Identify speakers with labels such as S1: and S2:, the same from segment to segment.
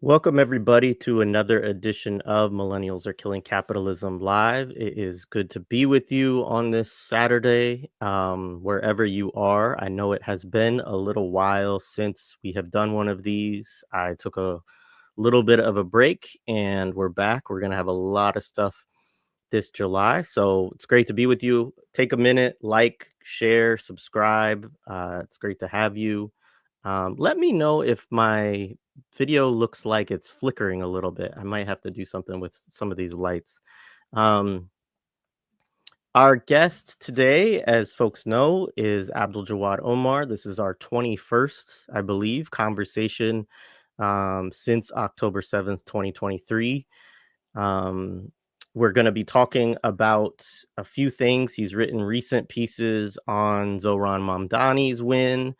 S1: Welcome, everybody, to another edition of Millennials Are Killing Capitalism Live. It is good to be with you on this Saturday, wherever you are. I know it has been a little while since we have done one of these. I took a little bit of a break and we're back. We're going to have a lot of stuff this July. So it's great to be with you. Take a minute, like, share, subscribe. It's great to have you. Let me know if my video looks like it's flickering a little bit. I might have to do something with some of these lights. Um, our guest today, as folks know, is Abdaljawad Omar. This is our 21st, I believe, conversation since October 7th, 2023. Um, we're going to be talking about a few things. He's written recent pieces on Zohran Mamdani's win,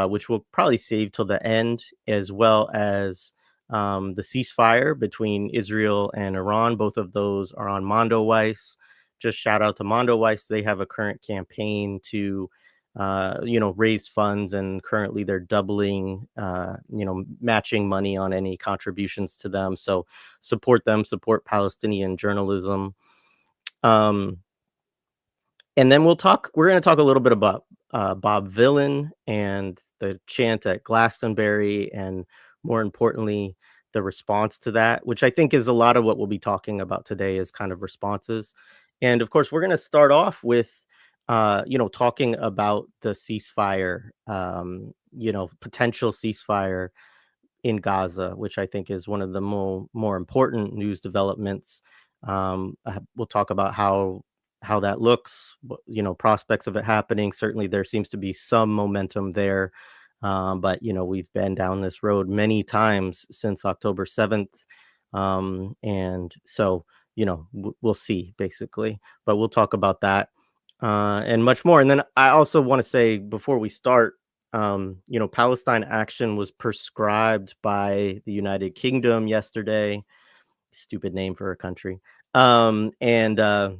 S1: which we'll probably save till the end, as well as the ceasefire between Israel and Iran. Both of those are on Mondoweiss. Just shout out to Mondoweiss. They have a current campaign to raise funds, and currently they're doubling, matching money on any contributions to them. So support them, support Palestinian journalism. And then we're going to talk a little bit about Bob Vylan and the chant at Glastonbury, and more importantly, the response to that, which I think is a lot of what we'll be talking about today, is kind of responses. And of course, we're going to start off with talking about the ceasefire, potential ceasefire in Gaza, which I think is one of the more important news developments. We'll talk about how that looks, prospects of it happening. Certainly, there seems to be some momentum there, but we've been down this road many times since October 7th, and so we'll see, basically. But we'll talk about that and much more. And then I also want to say, before we start, Palestine Action was prescribed by the United Kingdom yesterday. Stupid name for a country. That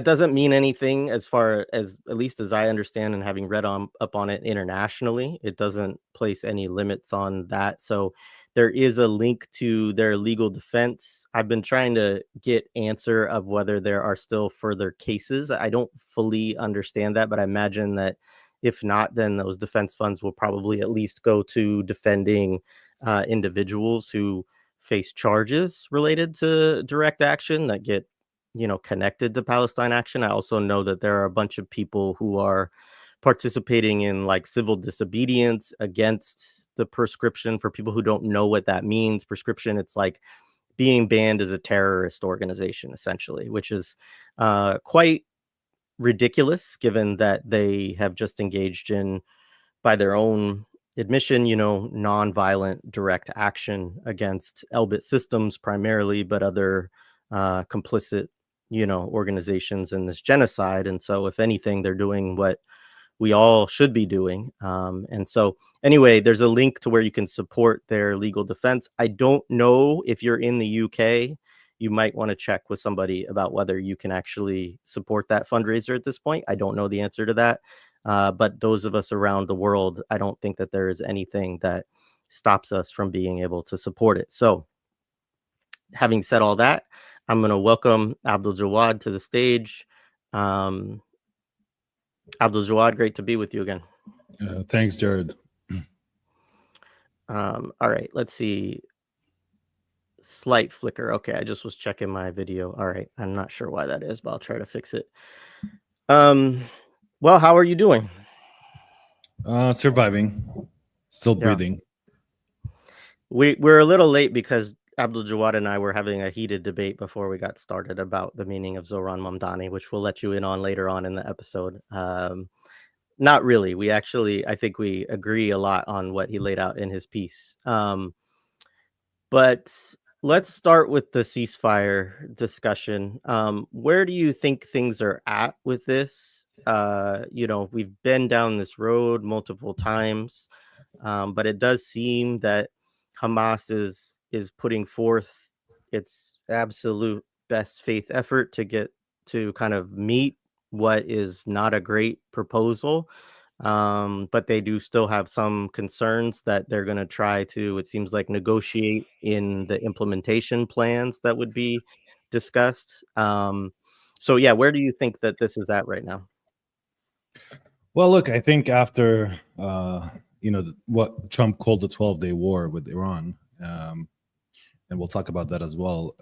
S1: doesn't mean anything, as far as, at least as I understand, and having read up on it internationally. It doesn't place any limits on that. So there is a link to their legal defense. I've been trying to get answer of whether there are still further cases. I don't fully understand that, but I imagine that if not, then those defense funds will probably at least go to defending individuals who face charges related to direct action that get connected to Palestine Action. I also know that there are a bunch of people who are participating in like civil disobedience against the proscription. For people who don't know what that means, proscription, it's like being banned as a terrorist organization, essentially, which is quite ridiculous, given that they have just engaged in, by their own admission, non-violent direct action against Elbit Systems primarily, but other complicit organizations in this genocide. And so if anything, they're doing what we all should be doing. And so anyway, there's a link to where you can support their legal defense. I don't know if you're in the UK, you might want to check with somebody about whether you can actually support that fundraiser at this point. I don't know the answer to that. But those of us around the world, I don't think that there is anything that stops us from being able to support it. So having said all that, I'm going to welcome Abdaljawad to the stage. Abdaljawad, great to be with you again.
S2: Thanks, Jared.
S1: All right, let's see. Slight flicker. Okay, I just was checking my video. All right, I'm not sure why that is, but I'll try to fix it. Well, how are you doing?
S2: Surviving. Still breathing.
S1: We're a little late because Abdaljawad and I were having a heated debate before we got started about the meaning of Zohran Mamdani, which we'll let you in on later on in the episode. Not really. We actually, I think we agree a lot on what he laid out in his piece. But let's start with the ceasefire discussion. Where do you think things are at with this? We've been down this road multiple times, but it does seem that Hamas is putting forth its absolute best faith effort to get to kind of meet what is not a great proposal. But they do still have some concerns that they're going to try to, it seems like, negotiate in the implementation plans that would be discussed. So yeah, where do you think that this is at right now?
S2: Well, look, I think after what Trump called the 12-day war with Iran, and we'll talk about that as well.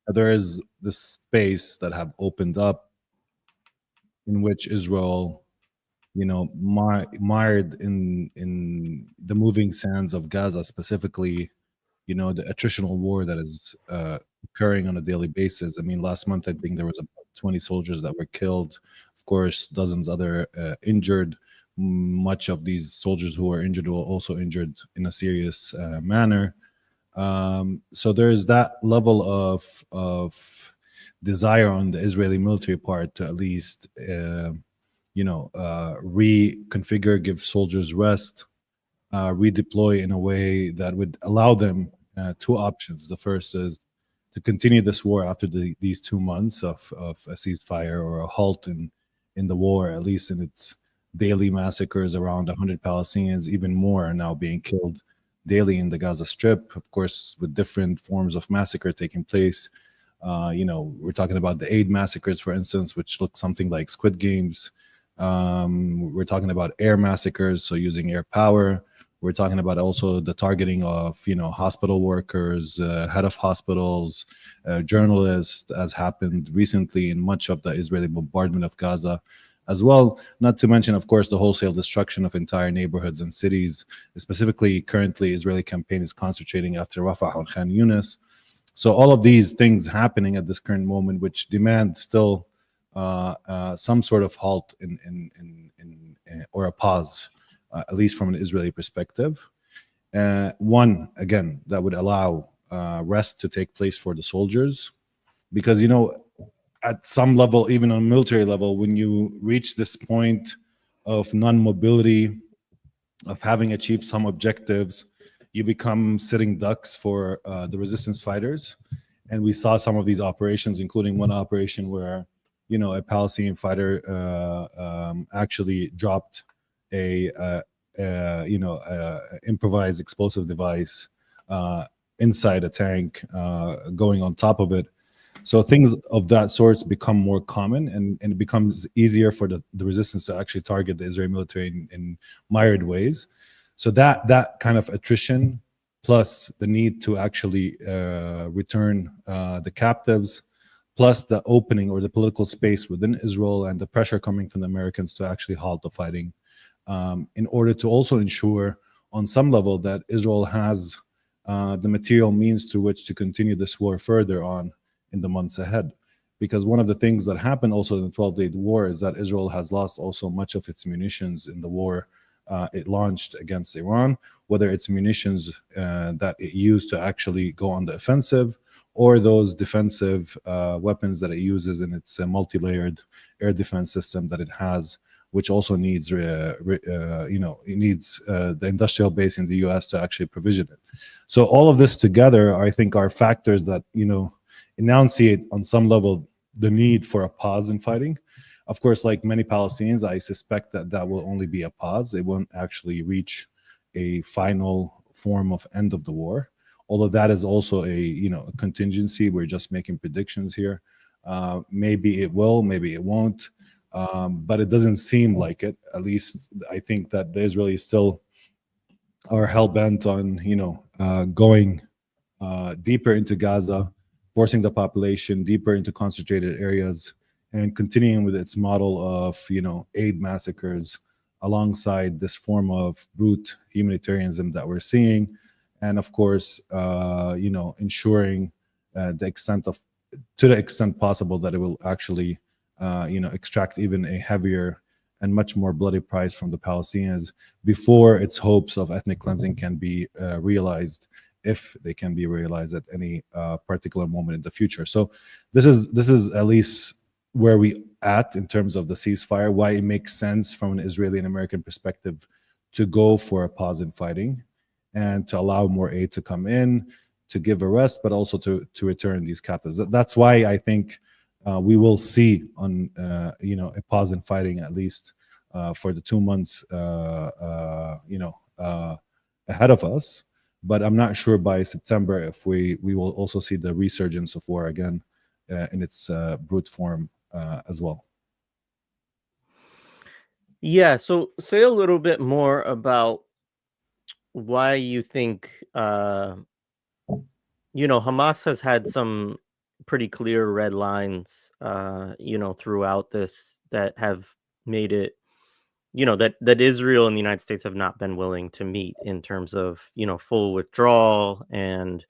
S2: There is this space that have opened up in which Israel, mired in the moving sands of Gaza, specifically, the attritional war that is occurring on a daily basis. I mean, last month I think there was about 20 soldiers that were killed. Of course, dozens other injured. Much of these soldiers who were injured were also injured in a serious manner. So there's that level of desire on the Israeli military part to at least reconfigure, give soldiers rest, redeploy in a way that would allow them two options. The first is to continue this war after these 2 months of a ceasefire or a halt in the war, at least in its daily massacres. Around 100 Palestinians, even more, are now being killed daily in the Gaza Strip, of course, with different forms of massacre taking place. We're talking about the Eid massacres, for instance, which look something like Squid Games. We're talking about air massacres, so using air power. We're talking about also the targeting of, hospital workers, head of hospitals, journalists, as happened recently in much of the Israeli bombardment of Gaza as well. Not to mention, of course, the wholesale destruction of entire neighborhoods and cities. Specifically, currently, Israeli campaign is concentrating after Rafah and Khan Yunis. So all of these things happening at this current moment, which demand still some sort of halt or a pause, at least from an Israeli perspective. One, again, that would allow rest to take place for the soldiers, because at some level, even on a military level, when you reach this point of non-mobility, of having achieved some objectives, you become sitting ducks for the resistance fighters. And we saw some of these operations, including one operation where a Palestinian fighter actually dropped a improvised explosive device inside a tank, going on top of it. So things of that sort become more common, and it becomes easier for the resistance to actually target the Israeli military in mired ways. So that kind of attrition, plus the need to actually return the captives, plus the opening or the political space within Israel and the pressure coming from the Americans to actually halt the fighting, in order to also ensure on some level that Israel has the material means through which to continue this war further on in the months ahead. Because one of the things that happened also in the 12-day war is that Israel has lost also much of its munitions in the war it launched against Iran, whether it's munitions that it used to actually go on the offensive, or those defensive weapons that it uses in its multi-layered air defense system that it has, which also needs, it needs the industrial base in the U.S. to actually provision it. So all of this together, I think, are factors that enunciate on some level the need for a pause in fighting. Of course, like many Palestinians, I suspect that will only be a pause. It won't actually reach a final form of end of the war. Although that is also a contingency. We're just making predictions here. Maybe it will, maybe it won't, but it doesn't seem like it. At least I think that the Israelis still are hell bent on going deeper into Gaza, forcing the population deeper into concentrated areas, and continuing with its model of aid massacres alongside this form of brute humanitarianism that we're seeing, and of course ensuring to the extent possible that it will actually extract even a heavier and much more bloody price from the Palestinians before its hopes of ethnic cleansing can be realized, if they can be realized at any particular moment in the future. So this is at least where we at in terms of the ceasefire, why it makes sense from an Israeli and American perspective to go for a pause in fighting and to allow more aid to come in, to give a rest, but also to return these captives. That's why I think we will see on a pause in fighting, at least for the 2 months, ahead of us. But I'm not sure by September if we will also see the resurgence of war again in its brute form as well.
S1: Yeah, so say a little bit more about why you think Hamas has had some pretty clear red lines throughout this that have made it that Israel and the United States have not been willing to meet in terms of full withdrawal and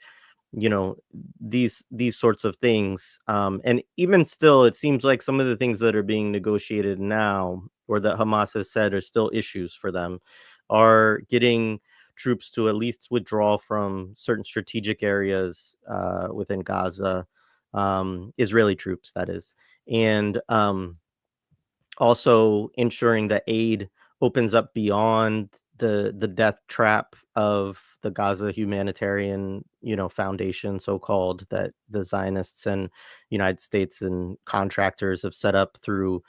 S1: you know these sorts of things, and even still it seems like some of the things that are being negotiated now or that Hamas has said are still issues for them are getting troops to at least withdraw from certain strategic areas within Gaza, Israeli troops that is, and also ensuring that aid opens up beyond the death trap of the Gaza humanitarian, foundation, so-called, that the Zionists and United States and contractors have set up through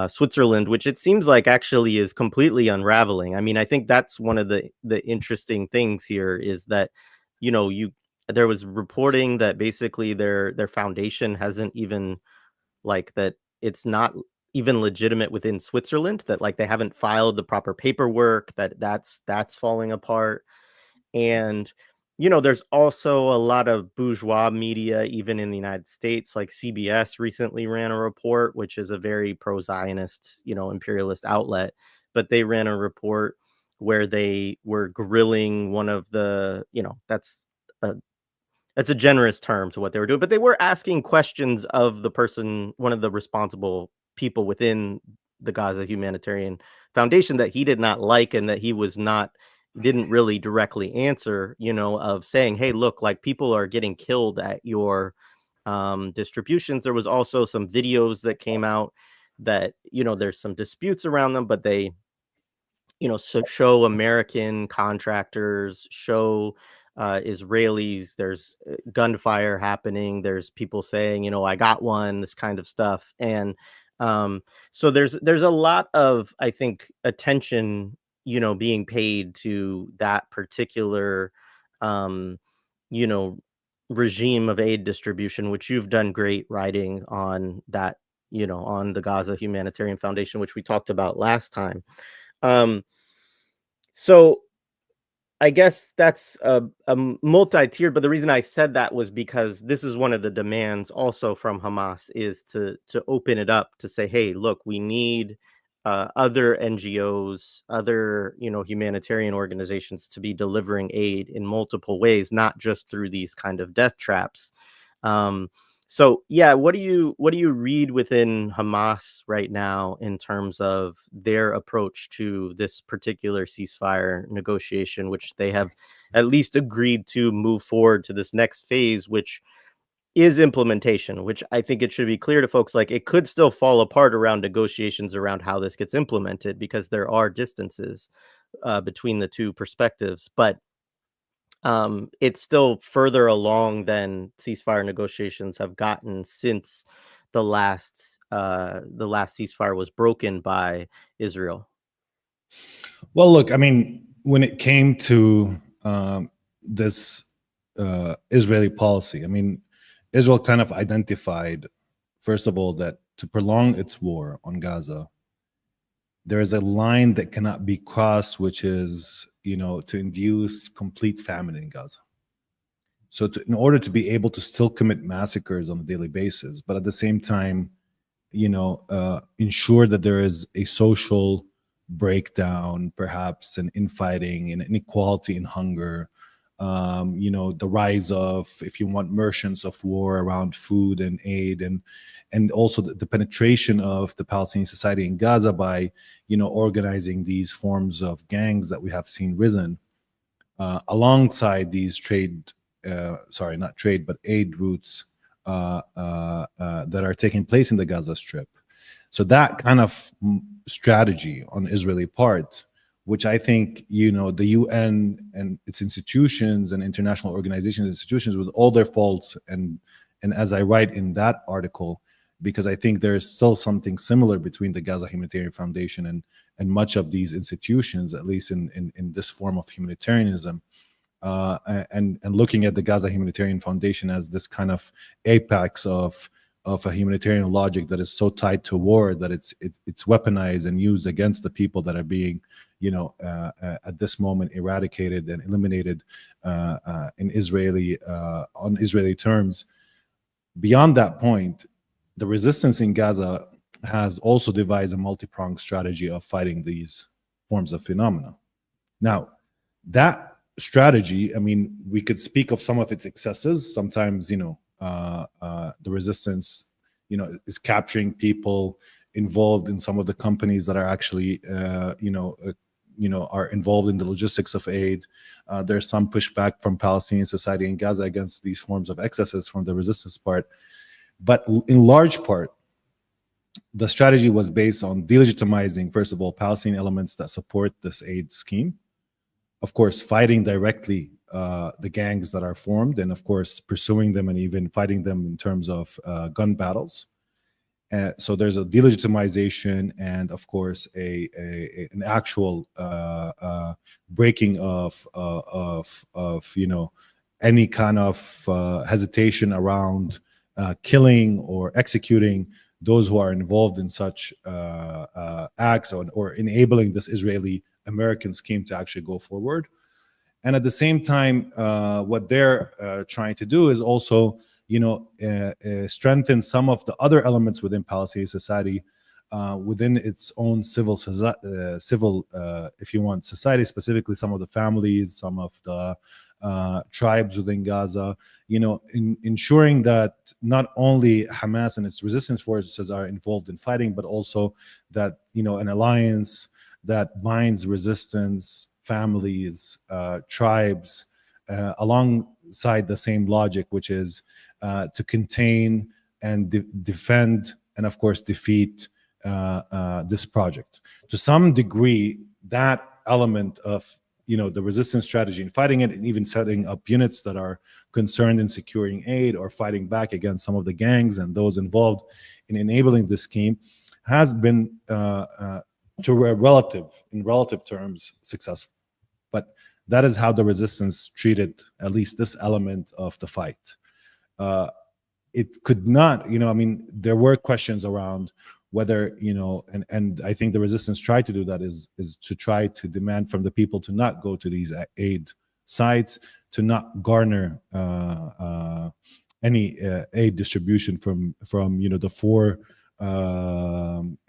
S1: Switzerland, which it seems like actually is completely unraveling. I mean, I think that's one of the interesting things here is that, there was reporting that basically their foundation hasn't even like that it's not even legitimate within Switzerland, that like they haven't filed the proper paperwork, that's falling apart. And there's also a lot of bourgeois media even in the United States, like CBS recently ran a report, which is a very pro-Zionist, imperialist outlet, but they ran a report where they were grilling one of the, that's a generous term to what they were doing, but they were asking questions of the person, one of the responsible people within the Gaza Humanitarian Foundation, that he did not like and that he didn't really directly answer, of saying, hey, look, like people are getting killed at your distributions. There was also some videos that came out that, there's some disputes around them, but they, show American contractors, show Israelis, there's gunfire happening, there's people saying, I got one, this kind of stuff. And so there's a lot of, I think, attention, being paid to that particular, um, you know, regime of aid distribution, which you've done great writing on that, on the Gaza Humanitarian Foundation, which we talked about last time. So I guess that's a multi-tiered, but the reason I said that was because this is one of the demands also from Hamas, is to open it up, to say, hey, look, we need other NGOs, other, humanitarian organizations to be delivering aid in multiple ways, not just through these kind of death traps. So yeah, what do you read within Hamas right now in terms of their approach to this particular ceasefire negotiation, which they have at least agreed to move forward to this next phase, which is implementation, which I think it should be clear to folks, like it could still fall apart around negotiations around how this gets implemented, because there are distances between the two perspectives, but it's still further along than ceasefire negotiations have gotten since the last ceasefire was broken by Israel.
S2: Well, look, I mean, when it came to this Israeli policy, I mean, Israel kind of identified, first of all, that to prolong its war on Gaza, there is a line that cannot be crossed, which is, to induce complete famine in Gaza. So in order to be able to still commit massacres on a daily basis, but at the same time, ensure that there is a social breakdown, perhaps an infighting and inequality and hunger, the rise of, if you want, merchants of war around food and aid, and also the penetration of the Palestinian society in Gaza by, organizing these forms of gangs that we have seen risen alongside these not trade, but aid routes that are taking place in the Gaza Strip. So that kind of strategy on Israeli part, which I think, the UN and its institutions and international organizations and institutions, with all their faults, and as I write in that article, because I think there is still something similar between the Gaza Humanitarian Foundation and much of these institutions, at least in this form of humanitarianism, and looking at the Gaza Humanitarian Foundation as this kind of apex of a humanitarian logic that is so tied to war that it's weaponized and used against the people that are being, at this moment eradicated and eliminated in Israeli on Israeli terms. Beyond that point, the resistance in Gaza has also devised a multi-pronged strategy of fighting these forms of phenomena. Now, that strategy, I mean, we could speak of some of its excesses. Sometimes, the resistance, is capturing people involved in some of the companies that are actually, are involved in the logistics of aid. There's some pushback from Palestinian society in Gaza against these forms of excesses from the resistance part. But in large part, the strategy was based on delegitimizing, first of all, Palestinian elements that support this aid scheme. Of course, fighting directly the gangs that are formed, and of course, pursuing them and even fighting them in terms of gun battles. So there's a delegitimization and, of course, an actual breaking of any kind of hesitation around killing or executing those who are involved in such acts or enabling this Israeli-American scheme to actually go forward. And at the same time, what they're trying to do is also, strengthen some of the other elements within Palestinian society, within its own civil, if you want, society, specifically some of the families, some of the tribes within Gaza, ensuring that not only Hamas and its resistance forces are involved in fighting, but also that, an alliance that binds resistance, families, tribes, alongside the same logic, which is to contain and defend and, of course, defeat this project. To some degree, that element of the resistance strategy and fighting it, and even setting up units that are concerned in securing aid or fighting back against some of the gangs and those involved in enabling this scheme, has been in relative terms successful. But that is how the resistance treated at least this element of the fight. It could not, there were questions around whether, and I think the resistance tried to do that is to try to demand from the people to not go to these aid sites, to not garner any aid distribution from the 4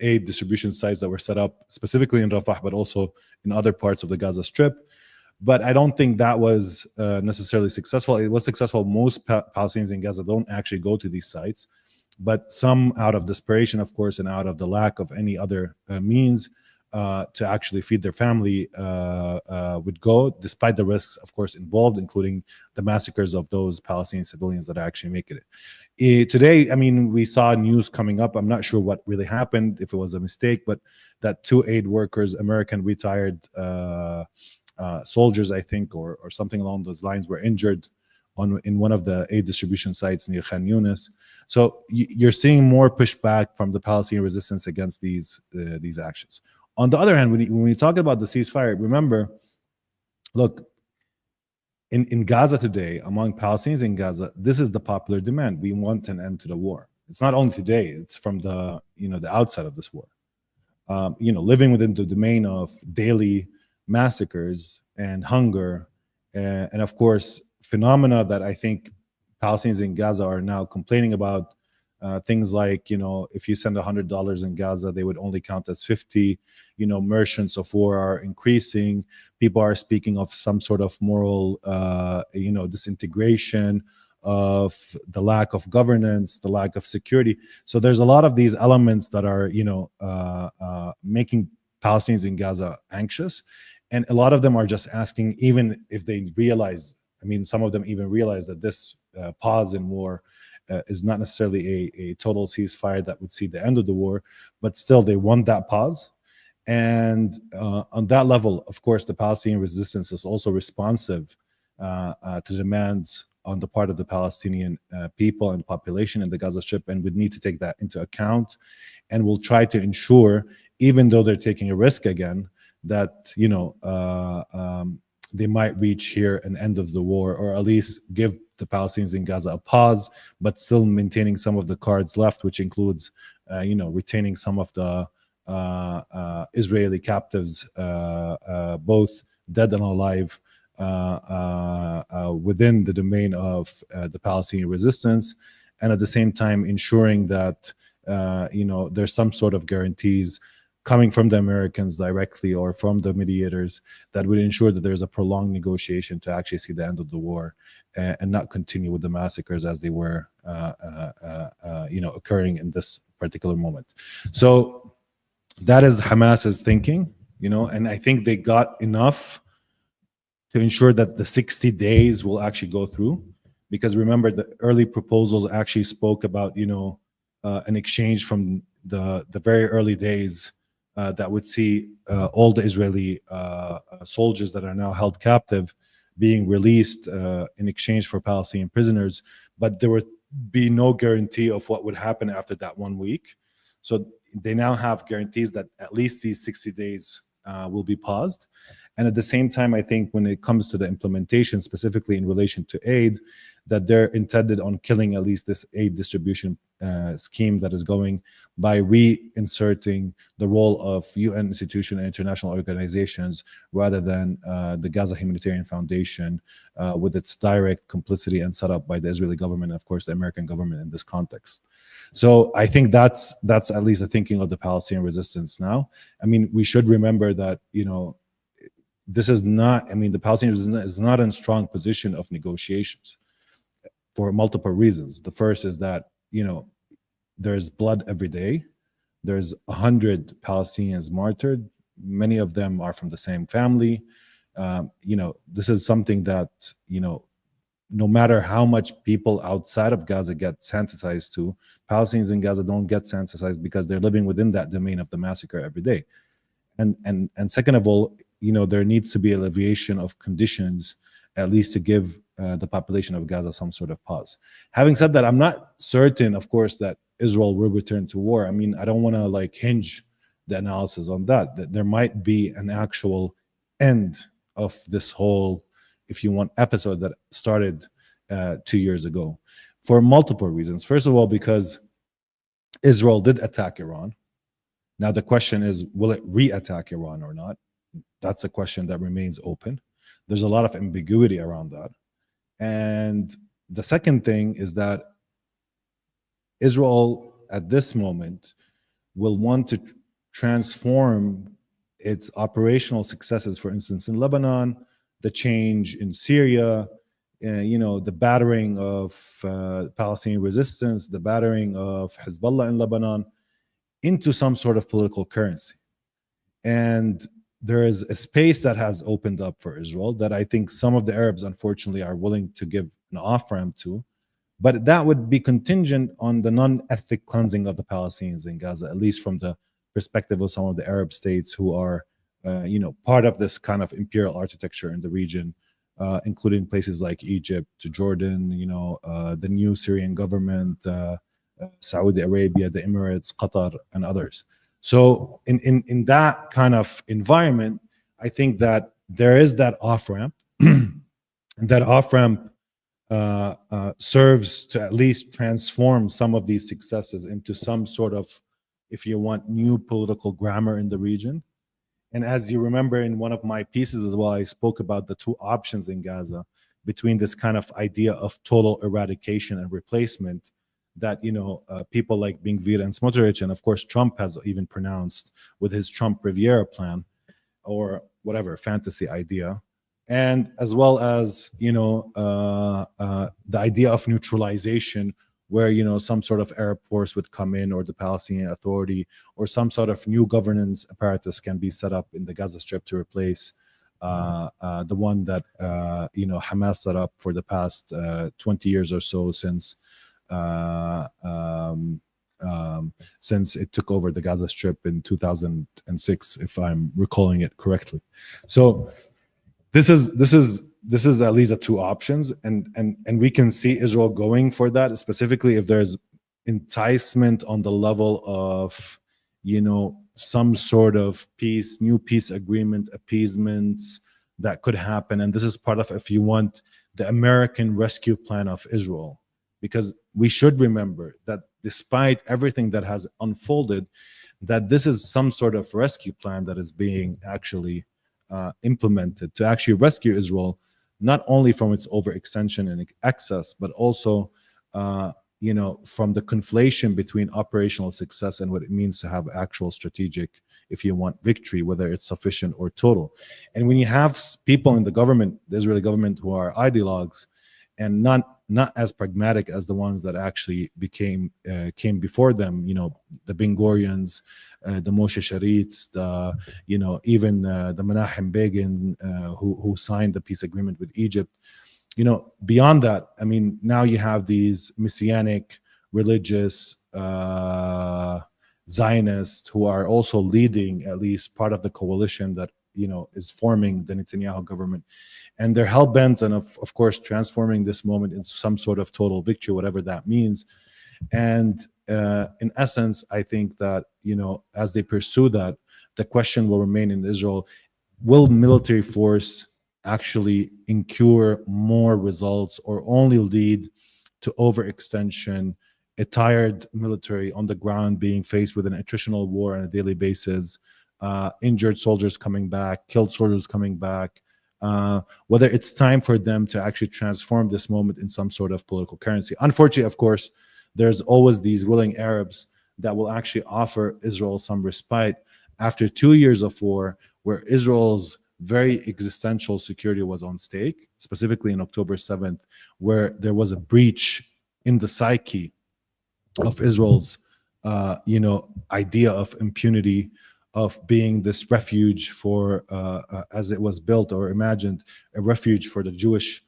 S2: aid distribution sites that were set up specifically in Rafah, but also in other parts of the Gaza Strip. But I don't think that was necessarily successful. It was successful. Most Palestinians in Gaza don't actually go to these sites, but some, out of desperation, of course, and out of the lack of any other means to actually feed their family, would go, despite the risks, of course, involved, including the massacres of those Palestinian civilians that actually make it. Today, we saw news coming up. I'm not sure what really happened, if it was a mistake, but that 2 aid workers, American retired soldiers, I think, or something along those lines, were injured in one of the aid distribution sites near Khan Yunis. So you're seeing more pushback from the Palestinian resistance against these actions. On the other hand, when we talk about the ceasefire, remember, look, in Gaza today, among Palestinians in Gaza, this is the popular demand. We want an end to the war. It's not only today; it's from the outset of this war. Living within the domain of daily massacres and hunger, and of course, phenomena that I think Palestinians in Gaza are now complaining about. Things like, if you send $100 in Gaza, they would only count as 50. Merchants of war are increasing. People are speaking of some sort of moral, disintegration, of the lack of governance, the lack of security. So there's a lot of these elements that are, making Palestinians in Gaza anxious. And a lot of them are just asking, even if they realize, some of them even realize that this pause in war is not necessarily a total ceasefire that would see the end of the war, but still they want that pause. And on that level, of course, the Palestinian resistance is also responsive to demands on the part of the Palestinian people and population in the Gaza Strip, and would need to take that into account, and will try to ensure, even though they're taking a risk again, that they might reach here an end of the war, or at least give the Palestinians in Gaza a pause, but still maintaining some of the cards left, which includes, retaining some of the Israeli captives, both dead and alive, within the domain of the Palestinian resistance, and at the same time ensuring that there's some sort of guarantees coming from the Americans directly or from the mediators that would ensure that there's a prolonged negotiation to actually see the end of the war, and not continue with the massacres as they were occurring in this particular moment. So that is Hamas's thinking, and I think they got enough to ensure that the 60 days will actually go through, because remember, the early proposals actually spoke about an exchange from the very early days that would see all the Israeli soldiers that are now held captive being released in exchange for Palestinian prisoners, but there would be no guarantee of what would happen after that 1 week. So they now have guarantees that at least these 60 days will be paused. And at the same time, I think when it comes to the implementation, specifically in relation to aid, that they're intended on killing at least this aid distribution scheme that is going by reinserting the role of UN institutions and international organizations rather than the Gaza Humanitarian Foundation, with its direct complicity and set up by the Israeli government and, of course, the American government in this context. So I think that's at least the thinking of the Palestinian resistance now. I mean, we should remember that, this is not, the Palestinian resistance is not in a strong position of negotiations for multiple reasons. The first is that, there's blood every day. There's 100 Palestinians martyred. Many of them are from the same family. This is something that, no matter how much people outside of Gaza get sensitized to, Palestinians in Gaza don't get sensitized because they're living within that domain of the massacre every day. And second of all, there needs to be alleviation of conditions, at least to give the population of Gaza some sort of pause. Having said that, I'm not certain, of course, that Israel will return to war. I don't want to hinge the analysis on that there might be an actual end of this whole, if you want, episode that started 2 years ago, for multiple reasons. First of all, because Israel did attack Iran. Now the question is, will it re-attack Iran or not? That's a question that remains open. There's a lot of ambiguity around that. And the second thing is that Israel at this moment will want to transform its operational successes, for instance, in Lebanon, the change in Syria, the battering of Palestinian resistance, the battering of Hezbollah in Lebanon, into some sort of political currency. And there is a space that has opened up for Israel that I think some of the Arabs, unfortunately, are willing to give an off-ramp to. But that would be contingent on the non-ethnic cleansing of the Palestinians in Gaza, at least from the perspective of some of the Arab states who are, part of this kind of imperial architecture in the region, including places like Egypt, Jordan, the new Syrian government, Saudi Arabia, the Emirates, Qatar, and others. So in that kind of environment, I think that there is that off-ramp, and that off-ramp serves to at least transform some of these successes into some sort of, if you want, new political grammar in the region. And as you remember in one of my pieces as well, I spoke about the two options in Gaza between this kind of idea of total eradication and replacement that, people like Ben-Gvir and Smotrich, and of course Trump has even pronounced with his Trump Riviera plan, or whatever fantasy idea, and as well as, the idea of neutralization, where, some sort of Arab force would come in, or the Palestinian Authority, or some sort of new governance apparatus can be set up in the Gaza Strip to replace the one that, Hamas set up for the past 20 years or so since it took over the Gaza Strip in 2006, if I'm recalling it correctly. So this is this is at least the two options, and we can see Israel going for that, specifically if there's enticement on the level of, some sort of new peace agreement, appeasements that could happen. And this is part of, if you want, the American rescue plan of Israel, because we should remember that despite everything that has unfolded, that this is some sort of rescue plan that is being actually implemented to actually rescue Israel, not only from its overextension and excess, but also, from the conflation between operational success and what it means to have actual strategic, if you want, victory, whether it's sufficient or total. And when you have people in the government, the Israeli government, who are ideologues and not as pragmatic as the ones that actually came before them, the Ben Gurions, the Moshe Sharits, even the Menachem Begin, who signed the peace agreement with Egypt. Beyond that, I mean, now you have these messianic, religious Zionists who are also leading at least part of the coalition that is forming the Netanyahu government, and they're hell-bent on, of course, transforming this moment into some sort of total victory, whatever that means. And in essence, I think that as they pursue that, the question will remain in Israel: will military force actually incur more results, or only lead to overextension, a tired military on the ground being faced with an attritional war on a daily basis, injured soldiers coming back, killed soldiers coming back, whether it's time for them to actually transform this moment in some sort of political currency. Unfortunately, of course, there's always these willing Arabs that will actually offer Israel some respite after 2 years of war, where Israel's very existential security was on stake, specifically in October 7th, where there was a breach in the psyche of Israel's, idea of impunity, of being this refuge for, as it was built or imagined, a refuge for the Jewish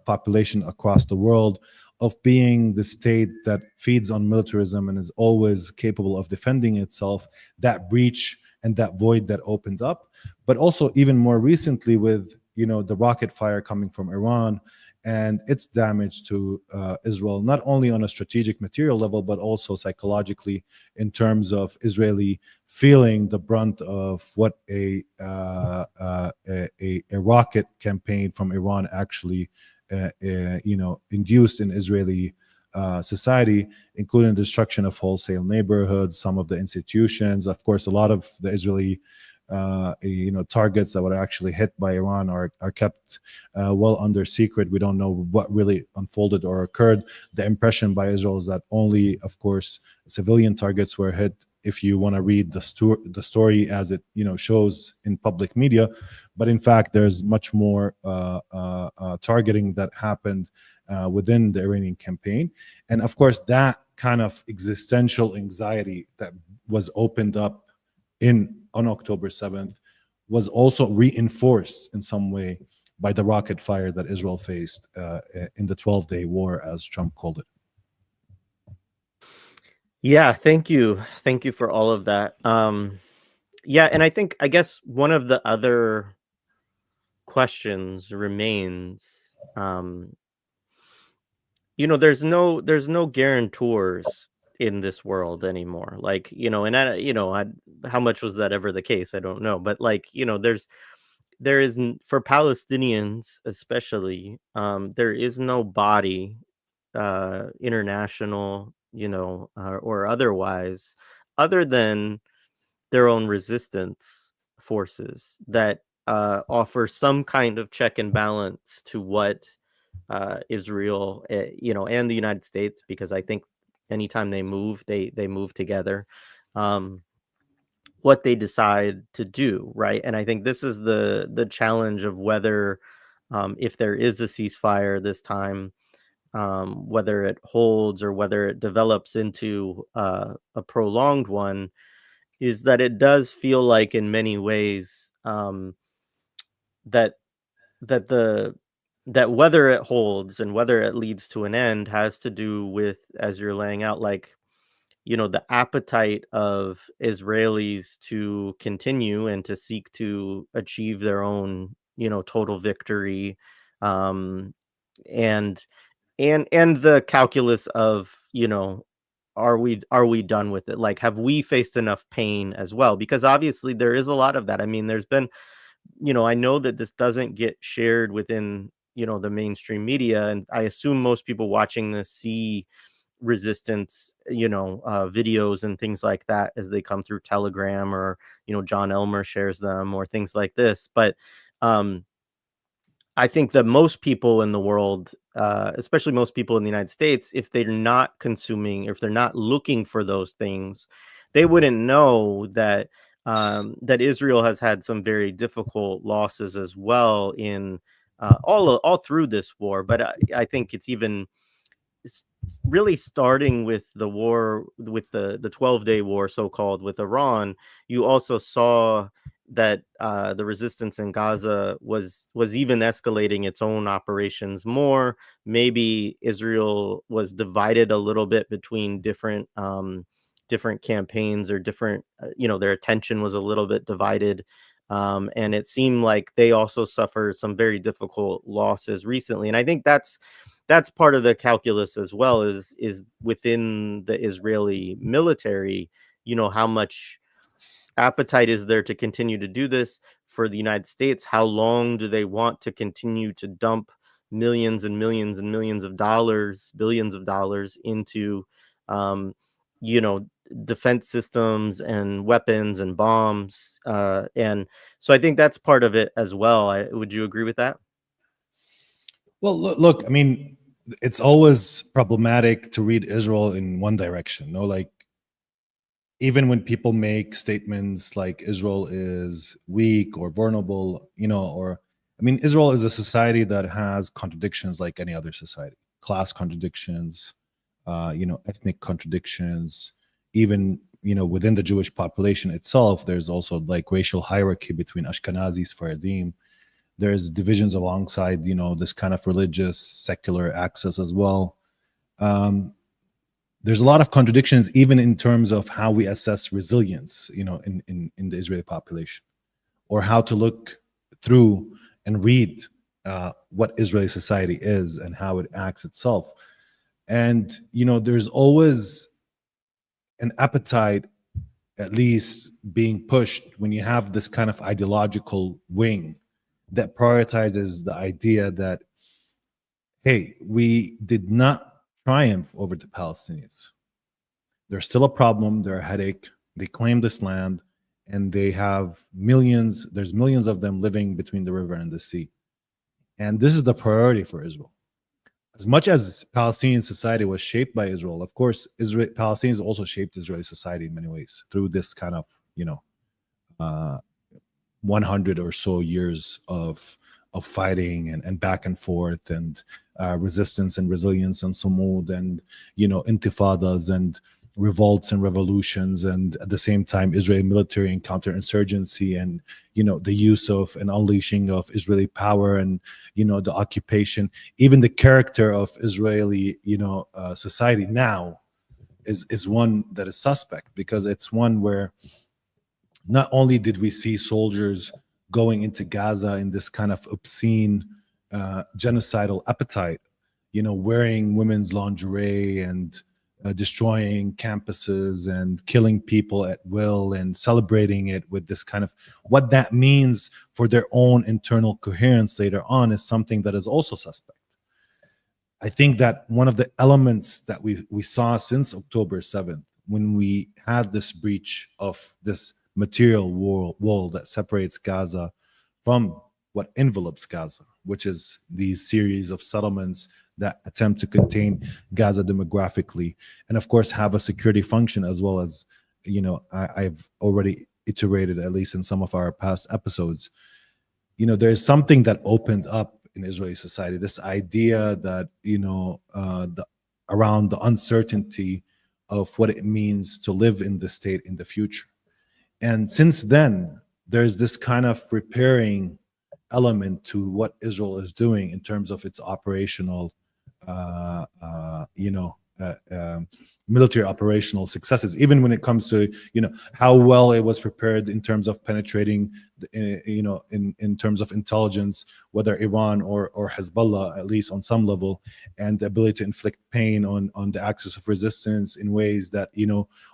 S2: population across the world, of being the state that feeds on militarism and is always capable of defending itself. That breach and that void that opened up, but also even more recently with the rocket fire coming from Iran and its damage to Israel, not only on a strategic material level, but also psychologically, in terms of Israeli feeling the brunt of what a rocket campaign from Iran actually induced in Israeli society, including the destruction of wholesale neighborhoods, some of the institutions. Of course, a lot of the Israeli targets that were actually hit by Iran are kept well under secret. We don't know what really unfolded or occurred. The impression by Israel is that only, of course, civilian targets were hit, if you want to read the story as it shows in public media. But in fact, there's much more targeting that happened within the Iranian campaign. And of course, that kind of existential anxiety that was opened up on October 7th was also reinforced in some way by the rocket fire that Israel faced in the 12-day war, as Trump called it.
S1: Yeah, thank you. Thank you for all of that. Yeah, and I guess one of the other questions remains, there's no guarantors in this world anymore. Like, how much was that ever the case? I don't know. But like, there is for Palestinians especially, there is no body, international, or otherwise, other than their own resistance forces that offer some kind of check and balance to what Israel, and the United States, because I think anytime they move, they move together. What they decide to do, right? And I think this is the challenge of whether, if there is a ceasefire this time, whether it holds or whether it develops into a prolonged one, is that it does feel like in many ways, that the that whether it holds and whether it leads to an end has to do with, as you're laying out, like, the appetite of Israelis to continue and to seek to achieve their own, total victory, um, and and the calculus of, are we done with it? Like, have we faced enough pain as well? Because obviously there is a lot of that. I mean, there's been, I know that this doesn't get shared within, the mainstream media, and I assume most people watching this see resistance, videos and things like that as they come through Telegram, or, John Elmer shares them, or things like this. But um I think that most people in the world, especially most people in the United States, if they're not consuming, or if they're not looking for those things, they wouldn't know that, that Israel has had some very difficult losses as well in, all through this war. But I think it's even really starting with the war, with the 12-day war, so called, with Iran. You also saw that, the resistance in Gaza was even escalating its own operations more. Maybe Israel was divided a little bit between different campaigns, or different, their attention was a little bit divided. And it seemed like they also suffered some very difficult losses recently. And I think that's part of the calculus as well, is within the Israeli military, how much appetite is there to continue to do this? For the United States, how long do they want to continue to dump millions and millions and millions of dollars, billions of dollars, into, um, you know, defense systems and weapons and bombs? And so I think that's part of it as well. Would you agree with that?
S2: Well, look, I mean, it's always problematic to read Israel in one direction. No, like, even when people make statements like Israel is weak or vulnerable, or, I mean, Israel is a society that has contradictions like any other society, class contradictions, ethnic contradictions, even, within the Jewish population itself, there's also like racial hierarchy between Ashkenazis, Faradim. There's divisions alongside, this kind of religious secular axis as well. There's a lot of contradictions even in terms of how we assess resilience, in the Israeli population, or how to look through and read what Israeli society is and how it acts itself. And, there's always an appetite, at least being pushed, when you have this kind of ideological wing that prioritizes the idea that, hey, we did not triumph over the Palestinians. They're still a problem. They're a headache. They claim this land, and they have millions. There's millions of them living between the river and the sea. And this is the priority for Israel. As much as Palestinian society was shaped by Israel, of course, Palestinians also shaped Israeli society in many ways through this kind of, 100 or so years of fighting and back and forth, and resistance and resilience and sumud, and intifadas and revolts and revolutions, and at the same time Israeli military and counterinsurgency, and the use of and unleashing of Israeli power, and the occupation. Even the character of Israeli society now is one that is suspect, because it's one where not only did we see soldiers going into Gaza in this kind of obscene genocidal appetite, wearing women's lingerie, and destroying campuses and killing people at will, and celebrating it with this kind of, what that means for their own internal coherence later on is something that is also suspect. I think that one of the elements that we saw since October 7th, when we had this breach of this material wall that separates Gaza from what envelopes Gaza, which is these series of settlements that attempt to contain Gaza demographically, and of course have a security function, as well as, I've already iterated, at least in some of our past episodes, there's something that opened up in Israeli society, this idea that, around the uncertainty of what it means to live in the state in the future. And since then, there's this kind of repairing element to what Israel is doing in terms of its operational, military operational successes, even when it comes to how well it was prepared in terms of penetrating in terms of intelligence, whether Iran or Hezbollah, at least on some level, and the ability to inflict pain on the axis of resistance in ways that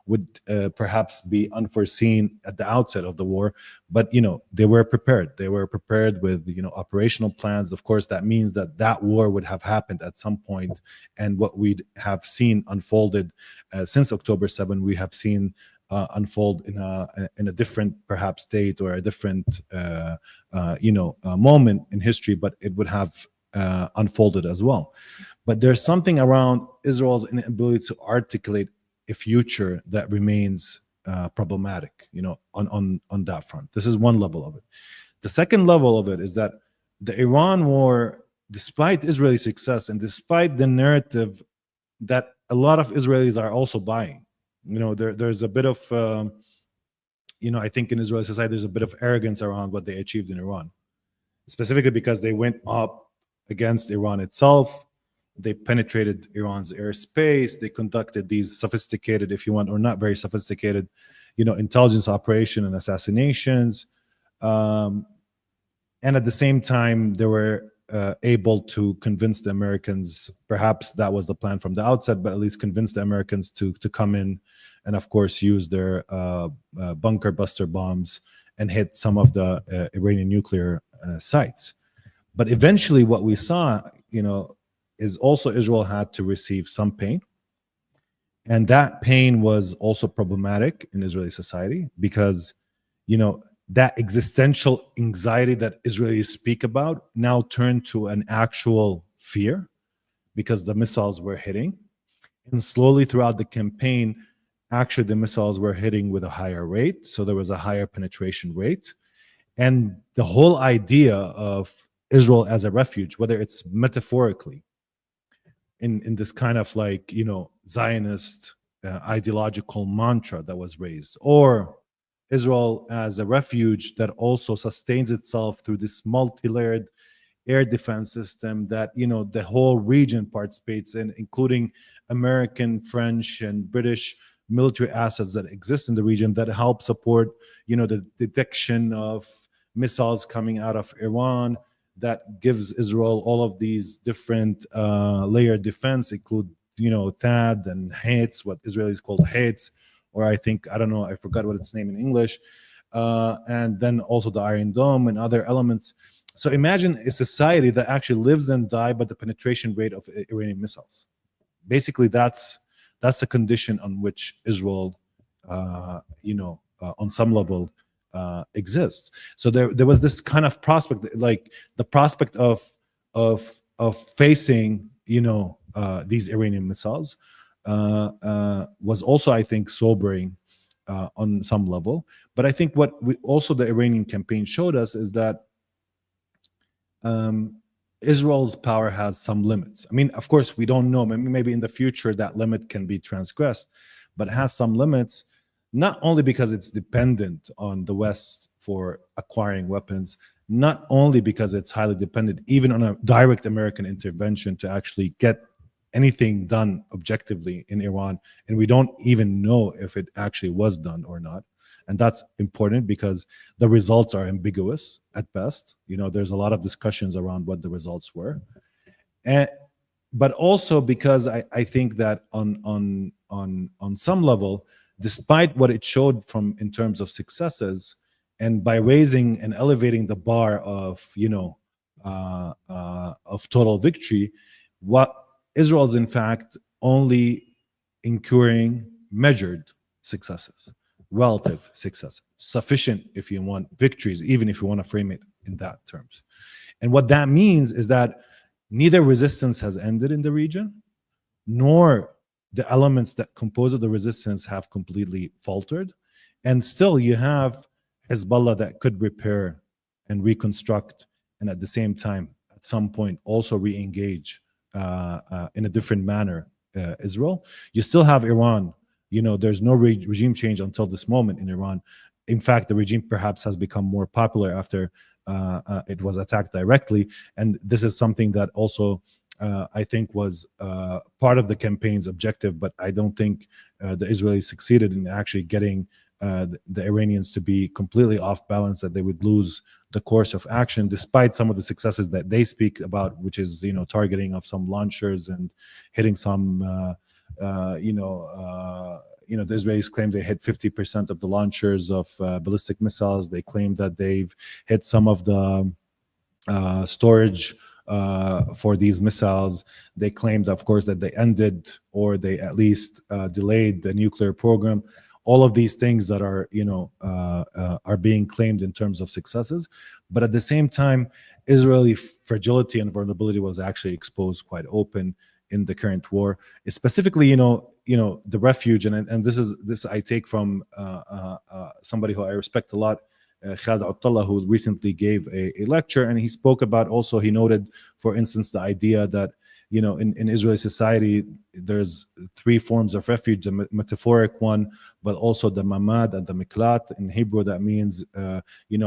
S2: would perhaps be unforeseen at the outset of the war. But they were prepared. They were prepared with operational plans. Of course, that means that war would have happened at some point, and what we'd have seen unfolded since October 7, we have seen unfold in a different perhaps date or a different moment in history, but it would have unfolded as well. But there's something around Israel's inability to articulate a future that remains problematic, on that front. This is one level of it. The second level of it is that the Iran war, despite Israeli success and despite the narrative that a lot of Israelis are also buying, there's a bit of, I think in Israeli society, there's a bit of arrogance around what they achieved in Iran, specifically because they went up against Iran itself. They penetrated Iran's airspace. They conducted these sophisticated, if you want, or not very sophisticated, intelligence operation and assassinations. And at the same time, they were able to convince the Americans, perhaps that was the plan from the outset, but at least convince the Americans to come in and, of course, use their bunker buster bombs and hit some of the Iranian nuclear sites. But eventually what we saw, is also Israel had to receive some pain. And that pain was also problematic in Israeli society because, that existential anxiety that Israelis speak about now turned to an actual fear because the missiles were hitting. And slowly throughout the campaign, actually the missiles were hitting with a higher rate. So there was a higher penetration rate. And the whole idea of Israel as a refuge, whether it's metaphorically in this kind of Zionist ideological mantra that was raised, or Israel as a refuge that also sustains itself through this multi-layered air defense system that the whole region participates in, including American, French, and British military assets that exist in the region that help support the detection of missiles coming out of Iran, that gives Israel all of these different layered defense, include THAAD and HATES, what Israelis call HATES, or I forgot what its name in English, and then also the Iron Dome and other elements. So imagine a society that actually lives and dies by the penetration rate of Iranian missiles. Basically, that's a condition on which Israel, on some level, exists. So there was this kind of prospect, like the prospect of facing these Iranian missiles was also, I think, sobering on some level. But I think what the Iranian campaign showed us is that Israel's power has some limits. I mean, of course, we don't know. Maybe in the future that limit can be transgressed, but it has some limits, not only because it's dependent on the West for acquiring weapons, not only because it's highly dependent even on a direct American intervention to actually get anything done objectively in Iran, and we don't even know if it actually was done or not. And that's important because the results are ambiguous at best. There's a lot of discussions around what the results were, but also because I think that on some level, despite what it showed in terms of successes, and by raising and elevating the bar of total victory, what Israel is in fact only incurring measured successes, relative success, sufficient, if you want, victories, even if you want to frame it in that terms. And what that means is that neither resistance has ended in the region, nor the elements that compose the resistance have completely faltered. And still you have Hezbollah that could repair and reconstruct, and at the same time, at some point, also re-engage in a different manner Israel. You still have Iran. There's no regime change until this moment in Iran. In fact, the regime perhaps has become more popular after it was attacked directly. And this is something that also I think was part of the campaign's objective, but I don't think the Israelis succeeded in actually getting the Iranians to be completely off balance, that they would lose the course of action, despite some of the successes that they speak about, which is, targeting of some launchers and hitting some, the Israelis claim they hit 50% of the launchers of ballistic missiles. They claim that they've hit some of the storage for these missiles. They claimed, of course, that they ended, or they at least delayed the nuclear program. All of these things that are, are being claimed in terms of successes. But at the same time, Israeli fragility and vulnerability was actually exposed quite open in the current war. Specifically, the refuge, and this I take from somebody who I respect a lot, Hla.bashbash, who recently gave a lecture, and he spoke about, also he noted, for instance, the idea that in Israeli society there's three forms of refuge: the metaphoric one, but also the mamad and the miklat. In Hebrew, that means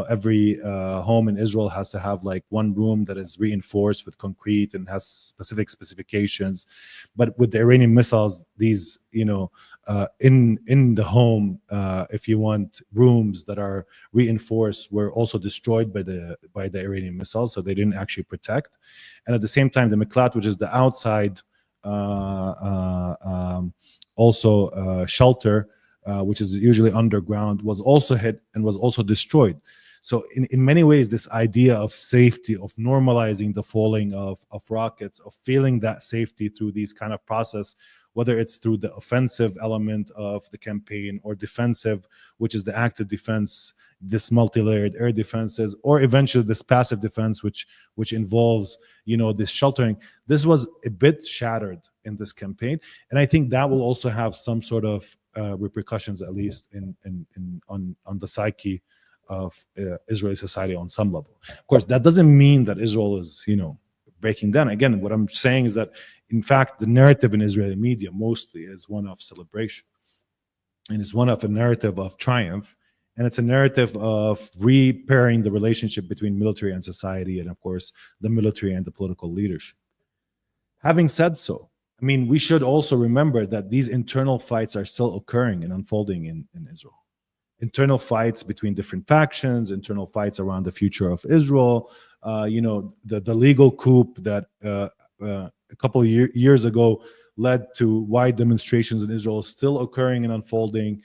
S2: every home in Israel has to have like one room that is reinforced with concrete and has specific specifications. But with the Iranian missiles, these in the home, if you want, rooms that are reinforced were also destroyed by the Iranian missiles, so they didn't actually protect. And at the same time, the miklat, which is the outside shelter, which is usually underground, was also hit and was also destroyed. So in many ways, this idea of safety, of normalizing the falling of rockets, of feeling that safety through these kind of process, whether it's through the offensive element of the campaign or defensive, which is the active defense, this multi-layered air defenses, or eventually this passive defense, which involves this sheltering. This was a bit shattered in this campaign, and I think that will also have some sort of repercussions, at least on the psyche of Israeli society on some level. Of course, that doesn't mean that Israel is breaking down. Again, what I'm saying is that, in fact, the narrative in Israeli media mostly is one of celebration, and it's one of a narrative of triumph, and it's a narrative of repairing the relationship between military and society, and of course the military and the political leadership. Having said so, I mean, we should also remember that these internal fights are still occurring and unfolding in Israel. Internal fights between different factions, internal fights around the future of Israel, the legal coup that a couple of years ago led to wide demonstrations in Israel is still occurring and unfolding.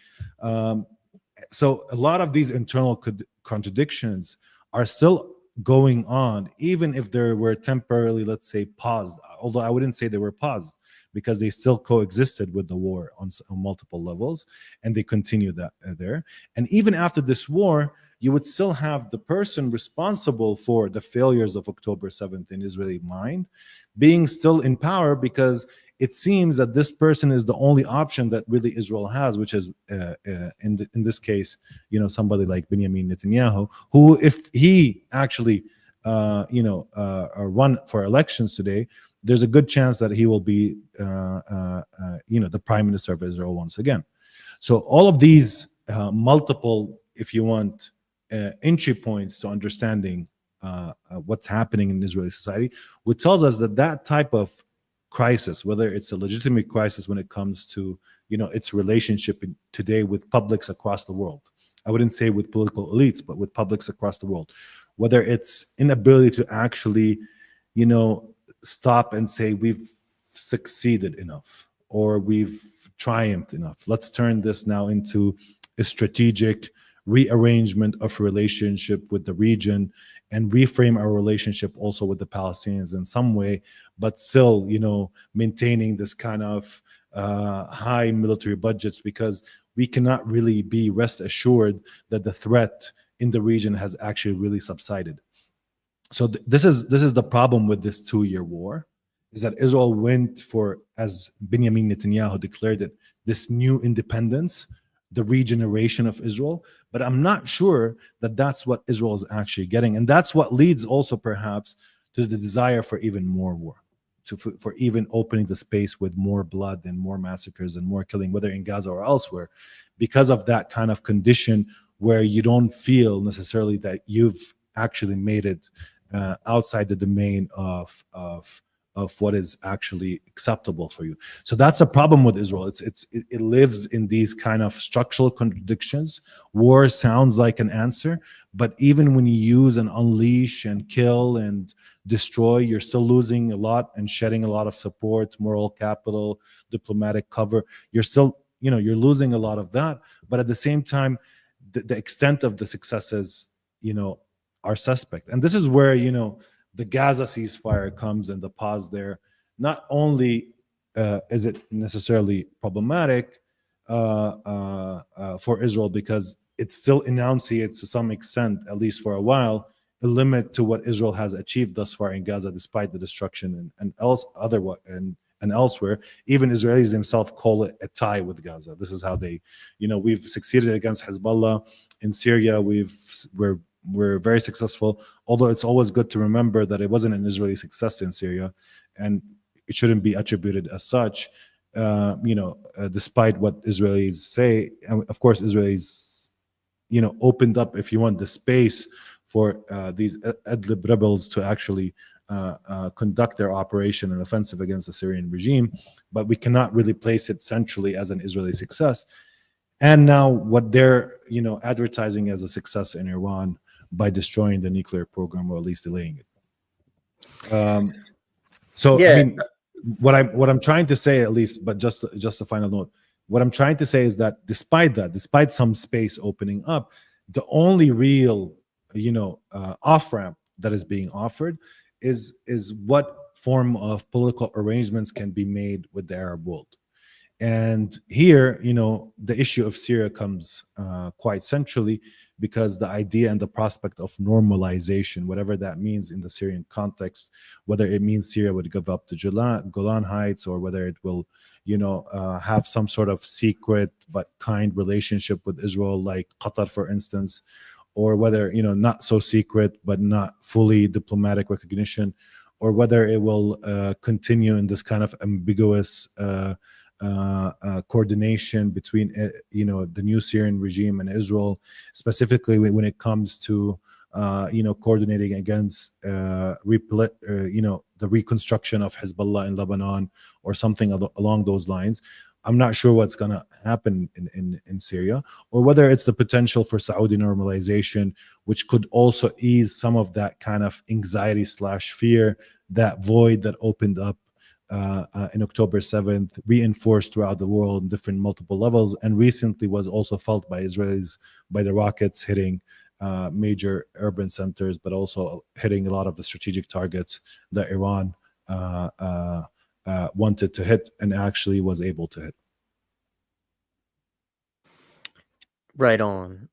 S2: So a lot of these internal contradictions are still going on, even if they were temporarily, let's say, paused. Although I wouldn't say they were paused, because they still coexisted with the war on multiple levels, and they continue that there. And even after this war, you would still have the person responsible for the failures of October 7th in Israeli mind being still in power, because it seems that this person is the only option that really Israel has, which is in this case, somebody like Benjamin Netanyahu, who, if he actually run for elections today, there's a good chance that he will be the prime minister of Israel once again. So all of these multiple, if you want, entry points to understanding what's happening in Israeli society, which tells us that type of crisis, whether it's a legitimate crisis when it comes to its relationship today with publics across the world, I wouldn't say with political elites, but with publics across the world, whether it's inability to actually stop and say we've succeeded enough, or we've triumphed enough, let's turn this now into a strategic rearrangement of relationship with the region, and reframe our relationship also with the Palestinians in some way, but still maintaining this kind of high military budgets, because we cannot really be rest assured that the threat in the region has actually really subsided. So this is the problem with this 2-year war, is that Israel went for, as Benjamin Netanyahu declared it, this new independence, the regeneration of Israel. But I'm not sure that that's what Israel is actually getting. And that's what leads also perhaps to the desire for even more war, for even opening the space with more blood and more massacres and more killing, whether in Gaza or elsewhere, because of that kind of condition where you don't feel necessarily that you've actually made it outside the domain of of what is actually acceptable for you. So that's a problem with Israel. It lives in these kind of structural contradictions. War sounds like an answer, but even when you use and unleash and kill and destroy, you're still losing a lot and shedding a lot of support, moral capital, diplomatic cover. You're still, you're losing a lot of that. But at the same time, the extent of the successes, are suspect. And this is where, the Gaza ceasefire comes and the pause there. Not only is it necessarily problematic for Israel, because it still enunciates to some extent, at least for a while, a limit to what Israel has achieved thus far in Gaza, despite the destruction and elsewhere. Even Israelis themselves call it a tie with Gaza. This is how they, we've succeeded against Hezbollah in Syria. We're very successful, although it's always good to remember that it wasn't an Israeli success in Syria, and it shouldn't be attributed as such. Despite what Israelis say, and of course, Israelis, opened up, if you want, the space for these Idlib rebels to actually conduct their operation and offensive against the Syrian regime, but we cannot really place it centrally as an Israeli success. And now what they're, advertising as a success in Iran by destroying the nuclear program, or at least delaying it. I mean, what I'm trying to say, at least, but just a final note, what I'm trying to say is that despite some space opening up, the only real, off ramp that is being offered is what form of political arrangements can be made with the Arab world. And here, the issue of Syria comes quite centrally, because the idea and the prospect of normalization, whatever that means in the Syrian context, whether it means Syria would give up the Golan Heights, or whether it will, have some sort of secret but kind relationship with Israel, like Qatar, for instance, or whether, not so secret but not fully diplomatic recognition, or whether it will continue in this kind of ambiguous coordination between the new Syrian regime and Israel, specifically when it comes to coordinating against the reconstruction of Hezbollah in Lebanon, or something along those lines. I'm not sure what's going to happen in Syria, or whether it's the potential for Saudi normalization, which could also ease some of that kind of anxiety/fear, that void that opened up in October 7th, reinforced throughout the world in different multiple levels, and recently was also felt by Israelis by the rockets hitting major urban centers, but also hitting a lot of the strategic targets that Iran wanted to hit and actually was able to hit.
S1: Right on.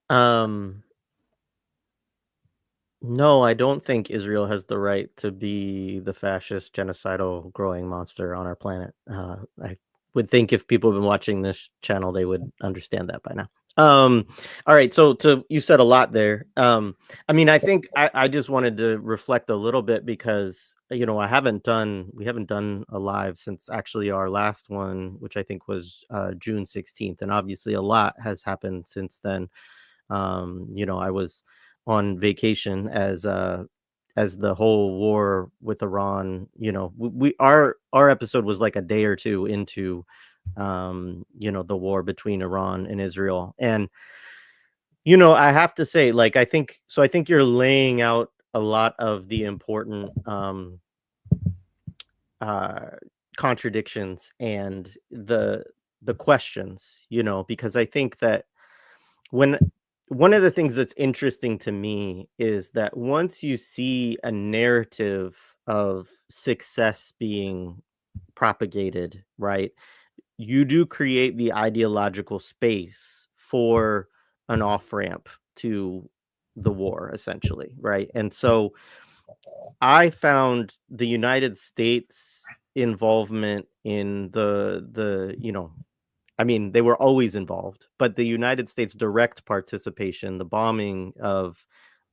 S1: No, I don't think Israel has the right to be the fascist, genocidal, growing monster on our planet. I would think if people have been watching this channel, they would understand that by now. All right, so you said a lot there. I mean, I think I just wanted to reflect a little bit, because we haven't done a live since actually our last one, which I think was June 16th, and obviously a lot has happened since then. I was on vacation as the whole war with Iran, our episode was like a day or two into the war between Iran and Israel. And I have to say, like, I think you're laying out a lot of the important contradictions and the questions, because I think that one of the things that's interesting to me is that once you see a narrative of success being propagated, right, you do create the ideological space for an off-ramp to the war, essentially, right? And so I found the United States involvement in I mean, they were always involved, but the United States direct participation, the bombing of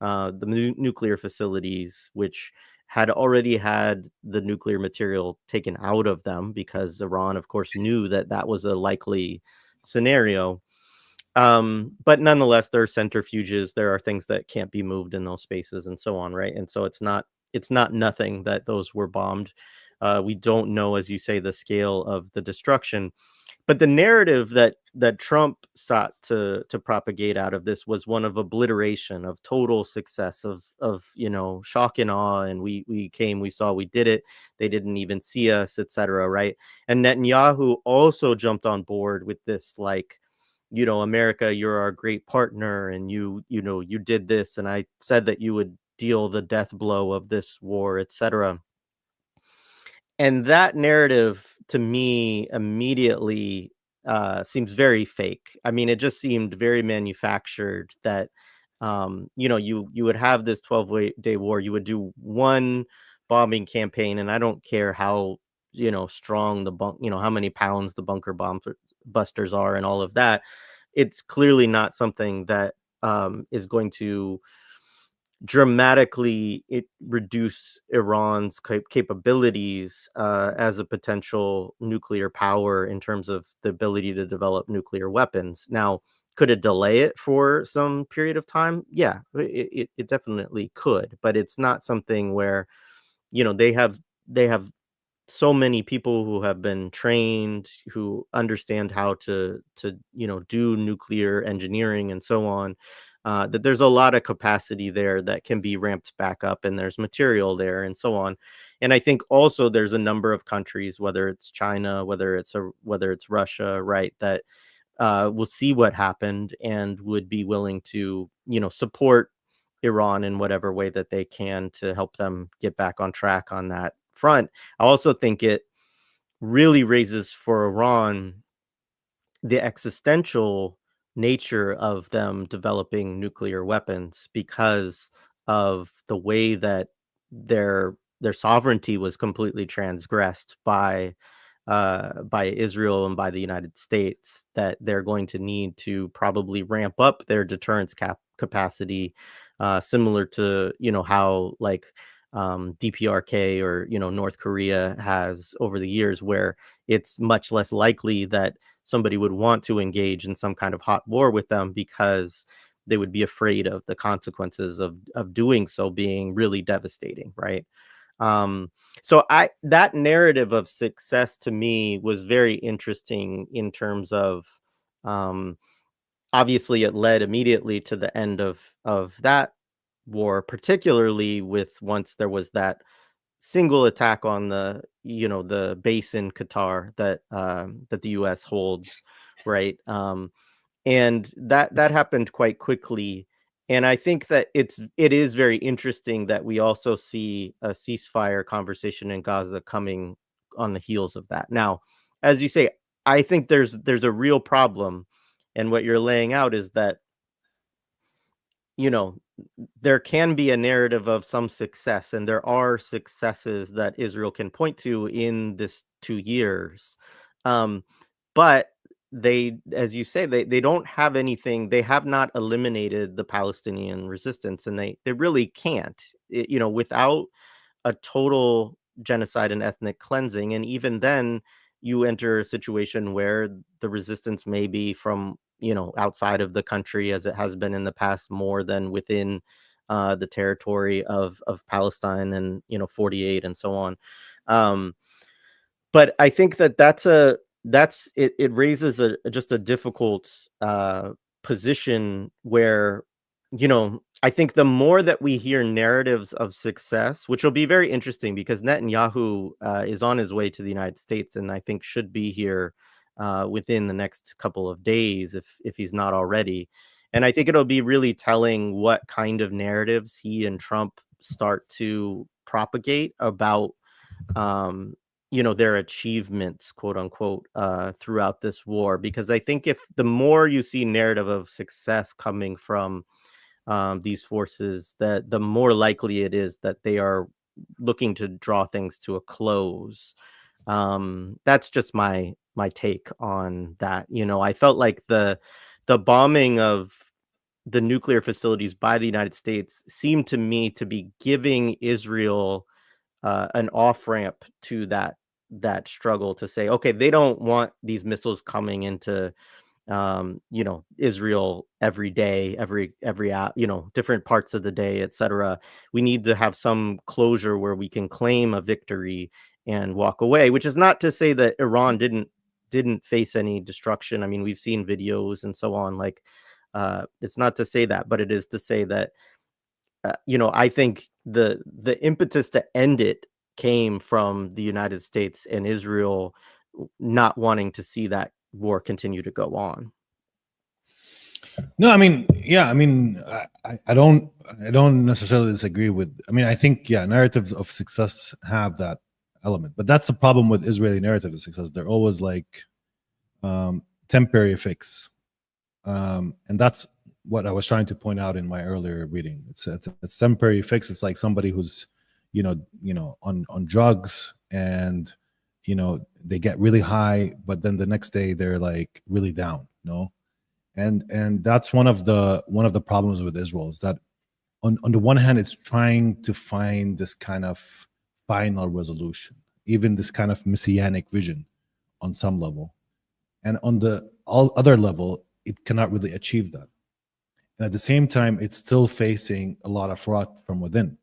S1: the nuclear facilities, which had already had the nuclear material taken out of them, because Iran, of course, knew that that was a likely scenario. But nonetheless, there are centrifuges, there are things that can't be moved in those spaces, and so on, right? And so it's not nothing that those were bombed. We don't know, as you say, the scale of the destruction. But the narrative that Trump sought to propagate out of this was one of obliteration, of total success, of shock and awe, and we came, we saw, we did it. They didn't even see us, etc. Right? And Netanyahu also jumped on board with this, like, America, you're our great partner, and you did this, and I said that you would deal the death blow of this war, etc. And that narrative to me immediately seems very fake. I mean, it just seemed very manufactured that you would have this 12-day war, you would do one bombing campaign, and I don't care how strong how many pounds the bunker bomb busters are and all of that. It's clearly not something that is going to dramatically reduce Iran's capabilities as a potential nuclear power in terms of the ability to develop nuclear weapons. Now, could it delay it for some period of time? Yeah, it definitely could, but it's not something where they have so many people who have been trained, who understand how to do nuclear engineering and so on, that there's a lot of capacity there that can be ramped back up, and there's material there and so on. And I think also there's a number of countries, whether it's China, whether it's Russia, right, that will see what happened and would be willing to support Iran in whatever way that they can to help them get back on track on that front. I also think it really raises for Iran the existential nature of them developing nuclear weapons, because of the way that their sovereignty was completely transgressed by Israel and by the United States, that they're going to need to probably ramp up their deterrence capacity, similar to how, like, DPRK or North Korea has over the years, where it's much less likely that somebody would want to engage in some kind of hot war with them, because they would be afraid of the consequences of doing so being really devastating, right? Um, so that narrative of success to me was very interesting in terms of, um, obviously it led immediately to the end of that war, particularly with once there was that single attack on the base in Qatar that the US holds, right? And that happened quite quickly. And I think that it is very interesting that we also see a ceasefire conversation in Gaza coming on the heels of that. Now, as you say, I think there's a real problem, and what you're laying out is that you know there can be a narrative of some success, and there are successes that Israel can point to in this 2 years. Um, but they, as you say, they don't have anything. They have not eliminated the Palestinian resistance, and they really can't. Without a total genocide and ethnic cleansing. And even then, you enter a situation where the resistance may be from, outside of the country, as it has been in the past, more than within the territory of Palestine and, 48 and so on. Um, but I think it raises just a difficult position where, I think the more that we hear narratives of success, which will be very interesting because Netanyahu is on his way to the United States, and I think should be here within the next couple of days, if he's not already. And I think it'll be really telling what kind of narratives he and Trump start to propagate about their achievements, quote unquote, throughout this war. Because I think if the more you see narrative of success coming from these forces, that the more likely it is that they are looking to draw things to a close. That's just my take on that. I felt like the bombing of the nuclear facilities by the United States seemed to me to be giving Israel an off ramp to that struggle, to say, okay, they don't want these missiles coming into Israel every day, every different parts of the day, etc. We need to have some closure where we can claim a victory and walk away, which is not to say that Iran didn't face any destruction. I mean, we've seen videos and so on. Like, it's not to say that, but it is to say that, I think the impetus to end it came from the United States and Israel not wanting to see that war continue to go on.
S2: No, I mean, yeah, I mean, I don't necessarily disagree with. I mean, I think narratives of success have that element, but that's the problem with Israeli narratives of success. They're always like temporary fix, and that's what I was trying to point out in my earlier reading. It's a temporary fix. It's like somebody who's on drugs, and they get really high, but then the next day they're like really down. And that's one of the problems with Israel, is that on the one hand it's trying to find this kind of final resolution, even this kind of messianic vision on some level, and on the other level it cannot really achieve that. And at the same time, it's still facing a lot of fraud from within,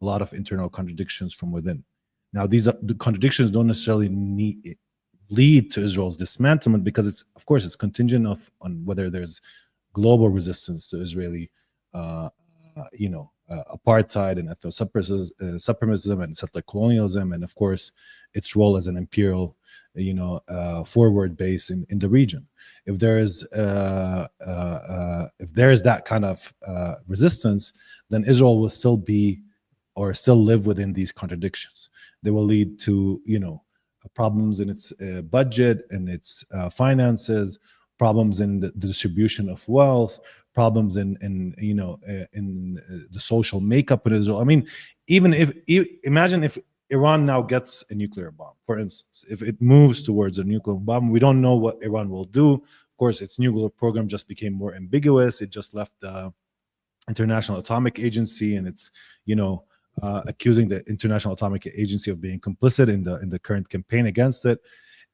S2: a lot of internal contradictions from within. Now, the contradictions don't necessarily lead to Israel's dismantlement, because it's, of course, it's contingent on whether there's global resistance to Israeli, apartheid and ethno-supremacism and settler colonialism, and of course, its role as an imperial, forward base in the region. If there is that kind of resistance, then Israel will still be, or still live within these contradictions. They will lead to problems in its budget and its finances, problems in the distribution of wealth, problems in the social makeup of Israel. I mean, imagine if Iran now gets a nuclear bomb, for instance. If it moves towards a nuclear bomb, we don't know what Iran will do. Of course, its nuclear program just became more ambiguous. It just left the International Atomic Agency, and it's accusing the International Atomic Agency of being complicit in the current campaign against it.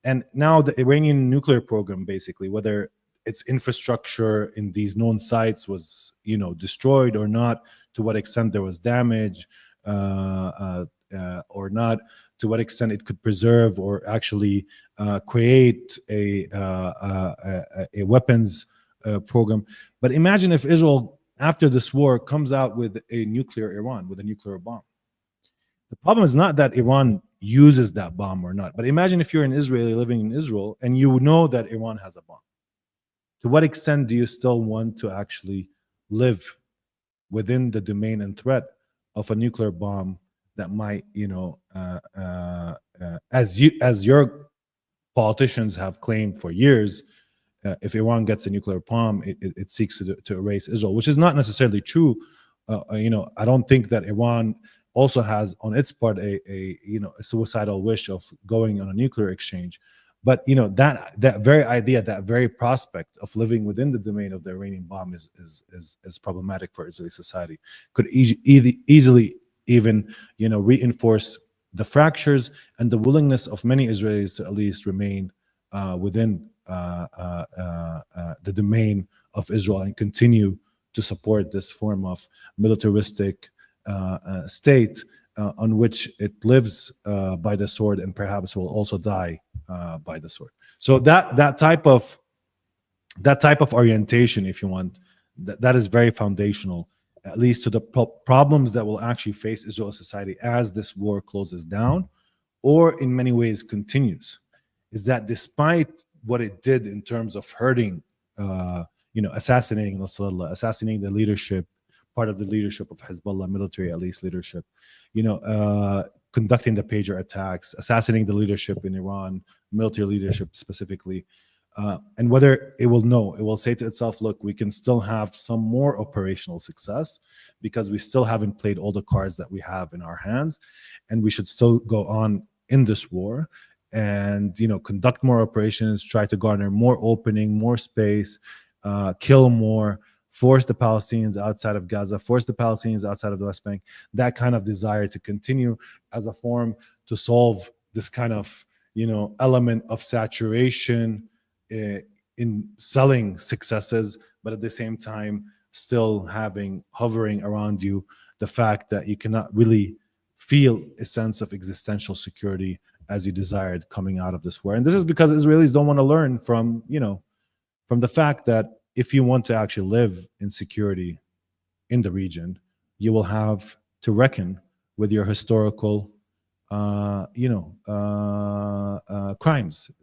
S2: And now the Iranian nuclear program, basically, whether its infrastructure in these known sites was destroyed or not, to what extent there was damage or not, to what extent it could preserve or actually create a weapons program. But imagine if Israel, after this war, comes out with a nuclear Iran, with a nuclear bomb. The problem is not that Iran uses that bomb or not, but imagine if you're an Israeli living in Israel and you know that Iran has a bomb. To what extent do you still want to actually live within the domain and threat of a nuclear bomb that might, as your politicians have claimed for years, if Iran gets a nuclear bomb, it seeks to erase Israel, which is not necessarily true. I don't think that Iran also has on its part a suicidal wish of going on a nuclear exchange. But that very idea, that very prospect of living within the domain of the Iranian bomb is problematic for Israeli society. Could easily even reinforce the fractures and the willingness of many Israelis to at least remain within the domain of Israel and continue to support this form of militaristic state on which it lives by the sword, and perhaps will also die by the sword. So that type of orientation, if you want, that is very foundational, at least to the problems that will actually face Israeli society as this war closes down, or in many ways continues. Is that despite what it did in terms of hurting, assassinating Nasrallah, assassinating the leadership, part of the leadership of Hezbollah, military at least leadership, conducting the pager attacks, assassinating the leadership in Iran, military leadership specifically, and whether it will say to itself, look, we can still have some more operational success because we still haven't played all the cards that we have in our hands, and we should still go on in this war and conduct more operations, try to garner more opening, more space, kill more, force the Palestinians outside of Gaza, force the Palestinians outside of the West Bank. That kind of desire to continue as a form to solve this kind of element of saturation in selling successes, but at the same time still hovering around you the fact that you cannot really feel a sense of existential security as you desired coming out of this war. And this is because Israelis don't want to learn from, from the fact that if you want to actually live in security in the region, you will have to reckon with your historical crimes,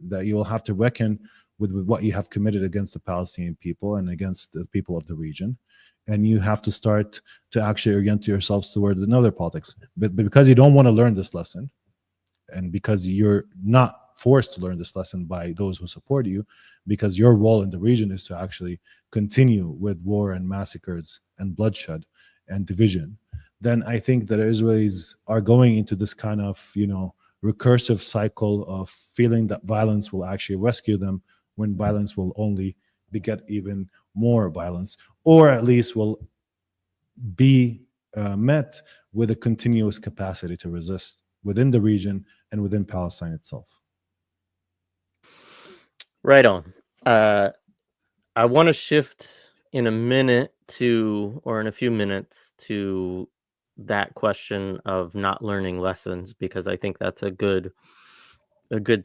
S2: that you will have to reckon with what you have committed against the Palestinian people and against the people of the region. And you have to start to actually orient yourselves toward another politics. But because you don't want to learn this lesson, and because you're not forced to learn this lesson by those who support you, because your role in the region is to actually continue with war and massacres and bloodshed and division, then I think that Israelis are going into this kind of, recursive cycle of feeling that violence will actually rescue them, when violence will only beget even more violence, or at least will be met with a continuous capacity to resist within the region and within Palestine itself.
S1: Right on. I want to shift in a few minutes to that question of not learning lessons, because I think that's a good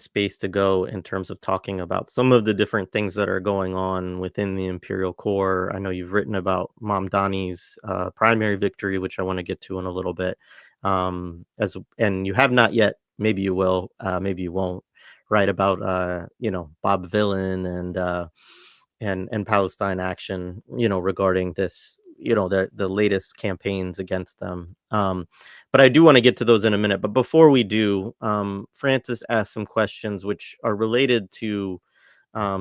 S1: space to go in terms of talking about some of the different things that are going on within the imperial core. I know you've written about Mamdani's primary victory, which I want to get to in a little bit. And you have not yet, maybe you will, maybe you won't, write about Bob Vylan and Palestine Action, regarding this, the latest campaigns against them. But I do want to get to those in a minute. But before we do, Francis asked some questions which are related to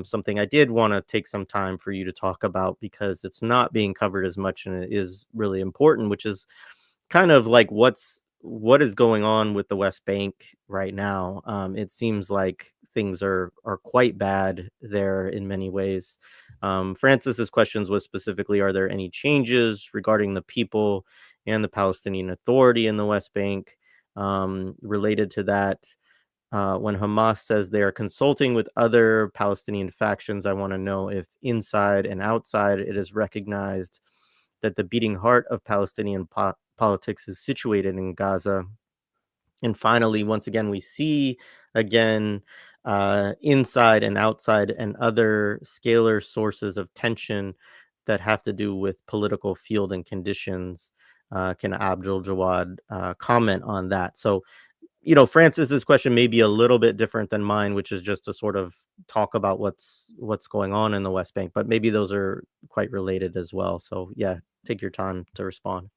S1: something I did want to take some time for you to talk about, because it's not being covered as much and it is really important, which is kind of like what is going on with the West Bank right now. It seems like things are quite bad there in many ways. Francis's questions was specifically, are there any changes regarding the people and the Palestinian Authority in the West Bank? Related to that, when Hamas says they are consulting with other Palestinian factions, I want to know if inside and outside it is recognized that the beating heart of Palestinian politics is situated in Gaza. And finally, once again, we see again inside and outside and other scalar sources of tension that have to do with political field and conditions. Can Abdaljawad comment on that? So, Francis's question may be a little bit different than mine, which is just to sort of talk about what's going on in the West Bank, but maybe those are quite related as well. So yeah, take your time to respond.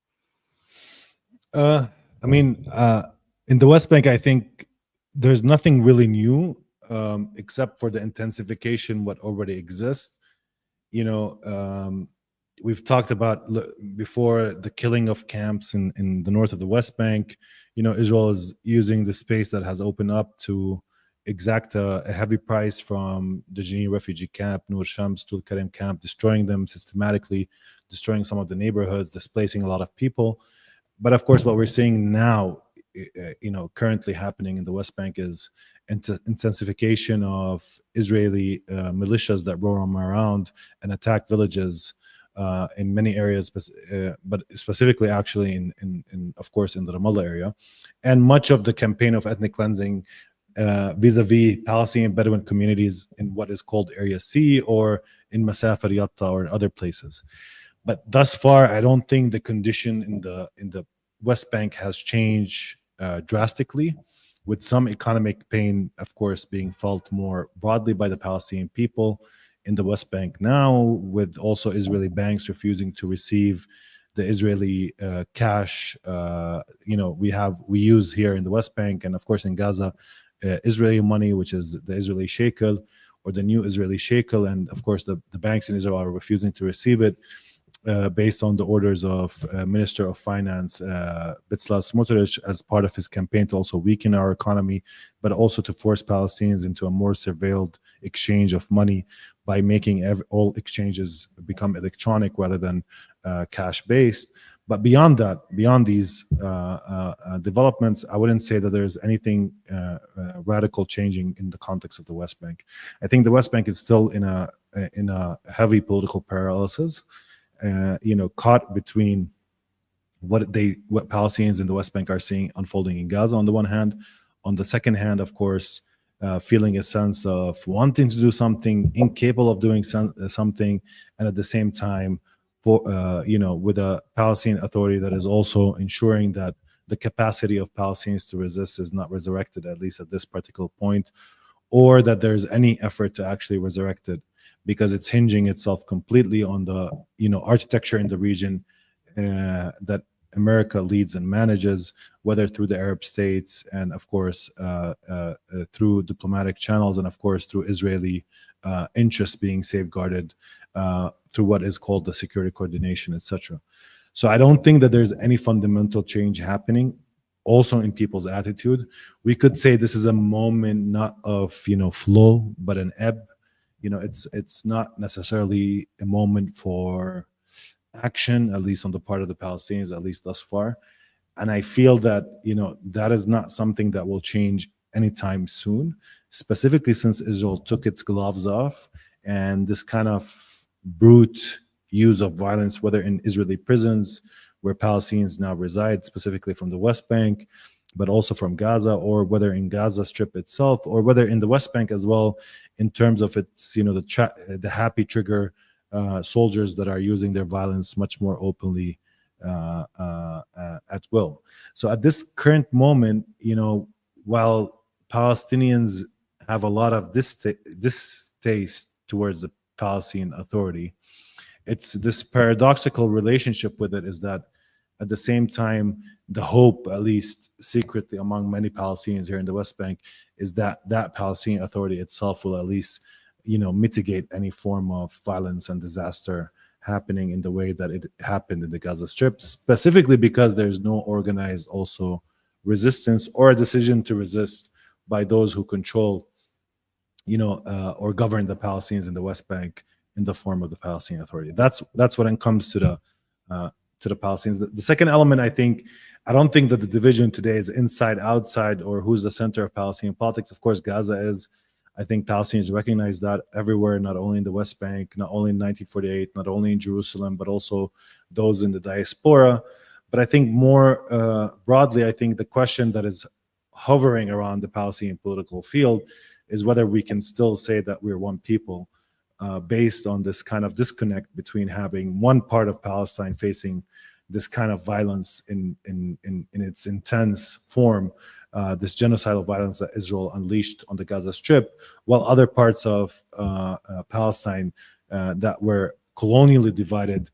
S2: In the West Bank, I think there's nothing really new, except for the intensification what already exists. We've talked about before the killing of camps in the north of the West Bank. Israel is using the space that has opened up to exact a heavy price from the Jenin refugee camp, Nur Shams, Tul Karim camp, destroying them systematically, destroying some of the neighborhoods, displacing a lot of people. But of course, what we're seeing now, currently happening in the West Bank is intensification of Israeli militias that roam around and attack villages in many areas, but specifically actually in of course in the Ramallah area. And much of the campaign of ethnic cleansing vis-a-vis Palestinian Bedouin communities in what is called Area C or in Masafa Yatta or in other places. But thus far, I don't think the condition in the West Bank has changed drastically, with some economic pain, of course, being felt more broadly by the Palestinian people in the West Bank now, with also Israeli banks refusing to receive the Israeli cash. We use here in the West Bank and of course in Gaza, Israeli money, which is the Israeli shekel or the new Israeli shekel, and of course the banks in Israel are refusing to receive it. Based on the orders of Minister of Finance Bezalel Smotrich as part of his campaign to also weaken our economy, but also to force Palestinians into a more surveilled exchange of money by making all exchanges become electronic rather than cash-based. But beyond that, beyond these developments, I wouldn't say that there's anything radical changing in the context of the West Bank. I think the West Bank is still in a heavy political paralysis. Caught between what Palestinians in the West Bank are seeing unfolding in Gaza on the one hand. On the second hand, of course, feeling a sense of wanting to do something, incapable of doing something, and at the same time, for with a Palestinian Authority that is also ensuring that the capacity of Palestinians to resist is not resurrected, at least at this particular point, or that there's any effort to actually resurrect it, because it's hinging itself completely on the architecture in the region that America leads and manages, whether through the Arab states and of course through diplomatic channels, and of course through Israeli interests being safeguarded through what is called the security coordination, etc. So I don't think that there's any fundamental change happening. Also in people's attitude, we could say this is a moment not of flow, but an ebb. It's not necessarily a moment for action, at least on the part of the Palestinians, at least thus far. And I feel that that is not something that will change anytime soon, specifically since Israel took its gloves off, and this kind of brute use of violence, whether in Israeli prisons where Palestinians now reside, specifically from the West Bank, but also from Gaza, or whether in Gaza Strip itself, or whether in the West Bank as well, in terms of its the happy trigger soldiers that are using their violence much more openly at will. So at this current moment, while Palestinians have a lot of distaste towards the Palestinian Authority, it's this paradoxical relationship with it, is that at the same time, the hope, at least secretly among many Palestinians here in the West Bank, is that Palestinian Authority itself will at least mitigate any form of violence and disaster happening in the way that it happened in the Gaza Strip, specifically because there's no organized also resistance or a decision to resist by those who control or govern the Palestinians in the West Bank in the form of the Palestinian Authority. That's when it comes to the Palestinians. The second element, I don't think that the division today is inside, outside, or who's the center of Palestinian politics. Of course, Gaza is. I think Palestinians recognize that everywhere, not only in the West Bank, not only in 1948, not only in Jerusalem, but also those in the diaspora. But I think more broadly, I think the question that is hovering around the Palestinian political field is whether we can still say that we're one people, based on this kind of disconnect between having one part of Palestine facing this kind of violence in its intense form, this genocidal violence that Israel unleashed on the Gaza Strip, while other parts of Palestine that were colonially divided,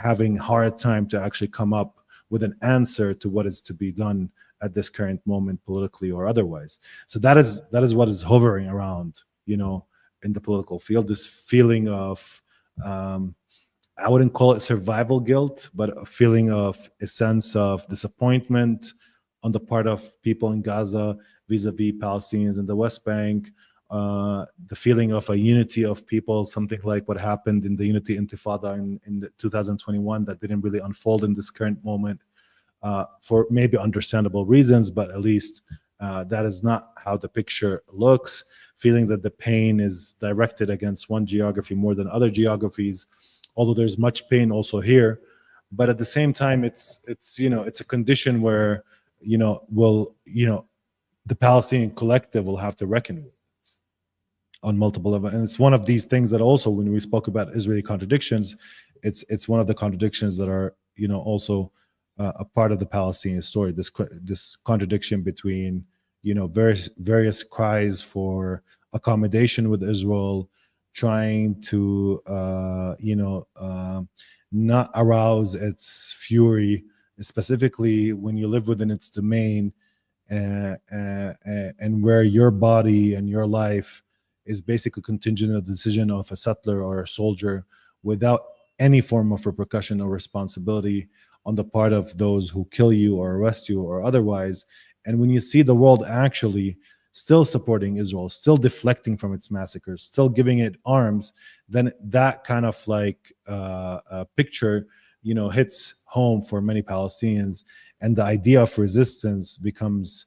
S2: having hard time to actually come up with an answer to what is to be done at this current moment, politically or otherwise. So that is what is hovering around, in the political field, this feeling of, I wouldn't call it survival guilt, but a feeling of a sense of disappointment on the part of people in Gaza vis-a-vis Palestinians in the West Bank, the feeling of a unity of people, something like what happened in the Unity Intifada in the 2021 that didn't really unfold in this current moment, for maybe understandable reasons, but at least that is not how the picture looks, feeling that the pain is directed against one geography more than other geographies, although there's much pain also here. But at the same time, it's a condition where the Palestinian collective will have to reckon with on multiple levels. And it's one of these things that also, when we spoke about Israeli contradictions, it's one of the contradictions that are also a part of the Palestinian story. This contradiction between various cries for accommodation with Israel, trying to not arouse its fury, specifically when you live within its domain, and where your body and your life is basically contingent on the decision of a settler or a soldier, without any form of repercussion or responsibility on the part of those who kill you or arrest you or otherwise. And when you see the world actually still supporting Israel, still deflecting from its massacres, still giving it arms, then that kind of picture, hits home for many Palestinians. And the idea of resistance becomes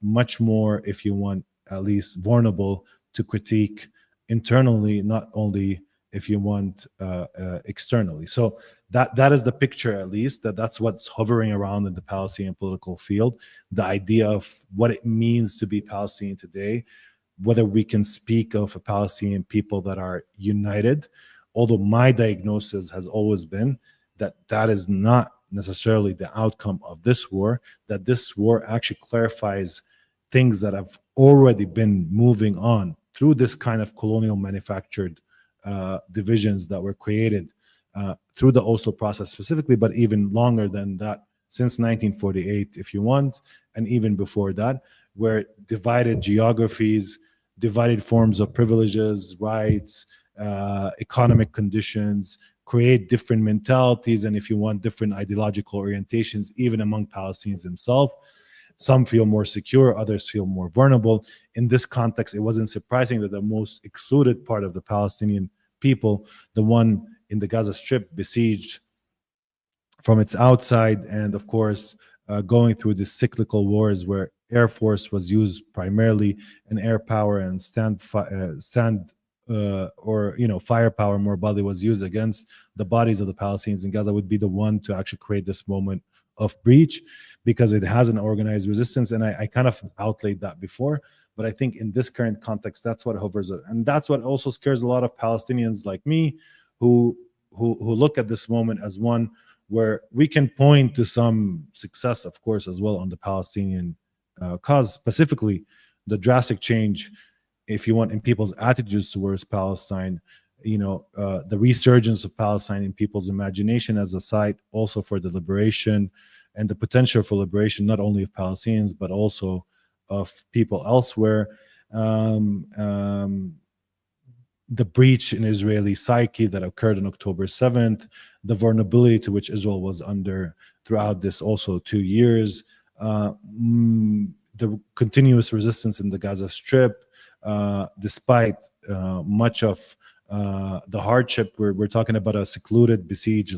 S2: much more, if you want, at least vulnerable to critique internally, not only if you want, externally. So that is the picture, at least, that's what's hovering around in the Palestinian political field, the idea of what it means to be Palestinian today, whether we can speak of a Palestinian people that are united, although my diagnosis has always been that that is not necessarily the outcome of this war, that this war actually clarifies things that have already been moving on through this kind of colonial manufactured divisions that were created through the Oslo process specifically, but even longer than that, since 1948, if you want, and even before that, where divided geographies, divided forms of privileges, rights, economic conditions create different mentalities, and if you want, different ideological orientations, even among Palestinians themselves. Some feel more secure, others feel more vulnerable. In this context, it wasn't surprising that the most excluded part of the Palestinian people, the one in the Gaza Strip, besieged from its outside, and of course, going through these cyclical wars where air force was used primarily, and air power and firepower more broadly was used against the bodies of the Palestinians in Gaza, would be the one to actually create this moment of breach, because it has an organized resistance. And I kind of outlaid that before, but I think in this current context, that's what hovers, and that's what also scares a lot of Palestinians like me, who look at this moment as one where we can point to some success, of course, as well on the Palestinian cause, specifically the drastic change, if you want, in people's attitudes towards Palestine, the resurgence of Palestine in people's imagination as a site also for the liberation and the potential for liberation, not only of Palestinians, but also of people elsewhere. The breach in Israeli psyche that occurred on October 7th, the vulnerability to which Israel was under throughout this also 2 years, the continuous resistance in the Gaza Strip, despite much of the hardship. We're talking about a secluded, besieged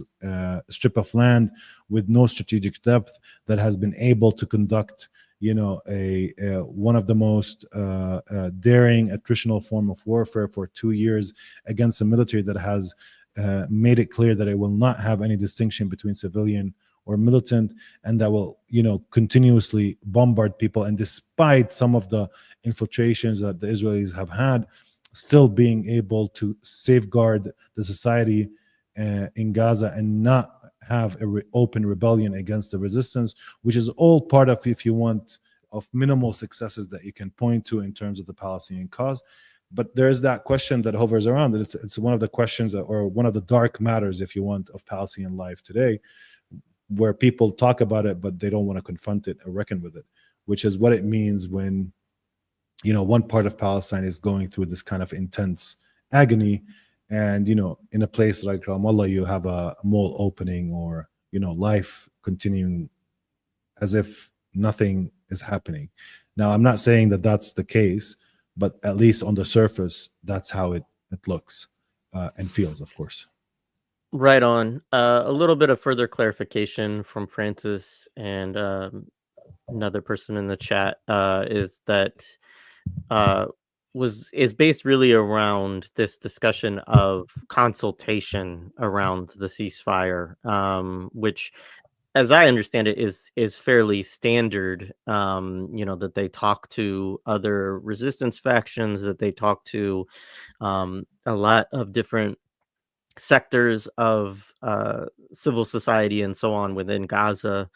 S2: strip of land with no strategic depth that has been able to conduct one of the most daring attritional form of warfare for 2 years against a military that has made it clear that it will not have any distinction between civilian or militant, and that will continuously bombard people. And despite some of the infiltrations that the Israelis have had, still being able to safeguard the society in Gaza and not have an open rebellion against the resistance, which is all part of, if you want, of minimal successes that you can point to in terms of the Palestinian cause. But there's that question that hovers around, that it's one of the questions, or one of the dark matters, if you want, of Palestinian life today, where people talk about it, but they don't want to confront it or reckon with it, which is what it means when, one part of Palestine is going through this kind of intense agony. And, in a place like Ramallah, you have a mall opening, or, life continuing as if nothing is happening. Now, I'm not saying that that's the case, but at least on the surface, that's how it looks and feels, of course.
S1: Right on. A little bit of further clarification from Francis and another person in the chat is that is based really around this discussion of consultation around the ceasefire, which, as I understand it, is fairly standard. That they talk to other resistance factions, that they talk to a lot of different sectors of civil society and so on within Gaza,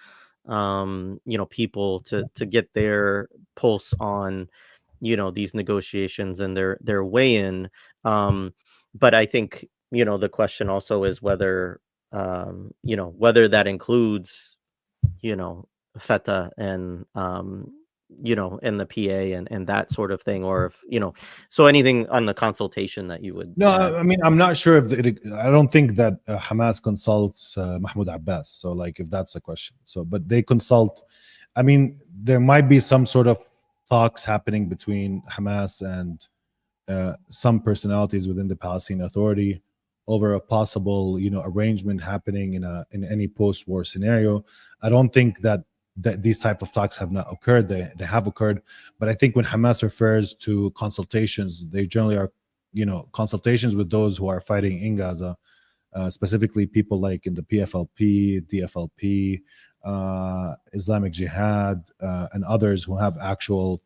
S1: people to get their pulse on these negotiations and their weigh in. But I think the question also is whether whether that includes Feta and and the PA and that sort of thing, or if so anything on the consultation that you would
S2: No,
S1: add.
S2: I mean, I'm not sure if I don't think that Hamas consults Mahmoud Abbas. So, like, if that's the question. So, but they consult. I mean, there might be some sort of talks happening between Hamas and some personalities within the Palestinian Authority over a possible, arrangement happening in any post-war scenario. I don't think that these type of talks have not occurred. They have occurred, but I think when Hamas refers to consultations, they generally are consultations with those who are fighting in Gaza, specifically people like in the PFLP, DFLP, Islamic Jihad, and others who have actual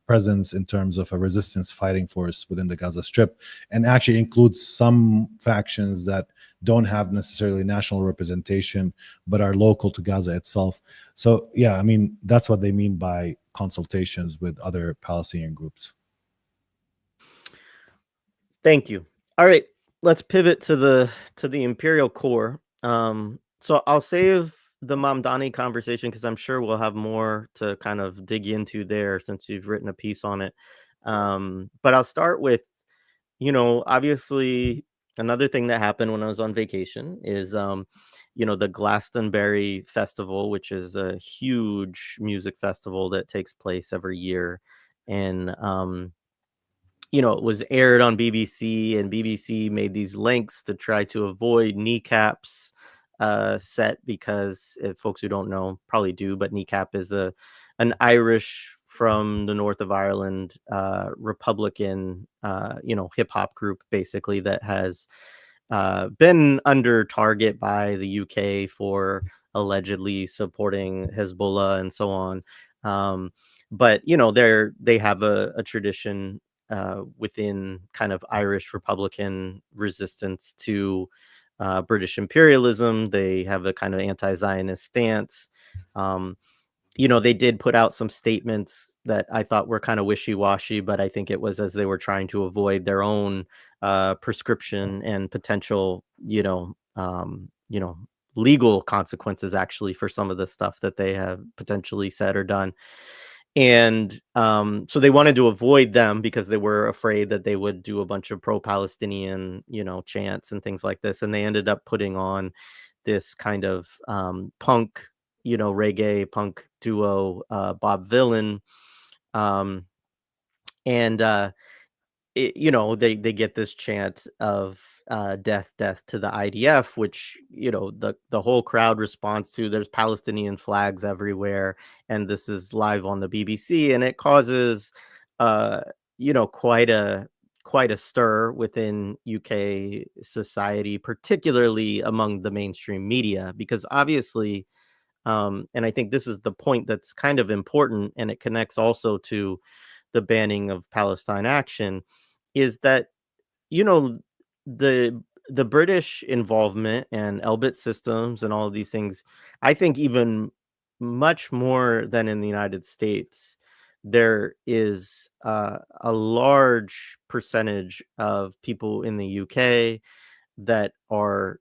S2: presence in terms of a resistance fighting force within the Gaza Strip, and actually includes some factions that don't have necessarily national representation but are local to Gaza itself. So yeah, I mean, that's what they mean by consultations with other Palestinian groups.
S1: Thank you. All right, let's pivot to the imperial core. So I'll save the Mamdani conversation because I'm sure we'll have more to kind of dig into there since you've written a piece on it. But I'll start with, obviously another thing that happened when I was on vacation is, the Glastonbury Festival, which is a huge music festival that takes place every year. And, it was aired on BBC, and BBC made these links to try to avoid kneecaps set because folks who don't know probably do, but kneecap is an Irish from the north of Ireland Republican hip hop group basically that has been under target by the UK for allegedly supporting Hezbollah and so on. But they have a tradition within kind of Irish Republican resistance to British imperialism. They have a kind of anti-Zionist stance. They did put out some statements that I thought were kind of wishy-washy, but I think it was as they were trying to avoid their own prescription and potential, legal consequences actually for some of the stuff that they have potentially said or done. And so they wanted to avoid them because they were afraid that they would do a bunch of pro-Palestinian, chants and things like this. And they ended up putting on this kind of punk, reggae punk duo, Bob Vylan. And they get this chant of death to the IDF, which the whole crowd responds to. There's Palestinian flags everywhere, and this is live on the BBC, and it causes quite a stir within UK society, particularly among the mainstream media, because obviously and I think this is the point that's kind of important, and it connects also to the banning of Palestine Action, is that you know the British involvement and Elbit systems and all of these things, I think even much more than in the United States, there is a large percentage of people in the UK that are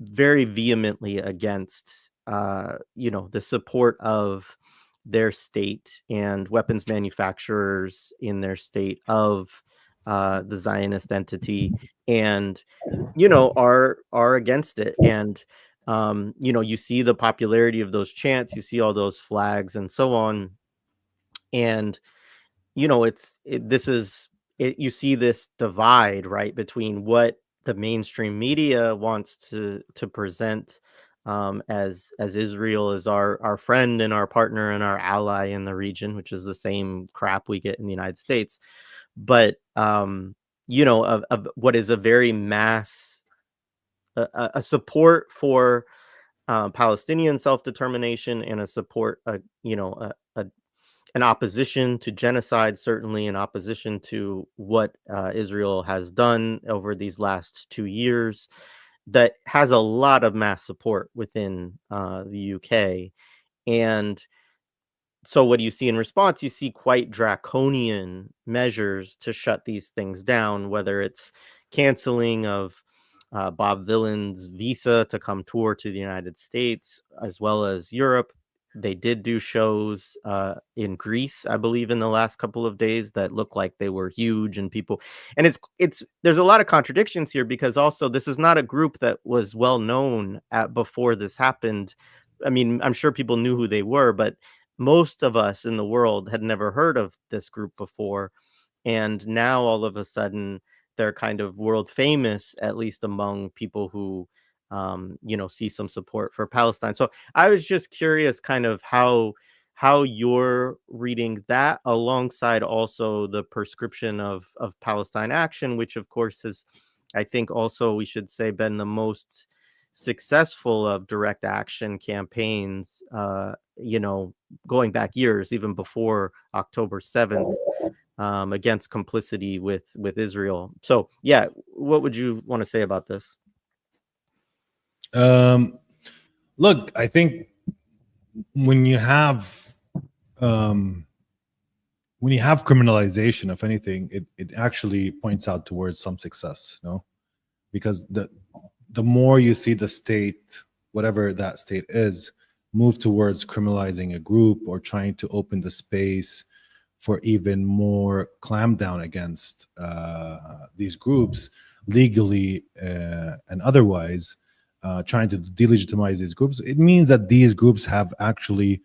S1: very vehemently against the support of their state and weapons manufacturers in their state of the Zionist entity, and are against it. And you see the popularity of those chants, you see all those flags and so on, and you see this divide, right, between what the mainstream media wants to present as Israel is our friend and our partner and our ally in the region, which is the same crap we get in the United States, but of what is a very mass a support for Palestinian self-determination, and a support an opposition to genocide, certainly an opposition to what Israel has done over these last 2 years, that has a lot of mass support within the UK. And so what do you see in response? You see quite draconian measures to shut these things down, whether it's canceling of Bob Vylan's visa to come tour to the United States as well as Europe. They did do shows in Greece, I believe, in the last couple of days that looked like they were huge, and people, and it's there's a lot of contradictions here, because also this is not a group that was well known before this happened. I mean, I'm sure people knew who they were, but most of us in the world had never heard of this group before. And now all of a sudden they're kind of world famous, at least among people who see some support for Palestine. So I was just curious kind of how how you're reading that, alongside also the prescription of Palestine Action, which of course has, I think also we should say, been the most successful of direct action campaigns, going back years, even before October 7th, against complicity with Israel. So yeah, what would you want to say about this?
S2: Look, I think when you have criminalization of anything, it actually points out towards some success, because the more you see the state, whatever that state is, move towards criminalizing a group or trying to open the space for even more clampdown against these groups, legally and otherwise, trying to delegitimize these groups, it means that these groups have actually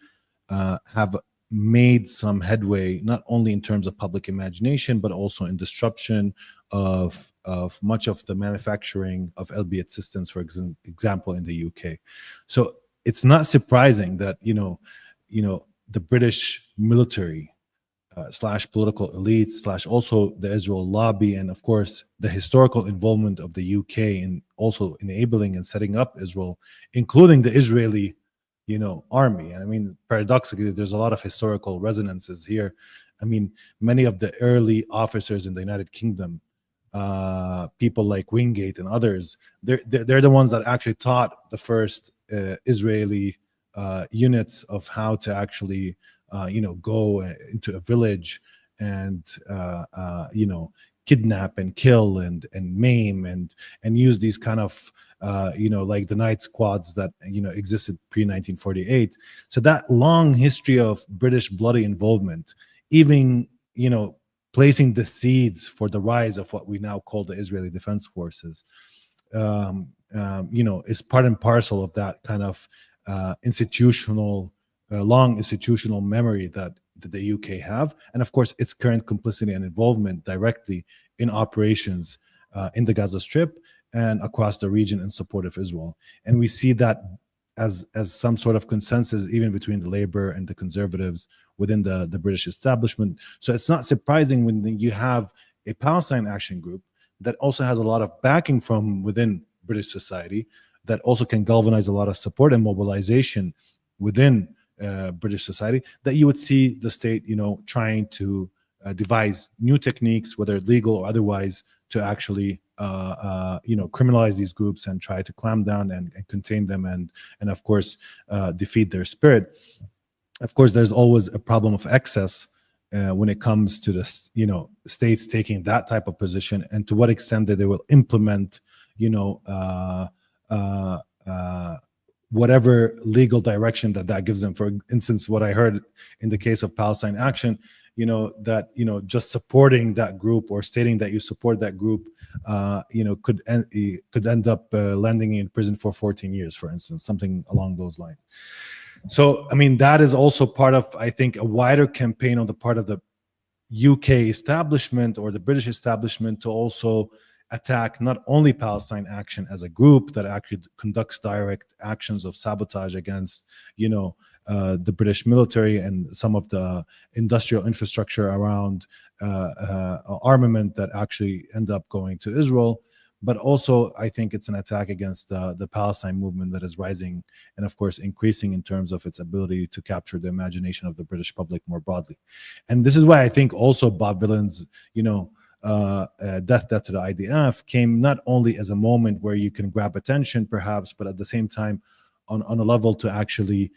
S2: have made some headway, not only in terms of public imagination, but also in disruption of much of the manufacturing of Elbit systems, for example, in the UK. So it's not surprising that the British military slash political elites slash also the Israel lobby, and of course the historical involvement of the UK in also enabling and setting up Israel, including the Israeli army. And I mean, paradoxically, there's a lot of historical resonances here. I mean, many of the early officers in the United Kingdom, people like Wingate and others, they're the ones that actually taught the first Israeli units of how to actually go into a village and kidnap and kill and maim and use these kind of like the night squads that existed pre-1948. So that long history of British bloody involvement, even placing the seeds for the rise of what we now call the Israeli Defense Forces, is part and parcel of that kind of long institutional memory that the UK have, and of course its current complicity and involvement directly in operations in the Gaza Strip and across the region in support of Israel. And we see that as some sort of consensus even between the Labour and the Conservatives within the British establishment. So it's not surprising when you have a Palestine Action group that also has a lot of backing from within British society, that also can galvanize a lot of support and mobilization within British society, that you would see the state, trying to devise new techniques, whether legal or otherwise, to actually, criminalize these groups and try to clamp down and contain them and of course, defeat their spirit. Of course, there's always a problem of excess when it comes to the, states taking that type of position, and to what extent that they will implement, whatever legal direction that gives them. For instance, what I heard in the case of Palestine Action, that just supporting that group or stating that you support that group, could end up landing in prison for 14 years, for instance, something along those lines. So, I mean, that is also part of, I think, a wider campaign on the part of the UK establishment or the British establishment to also attack not only Palestine Action as a group that actually conducts direct actions of sabotage against, the British military and some of the industrial infrastructure around armament that actually end up going to Israel, but also I think it's an attack against the Palestine movement that is rising and of course increasing in terms of its ability to capture the imagination of the British public more broadly. And this is why I think also Bob Vylan's, death to the IDF came not only as a moment where you can grab attention perhaps, but at the same time on a level to actually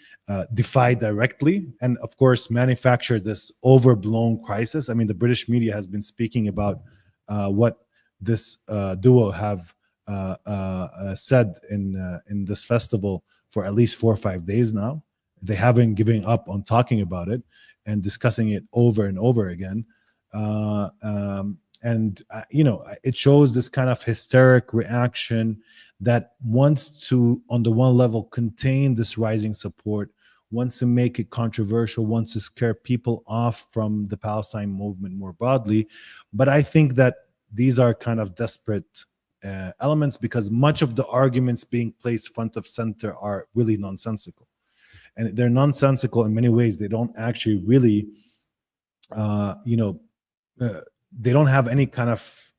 S2: defy directly and of course manufacture this overblown crisis. I mean, the British media has been speaking about what this duo have said in this festival for at least 4 or 5 days now. They haven't given up on talking about it and discussing it over and over again. It shows this kind of hysteric reaction that wants to, on the one level, contain this rising support, wants to make it controversial, wants to scare people off from the Palestine movement more broadly. But I think that these are kind of desperate elements, because much of the arguments being placed front of center are really nonsensical. and they're nonsensical in many ways. They don't actually really, you know, they don't have any kind of,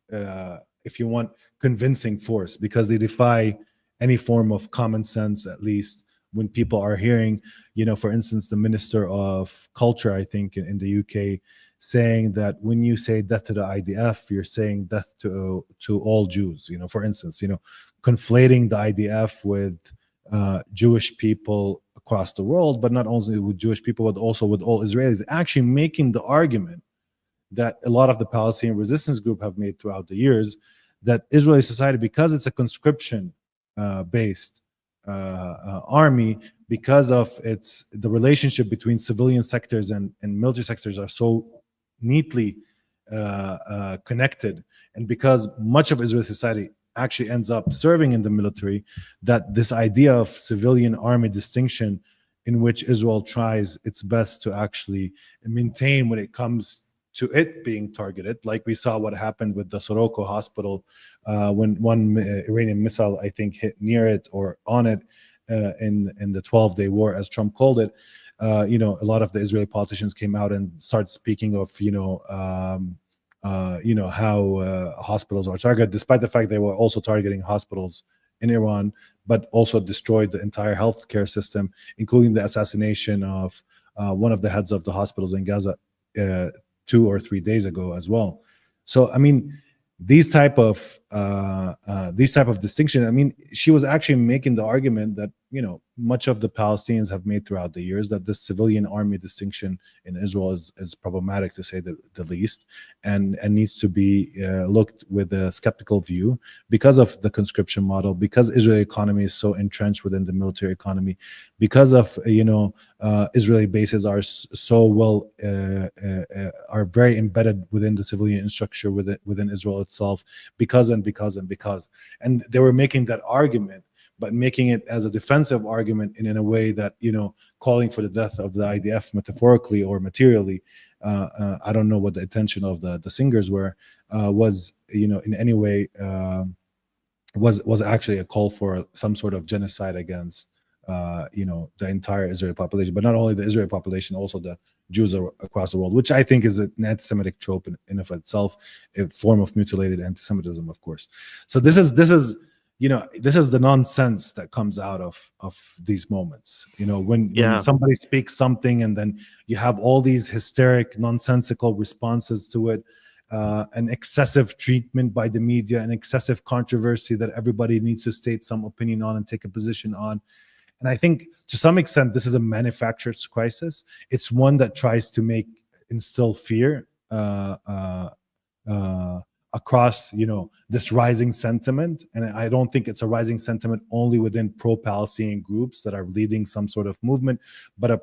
S2: if you want, convincing force, because they defy any form of common sense, at least when people are hearing, you know, for instance, the Minister of Culture, I think, in the UK, saying that when you say death to the IDF, you're saying death to all Jews, you know, for instance, you know, conflating the IDF with Jewish people across the world, but not only with Jewish people, but also with all Israelis, actually making the argument that a lot of the Palestinian resistance group have made throughout the years, that Israeli society, because it's a conscription based army, because of the relationship between civilian sectors and military sectors are so neatly connected, and because much of Israeli society actually ends up serving in the military, that this idea of civilian army distinction, in which Israel tries its best to actually maintain when it comes to it being targeted, like we saw what happened with the Soroka hospital when one Iranian missile, I think, hit near it or on it in the 12-day war, as Trump called it. You know, a lot of the Israeli politicians came out and started speaking of, how hospitals are targeted, despite the fact they were also targeting hospitals in Iran, but also destroyed the entire healthcare system, including the assassination of one of the heads of the hospitals in Gaza 2 or 3 days ago as well. So, I mean, these type of distinction, I mean, she was actually making the argument that, you know, much of the Palestinians have made throughout the years, that this civilian army distinction in Israel is problematic, to say the least, and needs to be looked with a skeptical view, because of the conscription model, because Israeli economy is so entrenched within the military economy, because of, Israeli bases are so well are very embedded within the civilian infrastructure within Israel itself, because and they were making that argument, but making it as a defensive argument, in a way that, you know, calling for the death of the IDF metaphorically or materially. I don't know what the intention of the singers were, was, you know, in any way was actually a call for some sort of genocide against the entire Israeli population, but not only the Israeli population, also the Jews across the world, which I think is an anti-Semitic trope in of itself, a form of mutilated anti-Semitism, of course. So this is the nonsense that comes out of these moments. You know, when somebody speaks something, and then you have all these hysteric, nonsensical responses to it, an excessive treatment by the media, an excessive controversy that everybody needs to state some opinion on and take a position on. And I think, to some extent, this is a manufactured crisis. It's one that tries to instill fear across, this rising sentiment. And I don't think it's a rising sentiment only within pro-Palestinian groups that are leading some sort of movement, but a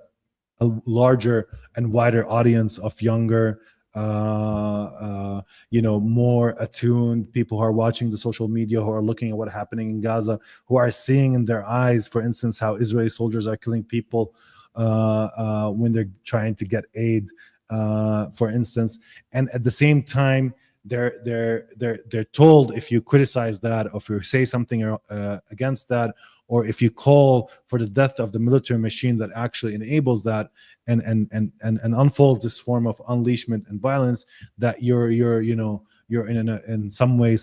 S2: larger and wider audience of younger, more attuned people who are watching the social media, who are looking at what's happening in Gaza, who are seeing in their eyes, for instance, how Israeli soldiers are killing people when they're trying to get aid, for instance. And at the same time, they're told, if you criticize that, or if you say something against that, or if you call for the death of the military machine that actually enables that and unfolds this form of unleashment and violence, that you're in some way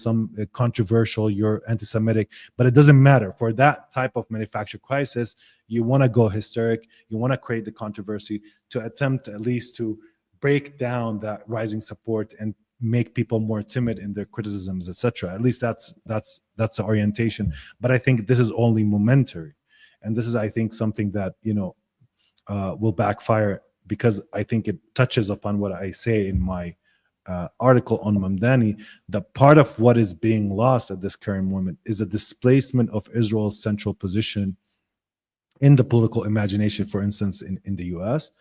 S2: controversial, you're anti-Semitic. But it doesn't matter. For that type of manufactured crisis, you want to go hysteric, you want to create the controversy to attempt at least to break down that rising support and make people more timid in their criticisms, etc. At least that's the orientation. But I think this is only momentary, and this is, I think, something that will backfire, because I think it touches upon what I say in my article on Mamdani, that part of what is being lost at this current moment is a displacement of Israel's central position in the political imagination, for instance, in the US.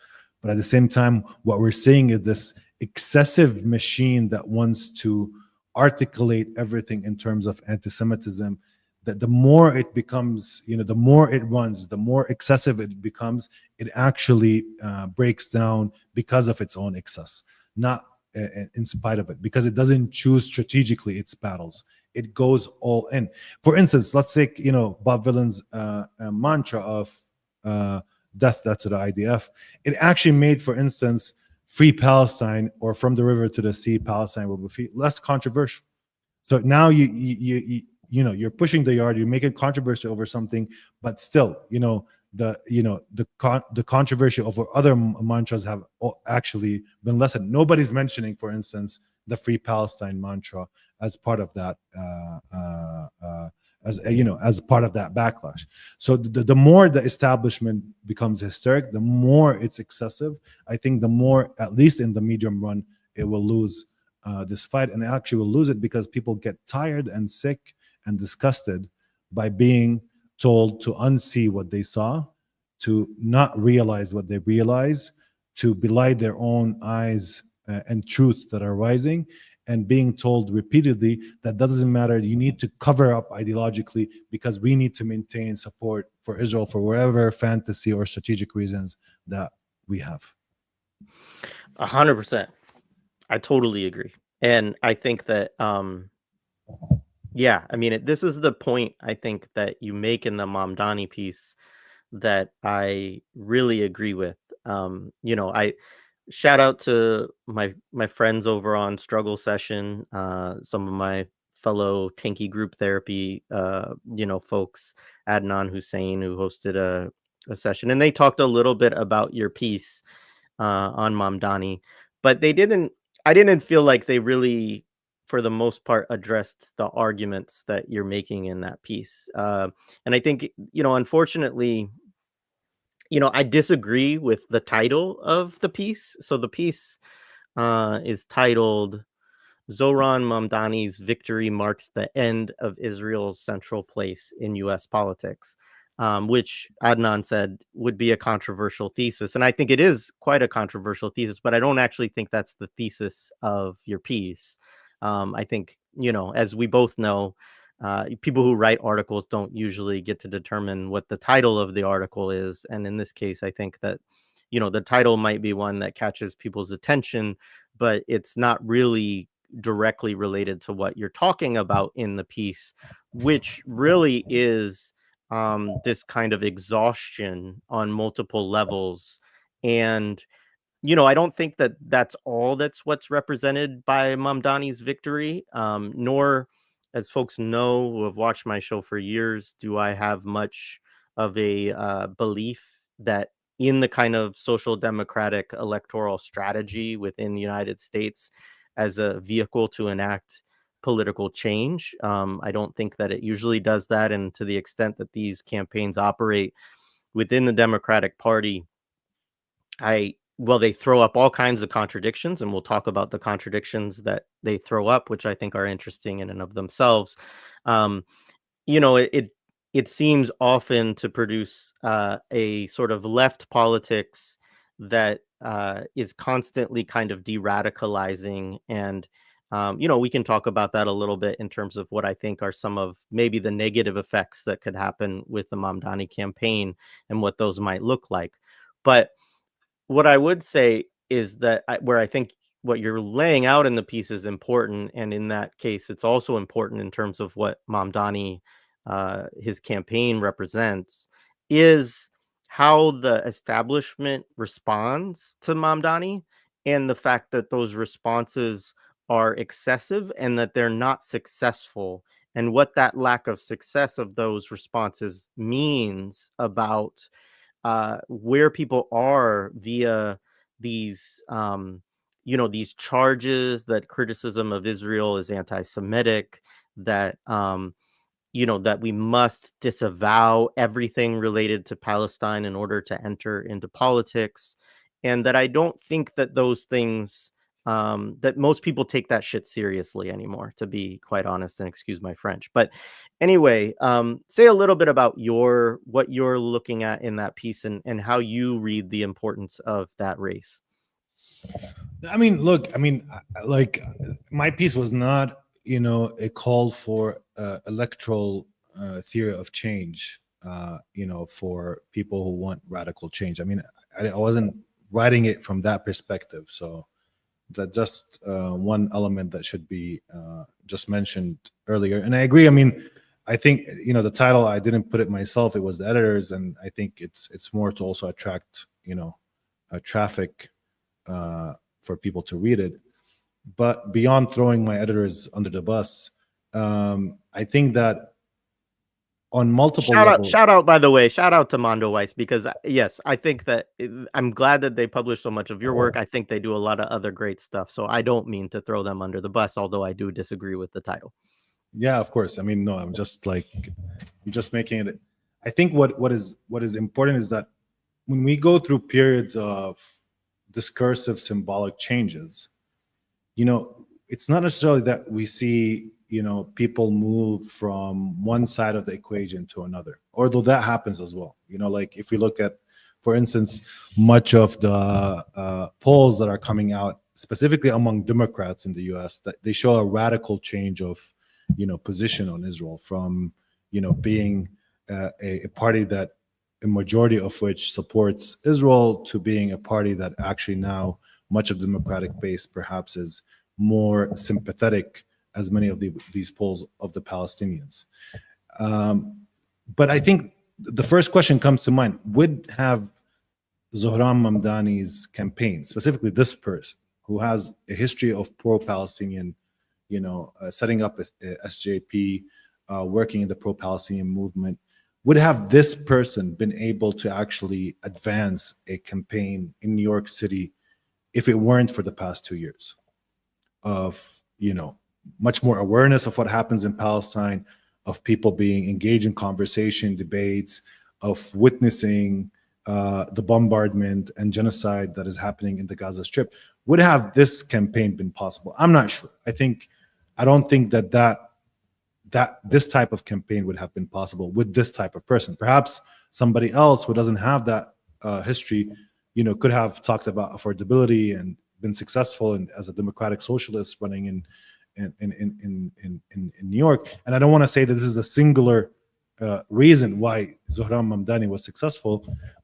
S2: But at the same time, what we're seeing is this excessive machine that wants to articulate everything in terms of anti-Semitism, that the more it becomes, the more it runs, the more excessive it becomes, it actually breaks down because of its own excess, not in spite of it, because it doesn't choose strategically its battles. It goes all in. For instance, let's take, Bob Vylan's mantra of death to the IDF. It actually made, for instance, free Palestine, or from the river to the sea, Palestine will be free, less controversial. So now you're pushing the yard, you're making controversy over something, but still, the controversy over other mantras have actually been lessened. Nobody's mentioning, for instance, the Free Palestine mantra as part of that, as part of that backlash. So the more the establishment becomes hysteric, the more it's excessive. I think the more, at least in the medium run, it will lose this fight, and it actually will lose it because people get tired and sick and disgusted by being told to unsee what they saw, to not realize what they realize, to belie their own eyes and truth that are rising, and being told repeatedly that doesn't matter, you need to cover up ideologically because we need to maintain support for Israel for whatever fantasy or strategic reasons that we have.
S1: 100%. I totally agree. And I think that, yeah, I mean, this is the point I think that you make in the Mamdani piece that I really agree with. I shout out to my friends over on Struggle Session, some of my fellow Tanky Group Therapy, folks, Adnan Hussein, who hosted a session, and they talked a little bit about your piece on Mamdani, but I didn't feel like they really, for the most part, addressed the arguments that you're making in that piece. And I think, unfortunately, I disagree with the title of the piece. So the piece is titled Zohran Mamdani's Victory Marks the End of Israel's Central Place in U.S. Politics, which Adnan said would be a controversial thesis. And I think it is quite a controversial thesis, but I don't actually think that's the thesis of your piece. I think, as we both know, people who write articles don't usually get to determine what the title of the article is. And in this case, I think that, the title might be one that catches people's attention, but it's not really directly related to what you're talking about in the piece, which really is this kind of exhaustion on multiple levels. And, I don't think that that's what's represented by Mamdani's victory, nor, as folks know who have watched my show for years, do I have much of a belief that in the kind of social democratic electoral strategy within the United States as a vehicle to enact political change. I don't think that it usually does that. And to the extent that these campaigns operate within the Democratic Party, they throw up all kinds of contradictions, and we'll talk about the contradictions that they throw up, which I think are interesting in and of themselves. It seems often to produce a sort of left politics that is constantly kind of de-radicalizing. And, we can talk about that a little bit in terms of what I think are some of maybe the negative effects that could happen with the Mamdani campaign and what those might look like. But what I would say is that where I think what you're laying out in the piece is important, and in that case, it's also important in terms of what Mamdani, his campaign represents, is how the establishment responds to Mamdani, and the fact that those responses are excessive and that they're not successful, and what that lack of success of those responses means about where people are via these, these charges that criticism of Israel is anti-Semitic, that, that we must disavow everything related to Palestine in order to enter into politics. And that I don't think that those things, that most people take that shit seriously anymore, to be quite honest, and excuse my French. But anyway, say a little bit about what you're looking at in that piece, and how you read the importance of that race.
S2: I mean, look, like, my piece was not, a call for electoral theory of change, for people who want radical change. I mean, I wasn't writing it from that perspective. So that just one element that should be just mentioned earlier. And I agree. I mean, I think, the title, I didn't put it myself, it was the editors, and I think it's more to also attract, traffic for people to read it. But beyond throwing my editors under the bus, I think that on multiple levels.
S1: Shout out, by the way, shout out to Mondoweiss, because yes, I think that I'm glad that they publish so much of your work. I think they do a lot of other great stuff. So I don't mean to throw them under the bus, although I do disagree with the title.
S2: Yeah, of course. I mean, no, I'm just making it. I think what is important is that when we go through periods of discursive symbolic changes, it's not necessarily that we see, people move from one side of the equation to another, although that happens as well. Like if we look at, for instance, much of the polls that are coming out, specifically among Democrats in the US, that they show a radical change of, position on Israel from, being a party that a majority of which supports Israel to being a party that actually now much of the Democratic base perhaps is more sympathetic, as many of these polls, of the Palestinians. But I think the first question comes to mind: would have Zohran Mamdani's campaign, specifically this person who has a history of pro-Palestinian, setting up a SJP, working in the pro-Palestinian movement, would have this person been able to actually advance a campaign in New York City if it weren't for the past 2 years of, much more awareness of what happens in Palestine, of people being engaged in conversation, debates, of witnessing the bombardment and genocide that is happening in the Gaza Strip? Would have this campaign been possible? I'm not sure. I don't think that this type of campaign would have been possible with this type of person. Perhaps somebody else who doesn't have that history, could have talked about affordability and been successful as a democratic socialist running in New York. And I don't want to say that this is a singular reason why Zohran Mamdani was successful,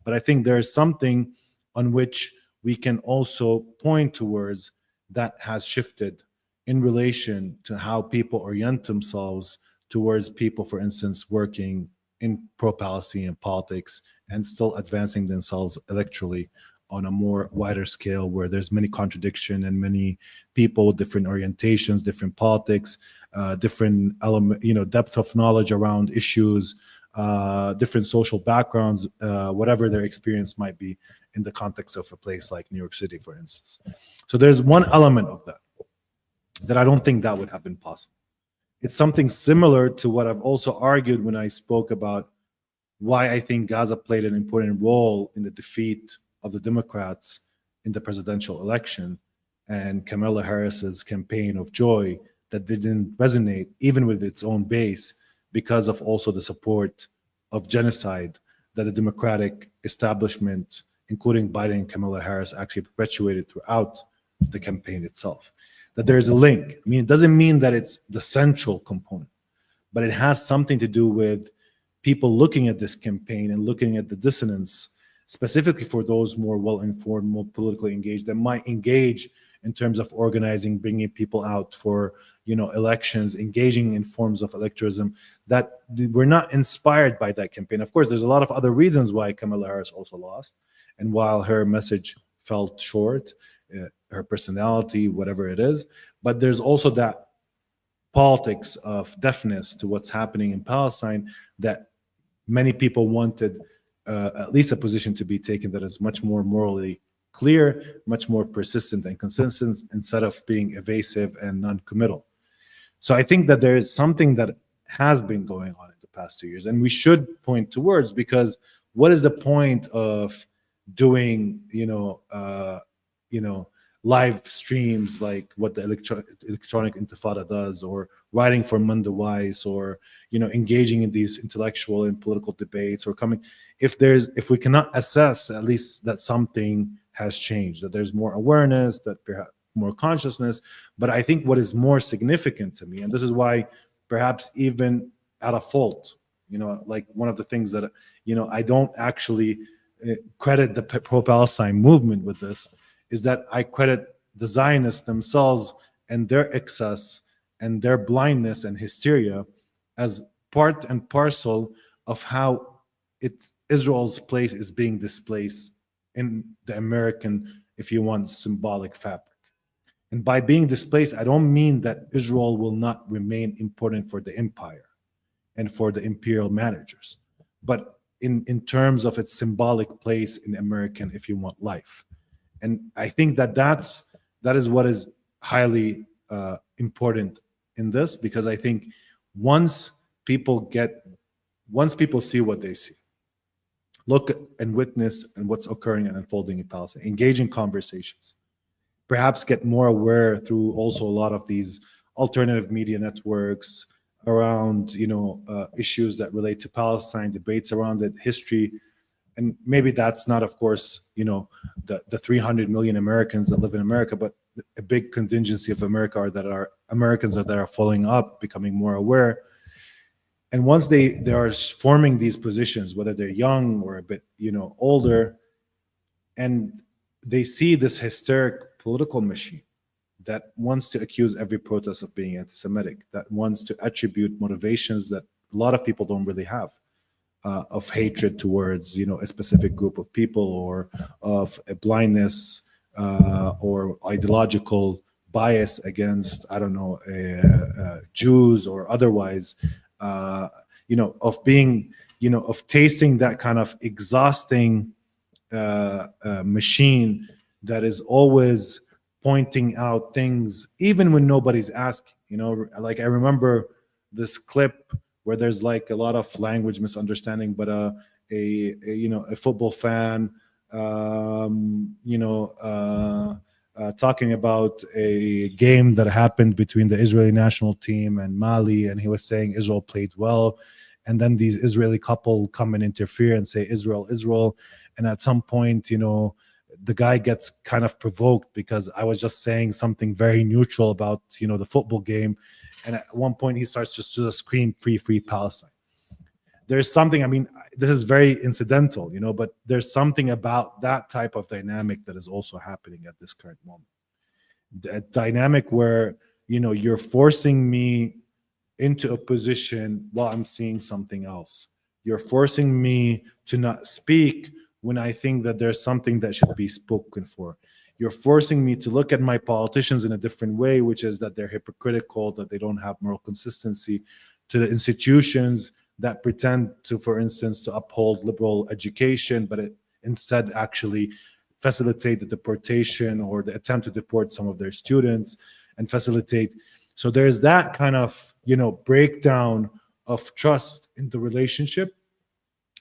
S2: but I think there's something on which we can also point towards that has shifted in relation to how people orient themselves towards people, for instance, working in pro-Palestinian politics and still advancing themselves electorally on a more wider scale, where there's many contradiction and many people with different orientations, different politics, different element, depth of knowledge around issues, different social backgrounds, whatever their experience might be in the context of a place like New York City, for instance. So there's one element of that I don't think that would have been possible. It's something similar to what I've also argued when I spoke about why I think Gaza played an important role in the defeat of the Democrats in the presidential election, and Kamala Harris's campaign of joy that didn't resonate even with its own base because of also the support of genocide that the Democratic establishment, including Biden and Kamala Harris, actually perpetuated throughout the campaign itself. That there's a link. I mean, it doesn't mean that it's the central component, but it has something to do with people looking at this campaign and looking at the dissonance, specifically for those more well-informed, more politically engaged, that might engage in terms of organizing, bringing people out for, elections, engaging in forms of electoralism, that were not inspired by that campaign. Of course, there's a lot of other reasons why Kamala Harris also lost, and while her message fell short, her personality, whatever it is, but there's also that politics of deafness to what's happening in Palestine that many people wanted at least a position to be taken that is much more morally clear, much more persistent and consistent, instead of being evasive and non-committal. So I think that there is something that has been going on in the past 2 years, and we should point towards, because what is the point of doing, live streams like what the Electronic Intifada does, or writing for Mondoweiss, or engaging in these intellectual and political debates, or coming, if we cannot assess at least that something has changed, that there's more awareness, that perhaps more consciousness. But I think what is more significant to me, and this is why perhaps even at a fault, like one of the things that I don't actually credit the pro-Palestine movement with this, is that I credit the Zionists themselves and their excess and their blindness and hysteria as part and parcel of how Israel's place is being displaced in the American, if you want, symbolic fabric. And by being displaced, I don't mean that Israel will not remain important for the empire and for the imperial managers, but in terms of its symbolic place in American, if you want, life. And I think that is what is highly important in this, because I think once people see what they see, look and witness and what's occurring and unfolding in Palestine, engage in conversations, perhaps get more aware through also a lot of these alternative media networks around issues that relate to Palestine, debates around it, history. And maybe that's not, of course, the 300 million Americans that live in America, but a big contingency of Americans that are following up, becoming more aware. And once they are forming these positions, whether they're young or a bit older, and they see this hysteric political machine that wants to accuse every protest of being anti-Semitic, that wants to attribute motivations that a lot of people don't really have, of hatred towards a specific group of people, or of a blindness or ideological bias against, I don't know, Jews or otherwise, of being, of tasting that kind of exhausting machine that is always pointing out things even when nobody's asking. Like I remember this clip where there's like a lot of language misunderstanding, but a football fan talking about a game that happened between the Israeli national team and Mali, and he was saying Israel played well, and then these Israeli couple come and interfere and say Israel, and at some point the guy gets kind of provoked because I was just saying something very neutral about the football game, and at one point he starts just to scream free Palestine. There's something, I mean, this is very incidental, but there's something about that type of dynamic that is also happening at this current moment. A dynamic where you're forcing me into a position while I'm seeing something else. You're forcing me to not speak when I think that there's something that should be spoken for. You're forcing me to look at my politicians in a different way, which is that they're hypocritical, that they don't have moral consistency, to the institutions that pretend to, for instance, to uphold liberal education, but instead actually facilitate the deportation or the attempt to deport some of their students and facilitate. So there's that kind of, breakdown of trust in the relationship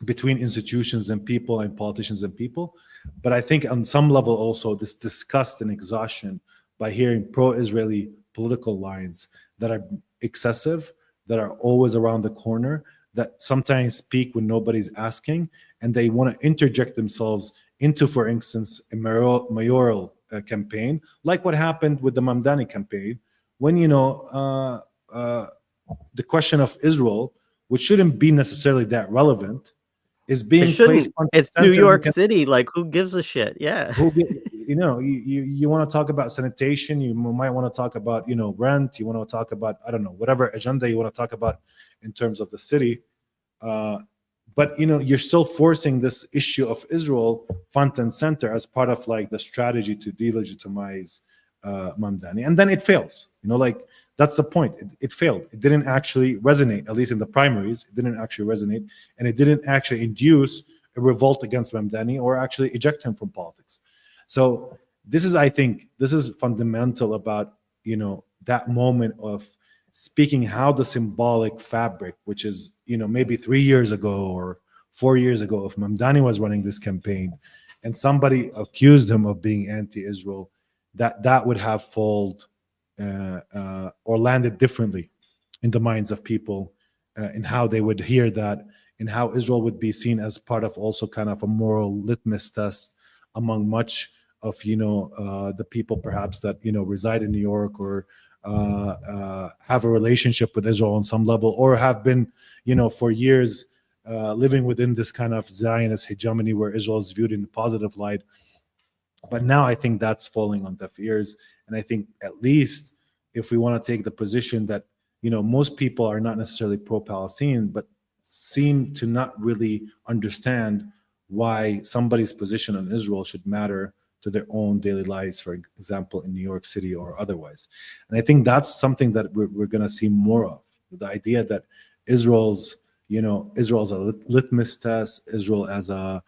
S2: between institutions and people, and politicians and people. But I think on some level also this disgust and exhaustion by hearing pro-Israeli political lines that are excessive, that are always around the corner, that sometimes speak when nobody's asking, and they want to interject themselves into, for instance, a mayoral campaign, like what happened with the Mamdani campaign, when the question of Israel, which shouldn't be necessarily that relevant, is being placed on
S1: it's New York City. Like, who gives a shit? Yeah.
S2: You want to talk about sanitation, you might want to talk about rent, you want to talk about, I don't know, whatever agenda you want to talk about in terms of the city, but you're still forcing this issue of Israel front and center as part of like the strategy to delegitimize Mamdani, and then it fails. That's the point. It failed. It didn't actually resonate, at least in the primaries. It didn't actually resonate, and it didn't actually induce a revolt against Mamdani or actually eject him from politics. So I think this is fundamental about that moment of speaking how the symbolic fabric, which is maybe 3 years ago or 4 years ago, if Mamdani was running this campaign and somebody accused him of being anti-Israel, that would have fallen or landed differently in the minds of people, in how they would hear that, and how Israel would be seen as part of also kind of a moral litmus test among much of the people perhaps that reside in New York, or have a relationship with Israel on some level, or have been for years living within this kind of Zionist hegemony where Israel is viewed in a positive light. But now I think that's falling on deaf ears. And I think, at least if we want to take the position that most people are not necessarily pro-Palestinian, but seem to not really understand why somebody's position on Israel should matter to their own daily lives, for example, in New York City or otherwise. And I think that's something that we're going to see more of. The idea that Israel's a litmus test, Israel as an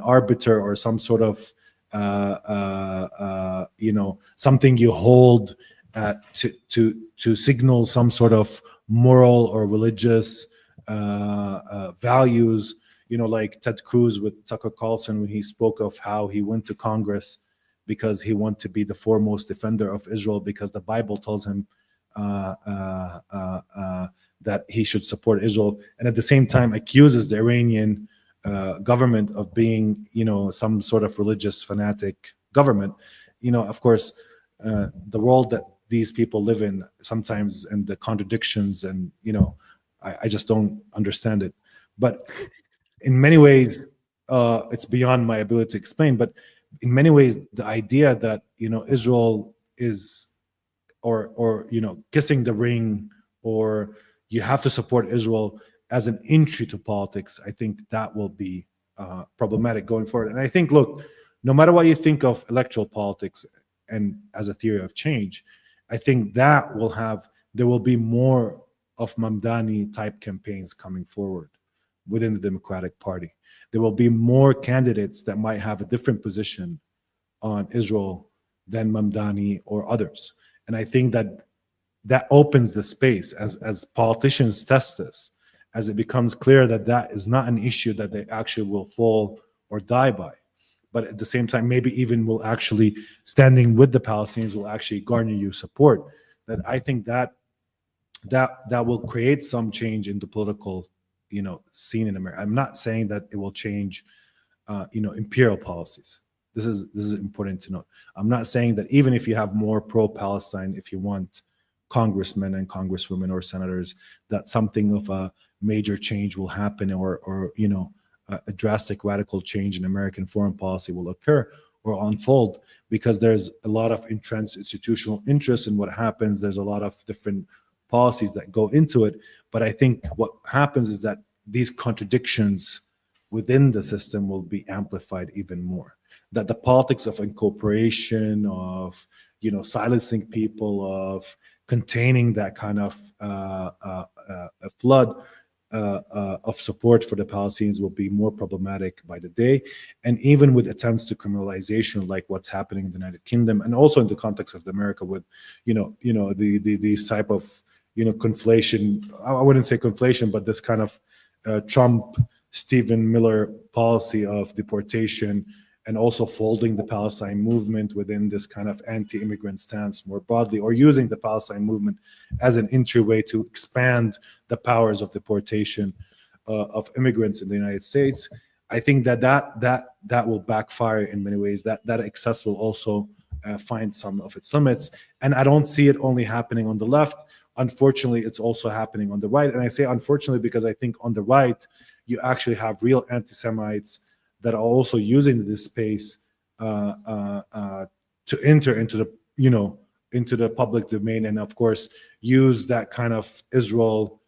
S2: arbiter or some sort of something you hold to signal some sort of moral or religious values. Like Ted Cruz with Tucker Carlson, when he spoke of how he went to Congress because he wanted to be the foremost defender of Israel, because the Bible tells him that he should support Israel, and at the same time accuses the Iranian government of being, some sort of religious fanatic government. Of course, the world that these people live in sometimes, and the contradictions, and I just don't understand it. But in many ways, it's beyond my ability to explain. But in many ways, the idea that Israel is, or kissing the ring, or you have to support Israel as an entry to politics, I think that will be problematic going forward. And I think, look, no matter what you think of electoral politics and as a theory of change, I think that there will be more of Mamdani type campaigns coming forward within the Democratic Party. There will be more candidates that might have a different position on Israel than Mamdani or others. And I think that opens the space as politicians test this, as it becomes clear that is not an issue that they actually will fall or die by. But at the same time, maybe even will actually, standing with the Palestinians will actually garner you support. That I think that will create some change in the political scene in America. I'm not saying that it will change imperial policies. This is important to note. I'm not saying that even if you have more pro-Palestine, if you want congressmen and congresswomen or senators, that something of a major change will happen, or a drastic radical change in American foreign policy will occur or unfold, because there's a lot of entrenched institutional interest in what happens. There's a lot of different policies that go into it. But I think what happens is that these contradictions within the system will be amplified even more. That the politics of incorporation, of silencing people, of containing that kind of a flood of support for the Palestinians will be more problematic by the day. And even with attempts to criminalization, like what's happening in the United Kingdom, and also in the context of America, with these type of conflation. I wouldn't say conflation, but this kind of Trump, Stephen Miller policy of deportation, and also folding the Palestine movement within this kind of anti-immigrant stance more broadly, or using the Palestine movement as an entryway to expand the powers of deportation of immigrants in the United States. I think that will backfire in many ways. That excess will also find some of its limits. And I don't see it only happening on the left. Unfortunately, it's also happening on the right. And I say unfortunately because I think on the right, you actually have real anti-Semites that are also using this space to enter into the public domain, and of course use that kind of Israel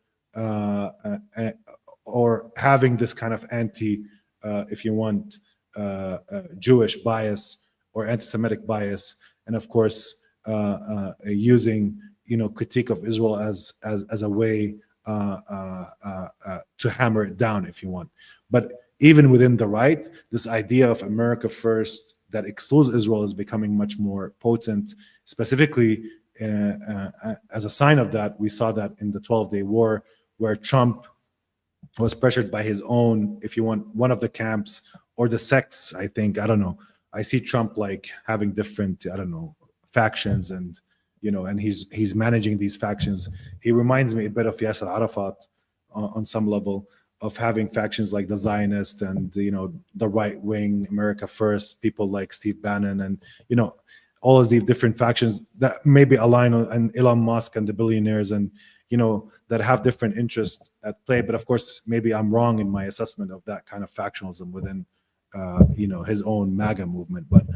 S2: or having this kind of if you want, Jewish bias or anti-Semitic bias, and of course using critique of Israel as a way to hammer it down, if you want. But even within the right, this idea of America first that excludes Israel is becoming much more potent. Specifically, as a sign of that, we saw that in the 12-day war, where Trump was pressured by his own, if you want, one of the camps or the sects. I think, I don't know. I see Trump like having different, I don't know, factions, and and he's managing these factions. He reminds me a bit of Yasser Arafat on some level, of having factions like the Zionist and the right wing, America First, people like Steve Bannon, and all of these different factions that maybe align on Elon Musk and the billionaires, and that have different interests at play. But of course, maybe I'm wrong in my assessment of that kind of factionalism within his own MAGA movement. But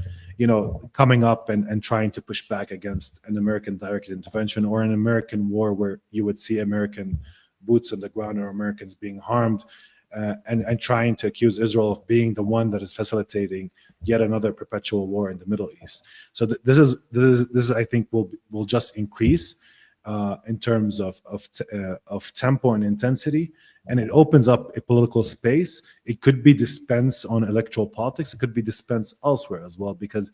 S2: coming up and trying to push back against an American directed intervention or an American war where you would see American boots on the ground or Americans being harmed, and trying to accuse Israel of being the one that is facilitating yet another perpetual war in the Middle East. So this is I think will just increase in terms of tempo and intensity, and it opens up a political space. It could be dispensed on electoral politics. It could be dispensed elsewhere as well, because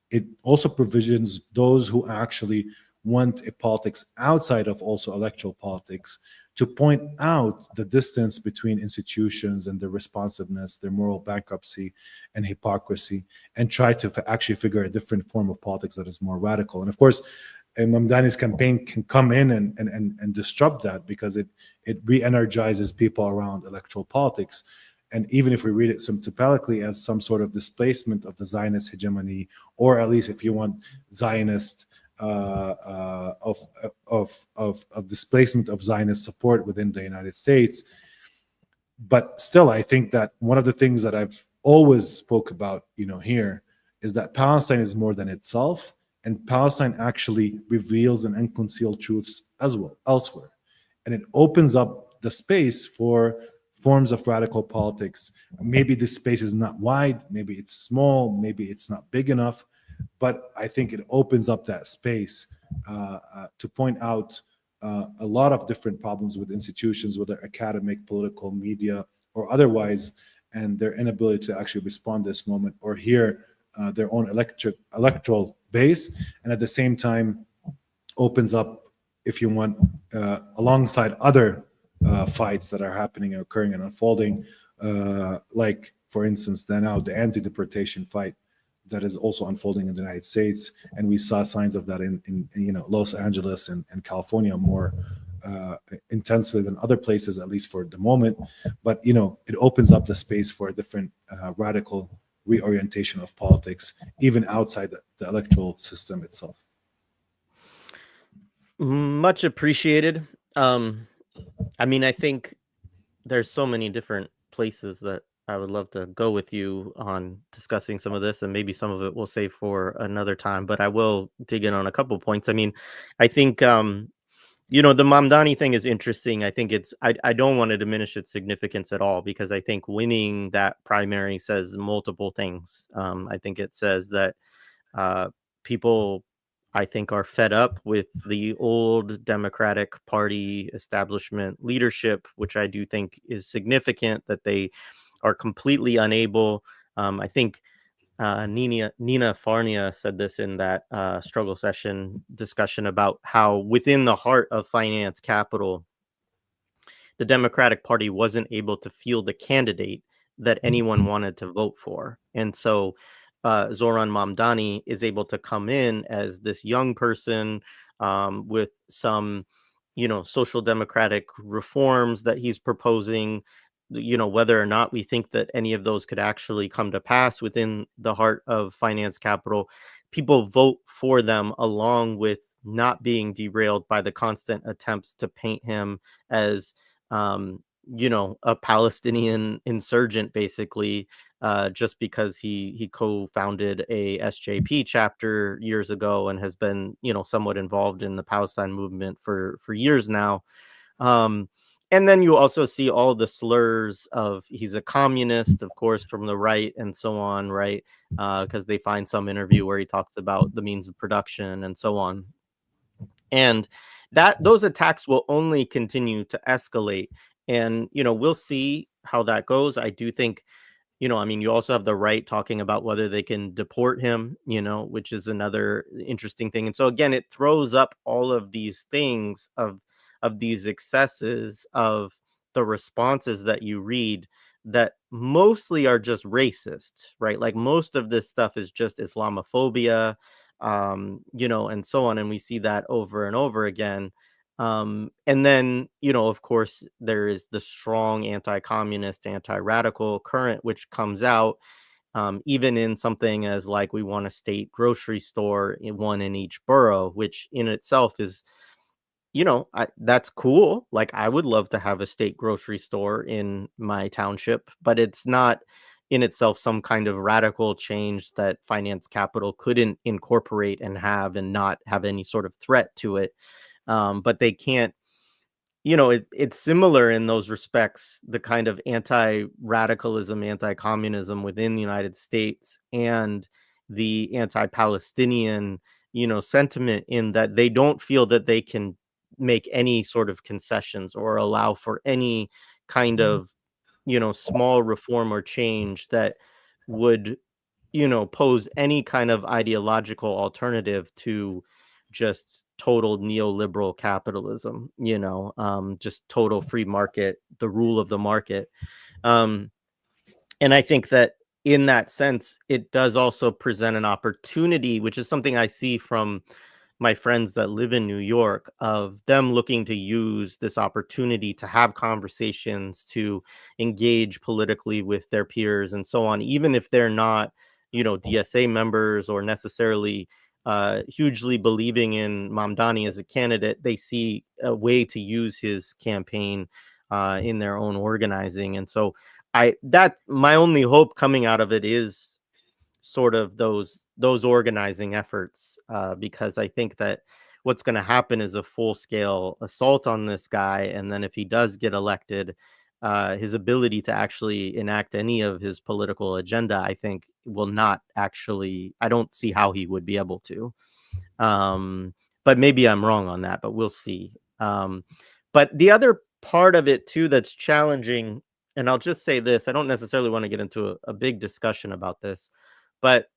S2: it also provisions those who actually want a politics outside of also electoral politics to point out the distance between institutions and their responsiveness, their moral bankruptcy and hypocrisy, and try to actually figure a different form of politics that is more radical. And of course, Mamdani's campaign can come in and disrupt that, because it re-energizes people around electoral politics. And even if we read it symptomatically as some sort of displacement of the Zionist hegemony, or at least if you want Zionist of displacement of Zionist support within the United States, but still, I think that one of the things that I've always spoke about, here, is that Palestine is more than itself, and Palestine actually reveals and unconcealed truths as well elsewhere, and it opens up the space for forms of radical politics. Maybe this space is not wide, maybe it's small, maybe it's not big enough, but I think it opens up that space to point out a lot of different problems with institutions, whether academic, political, media, or otherwise, and their inability to actually respond this moment or hear their own electoral base, and at the same time opens up, if you want, alongside other fights that are happening and occurring and unfolding, like, for instance, the anti-deportation fight that is also unfolding in the United States, and we saw signs of that in Los Angeles and California more intensely than other places, at least for the moment. But it opens up the space for a different radical reorientation of politics, even outside the electoral system itself.
S1: Much appreciated. I think there's so many different places that I would love to go with you on discussing some of this, and maybe some of it we'll save for another time, but I will dig in on a couple points. I think the Mamdani thing is interesting. I think I don't want to diminish its significance at all, because I think winning that primary says multiple things. I think it says that people, I think, are fed up with the old Democratic Party establishment leadership, which I do think is significant, that they are completely unable. I think Nina Farnia said this in that struggle session discussion about how within the heart of finance capital, the Democratic Party wasn't able to field the candidate that anyone wanted to vote for. And so Zohran Mamdani is able to come in as this young person with some, social democratic reforms that he's proposing. Whether or not we think that any of those could actually come to pass within the heart of finance capital, people vote for them, along with not being derailed by the constant attempts to paint him as a Palestinian insurgent, basically, just because he co-founded a SJP chapter years ago and has been, somewhat involved in the Palestine movement for years now. And then you also see all the slurs of he's a communist, of course, from the right and so on, right? Because they find some interview where he talks about the means of production and so on. And those attacks will only continue to escalate. And, we'll see how that goes. I do think, you also have the right talking about whether they can deport him, which is another interesting thing. And so, again, it throws up all of these things of these excesses of the responses that you read that mostly are just racist, right? Like, most of this stuff is just Islamophobia, and so on. And we see that over and over again. And then, of course, there is the strong anti-communist, anti-radical current, which comes out even in something as like, we want a state grocery store, one in each borough, which in itself is, that's cool. Like, I would love to have a state grocery store in my township, but it's not, in itself some kind of radical change that finance capital couldn't incorporate and have and not have any sort of threat to it. But they can't, it's similar in those respects, the kind of anti-radicalism, anti-communism within the United States and the anti-Palestinian, sentiment, in that they don't feel that they can make any sort of concessions or allow for any kind of, small reform or change that would, pose any kind of ideological alternative to just total neoliberal capitalism, just total free market, the rule of the market. Um, and I think that in that sense, it does also present an opportunity, which is something I see from my friends that live in New York, of them looking to use this opportunity to have conversations, to engage politically with their peers and so on, even if they're not, DSA members or necessarily hugely believing in Mamdani as a candidate. They see a way to use his campaign in their own organizing. And so that's my only hope coming out of it, is sort of those organizing efforts, because I think that what's going to happen is a full-scale assault on this guy, and then if he does get elected, his ability to actually enact any of his political agenda, I think, will not actually, I don't see how he would be able to. But maybe I'm wrong on that, but we'll see. But the other part of it too that's challenging, and I'll just say this, I don't necessarily want to get into a big discussion about this, but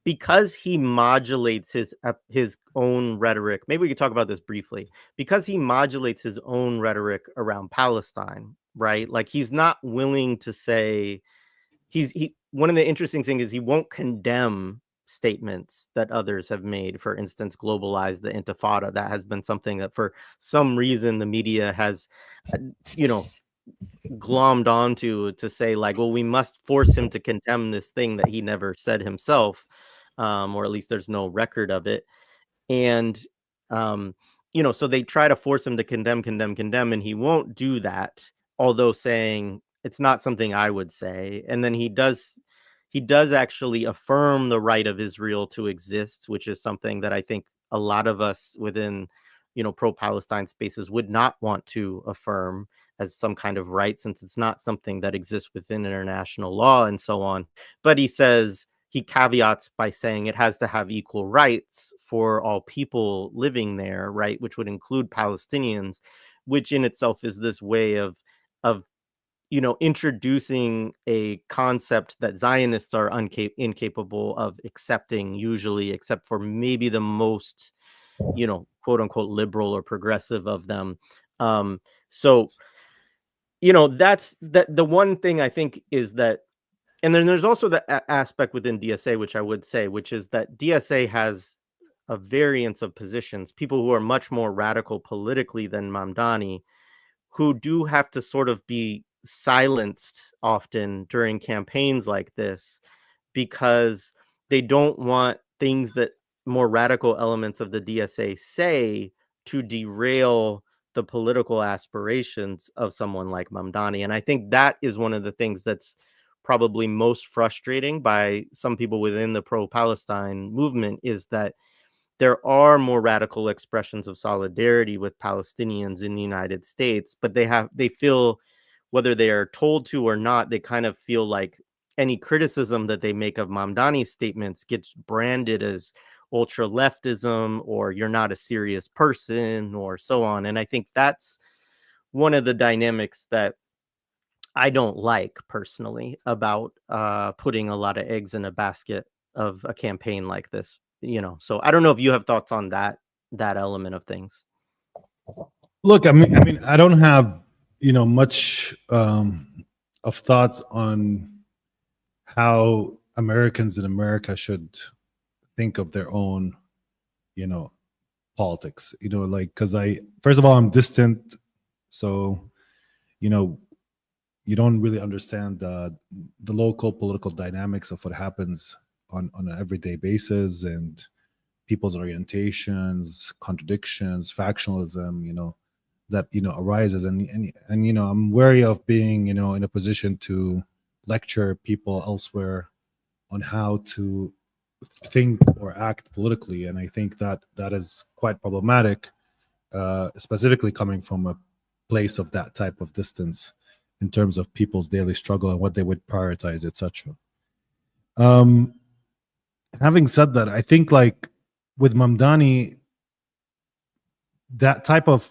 S1: because he modulates his own rhetoric, maybe we could talk about this briefly. Because he modulates his own rhetoric around Palestine, right? Like, he's not willing to say, he one of the interesting things is he won't condemn statements that others have made. For instance, globalize the Intifada. That has been something that for some reason the media has, you know, glommed onto, to say like, well, we must force him to condemn this thing that he never said himself, or at least there's no record of it. And so they try to force him to condemn, and he won't do that, although saying it's not something I would say. And then he does actually affirm the right of Israel to exist, which is something that I think a lot of us within pro-Palestine spaces would not want to affirm as some kind of right, since it's not something that exists within international law and so on. But he caveats by saying it has to have equal rights for all people living there, right, which would include Palestinians, which in itself is this way of introducing a concept that Zionists are incapable of accepting, usually, except for maybe the most quote unquote liberal or progressive of them. So that's the one thing I think is that. And then there's also the aspect within DSA, which I would say, which is that DSA has a variance of positions, people who are much more radical politically than Mamdani, who do have to sort of be silenced often during campaigns like this, because they don't want things that more radical elements of the DSA say to derail the political aspirations of someone like Mamdani. And I think that is one of the things that's probably most frustrating by some people within the pro-Palestine movement, is that there are more radical expressions of solidarity with Palestinians in the United States, but they feel, whether they are told to or not, they kind of feel like any criticism that they make of Mamdani's statements gets branded as ultra leftism, or you're not a serious person, or so on. And I think that's one of the dynamics that I don't like personally about putting a lot of eggs in a basket of a campaign like this, So I don't know if you have thoughts on that element of things.
S2: Look, I mean, I don't have much of thoughts on how Americans in America should think of their own, politics. Because first of all, I'm distant, so you don't really understand the local political dynamics of what happens on an everyday basis, and people's orientations, contradictions, factionalism, that arises, and I'm wary of being in a position to lecture people elsewhere on how to think or act politically, and I think that that is quite problematic, specifically coming from a place of that type of distance in terms of people's daily struggle and what they would prioritize, etc. Having said that, I think like with Mamdani, that type of,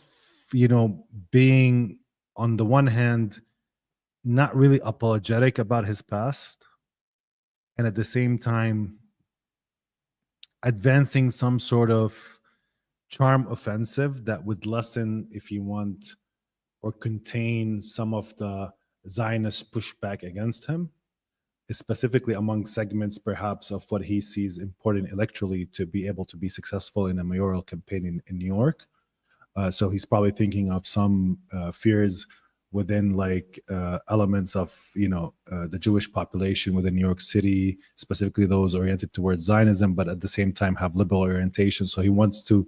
S2: being on the one hand not really apologetic about his past, and at the same time advancing some sort of charm offensive that would lessen, if you want, or contain some of the Zionist pushback against him, specifically among segments perhaps of what he sees important electorally to be able to be successful in a mayoral campaign in New York. So he's probably thinking of some fears within like elements of the Jewish population within New York City, specifically those oriented towards Zionism, but at the same time have liberal orientation. So he wants to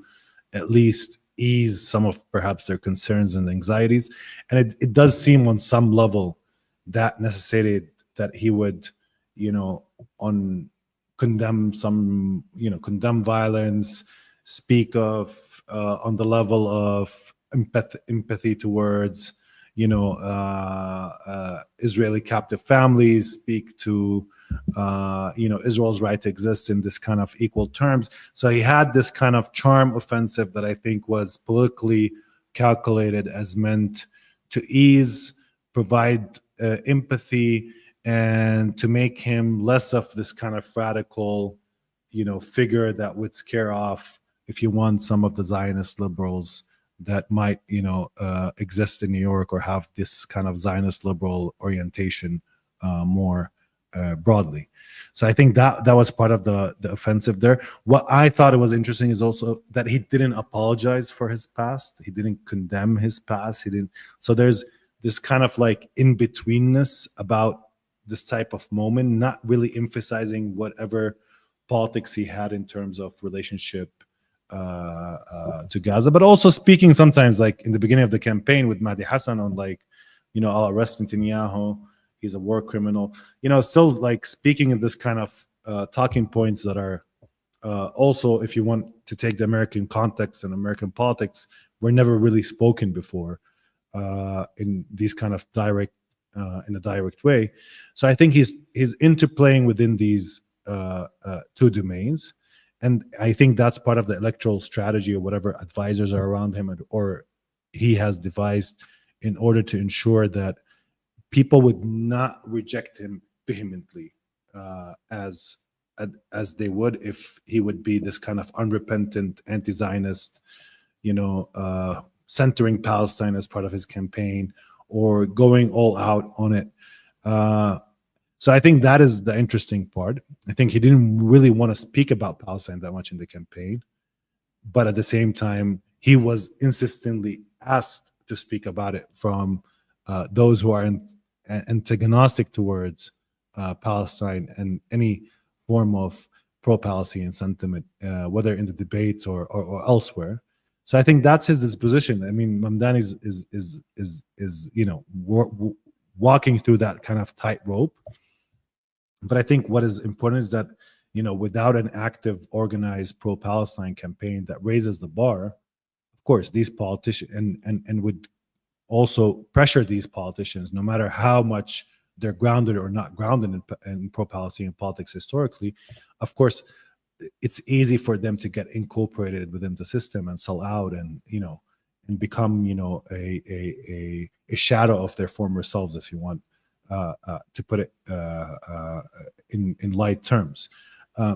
S2: at least ease some of perhaps their concerns and anxieties. And it does seem on some level that necessitated that he would, condemn some, condemn violence, speak of on the level of empathy towards Israeli captive families, speak to Israel's right to exist in this kind of equal terms. So he had this kind of charm offensive that I think was politically calculated as meant to ease, provide empathy, and to make him less of this kind of radical figure that would scare off, if you want, some of the Zionist liberals that might exist in New York or have this kind of Zionist liberal orientation more broadly. So I think that was part of the offensive there. What I thought it was interesting is also that he didn't apologize for his past. He didn't condemn his past. He didn't. So there's this kind of like in-betweenness about this type of moment, not really emphasizing whatever politics he had in terms of relationship to Gaza, but also speaking sometimes, like in the beginning of the campaign with Mahdi Hassan, on like, I'll arrest Netanyahu, he's a war criminal, still like speaking in this kind of talking points that are also, if you want to take the American context and American politics, were never really spoken before in these kind of direct, in a direct way. So I think he's interplaying within these two domains. And I think that's part of the electoral strategy or whatever advisors are around him or he has devised in order to ensure that people would not reject him vehemently as they would if he would be this kind of unrepentant anti-Zionist, centering Palestine as part of his campaign or going all out on it. So I think that is the interesting part. I think he didn't really want to speak about Palestine that much in the campaign, but at the same time, he was insistently asked to speak about it from those who are antagonistic towards Palestine and any form of pro-Palestinian sentiment, whether in the debates or elsewhere. So I think that's his disposition. I mean, Mamdani is walking through that kind of tightrope. But I think what is important is that, without an active, organized pro-Palestine campaign that raises the bar, of course, these politicians and would also pressure these politicians, no matter how much they're grounded or not grounded in pro-Palestinian politics historically, of course, it's easy for them to get incorporated within the system and sell out and become a shadow of their former selves, if you want. To put it in light terms,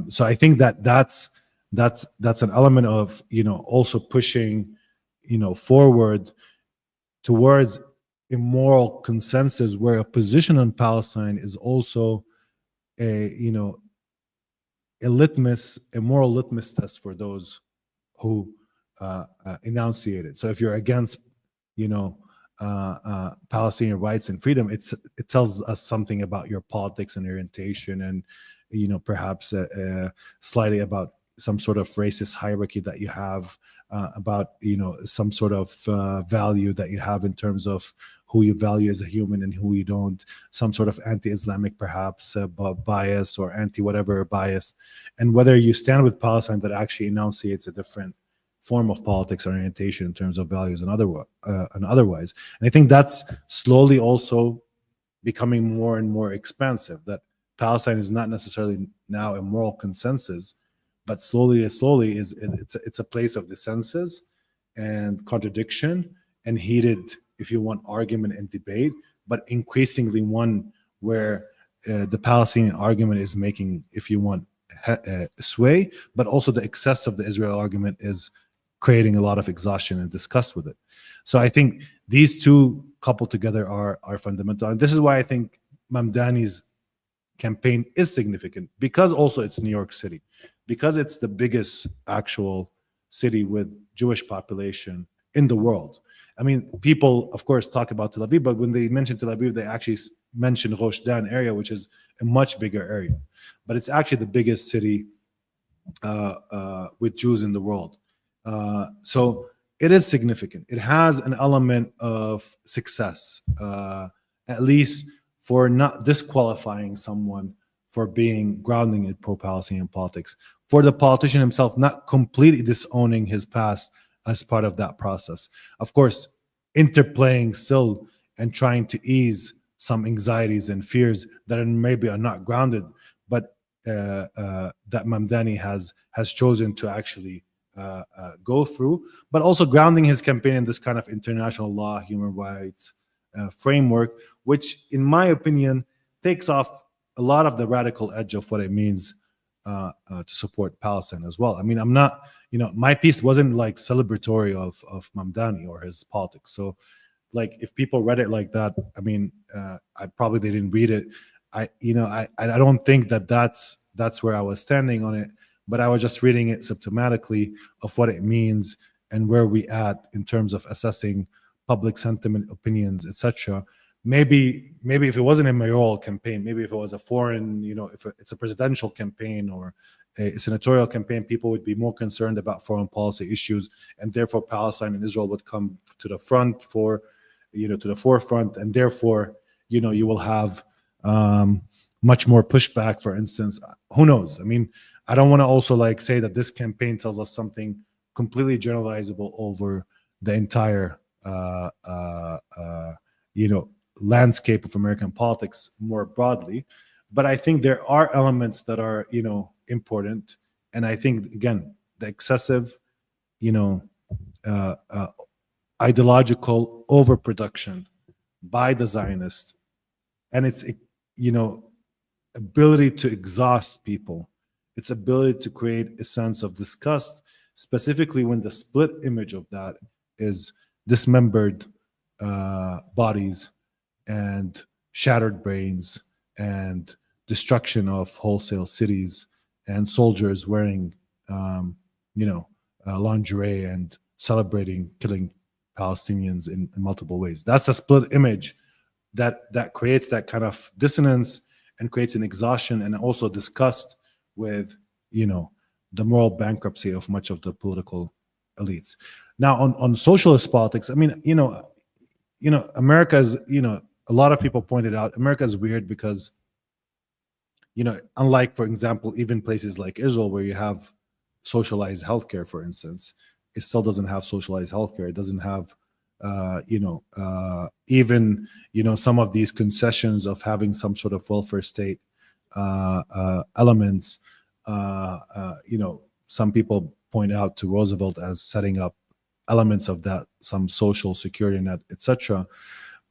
S2: so I think that's an element of also pushing forward towards a moral consensus where a position on Palestine is also a moral litmus test for those who enunciate it. So if you're against Palestinian rights and freedom, it tells us something about your politics and orientation, and perhaps slightly about some sort of racist hierarchy that you have, about some sort of value that you have in terms of who you value as a human and who you don't, some sort of anti-Islamic perhaps bias or anti-whatever bias, and whether you stand with Palestine that actually enunciates a different form of politics orientation in terms of values and otherwise. And I think that's slowly also becoming more and more expansive, that Palestine is not necessarily now a moral consensus, but slowly it's a place of dissensus and contradiction and heated, if you want, argument and debate, but increasingly one where the Palestinian argument is making, if you want, sway, but also the excess of the Israel argument is creating a lot of exhaustion and disgust with it. So I think these two coupled together are fundamental, and this is why I think Mamdani's campaign is significant, because also it's New York City, because it's the biggest actual city with Jewish population in the world. I mean, people of course talk about Tel Aviv, but when they mention Tel Aviv, they actually mention Rosh Dan area, which is a much bigger area, but it's actually the biggest city with Jews in the world. So it is significant. It has an element of success, at least for not disqualifying someone for being grounding in pro-Palestinian politics, for the politician himself not completely disowning his past as part of that process. Of course, interplaying still and trying to ease some anxieties and fears that maybe are not grounded, but that Mamdani has chosen to actually go through, but also grounding his campaign in this kind of international law, human rights framework, which in my opinion takes off a lot of the radical edge of what it means to support Palestine as well. I mean, I'm not, my piece wasn't like celebratory of Mamdani or his politics. So like if people read it like that, I mean, I probably they didn't read it. I don't think that's where I was standing on it, but I was just reading it symptomatically of what it means and where we at in terms of assessing public sentiment, opinions, etc. Maybe if it wasn't a mayoral campaign, maybe if it was a foreign, if it's a presidential campaign or a senatorial campaign, people would be more concerned about foreign policy issues, and therefore Palestine and Israel would come to the front to the forefront, and therefore, you will have much more pushback. For instance, who knows? I mean, I don't want to also say that this campaign tells us something completely generalizable over the entire landscape of American politics more broadly, but I think there are elements that are important, and I think again the excessive ideological overproduction by the Zionist and its ability to exhaust people, its ability to create a sense of disgust, specifically when the split image of that is dismembered bodies and shattered brains and destruction of wholesale cities and soldiers wearing lingerie and celebrating killing Palestinians in multiple ways. That's a split image that creates that kind of dissonance and creates an exhaustion and also disgust with the moral bankruptcy of much of the political elites. Now on socialist politics, I mean, America is, a lot of people pointed out America is weird because unlike, for example, even places like Israel where you have socialized healthcare, for instance, it still doesn't have socialized healthcare. It doesn't have even some of these concessions of having some sort of welfare state elements. Some people point out to Roosevelt as setting up elements of that, some social security net, etc.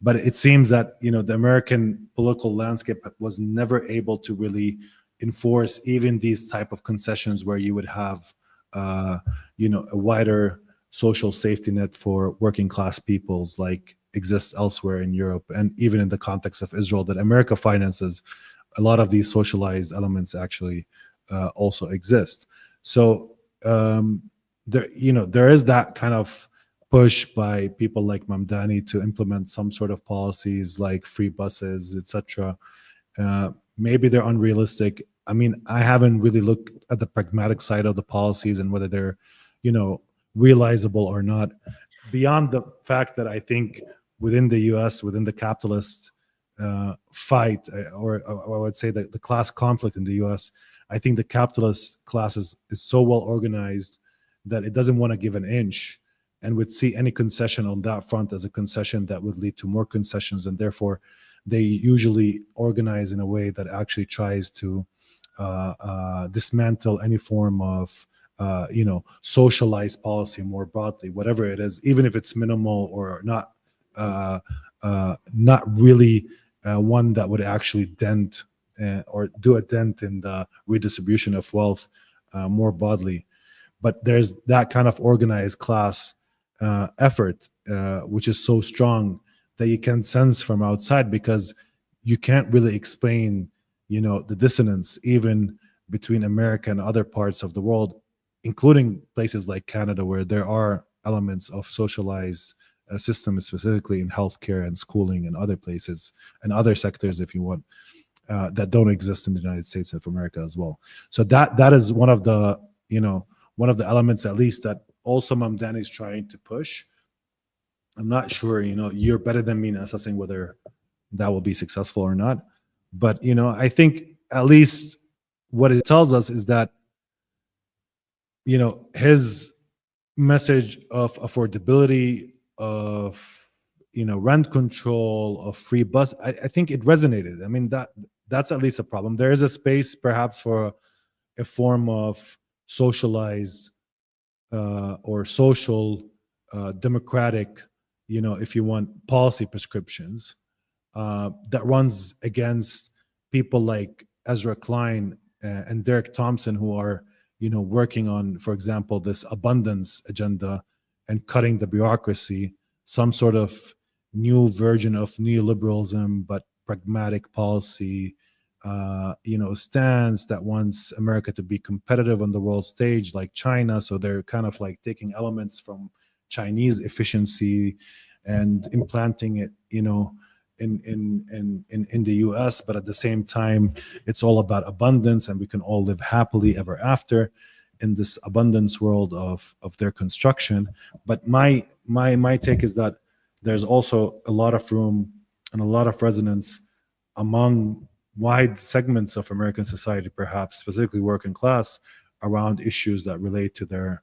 S2: But it seems that the American political landscape was never able to really enforce even these type of concessions where you would have a wider social safety net for working class peoples like exists elsewhere in Europe, and even in the context of Israel that America finances. A lot of these socialized elements actually also exist. So there is that kind of push by people like Mamdani to implement some sort of policies like free buses, etc. Maybe they're unrealistic. I mean, I haven't really looked at the pragmatic side of the policies and whether they're, realizable or not. Beyond the fact that I think within the U.S., within the capitalist fight, or I would say that the class conflict in the U.S., I think the capitalist class is so well organized that it doesn't want to give an inch, and would see any concession on that front as a concession that would lead to more concessions, and therefore they usually organize in a way that actually tries to dismantle any form of socialized policy more broadly, whatever it is, even if it's minimal or not really one that would actually dent or do a dent in the redistribution of wealth more broadly. But there's that kind of organized class effort, which is so strong that you can sense from outside, because you can't really explain, the dissonance even between America and other parts of the world, including places like Canada, where there are elements of socialized systems, specifically in healthcare and schooling and other places and other sectors, if you want, that don't exist in the United States of America as well. So that is one of the elements, at least, that also Mamdani is trying to push. I'm not sure, you're better than me in assessing whether that will be successful or not. But, I think at least what it tells us is that, his message of affordability, of, rent control, of free bus, I think it resonated. I mean, that's at least a problem. There is a space perhaps for a form of socialized or social democratic, if you want, policy prescriptions that runs against people like Ezra Klein and Derek Thompson, who are, working on, for example, this abundance agenda and cutting the bureaucracy, some sort of new version of neoliberalism, but pragmatic policy, stance that wants America to be competitive on the world stage like China. So they're kind of like taking elements from Chinese efficiency and implanting it, in the US, but at the same time, it's all about abundance, and we can all live happily ever after in this abundance world of their construction. But my take is that there's also a lot of room and a lot of resonance among wide segments of American society, perhaps specifically working class, around issues that relate to their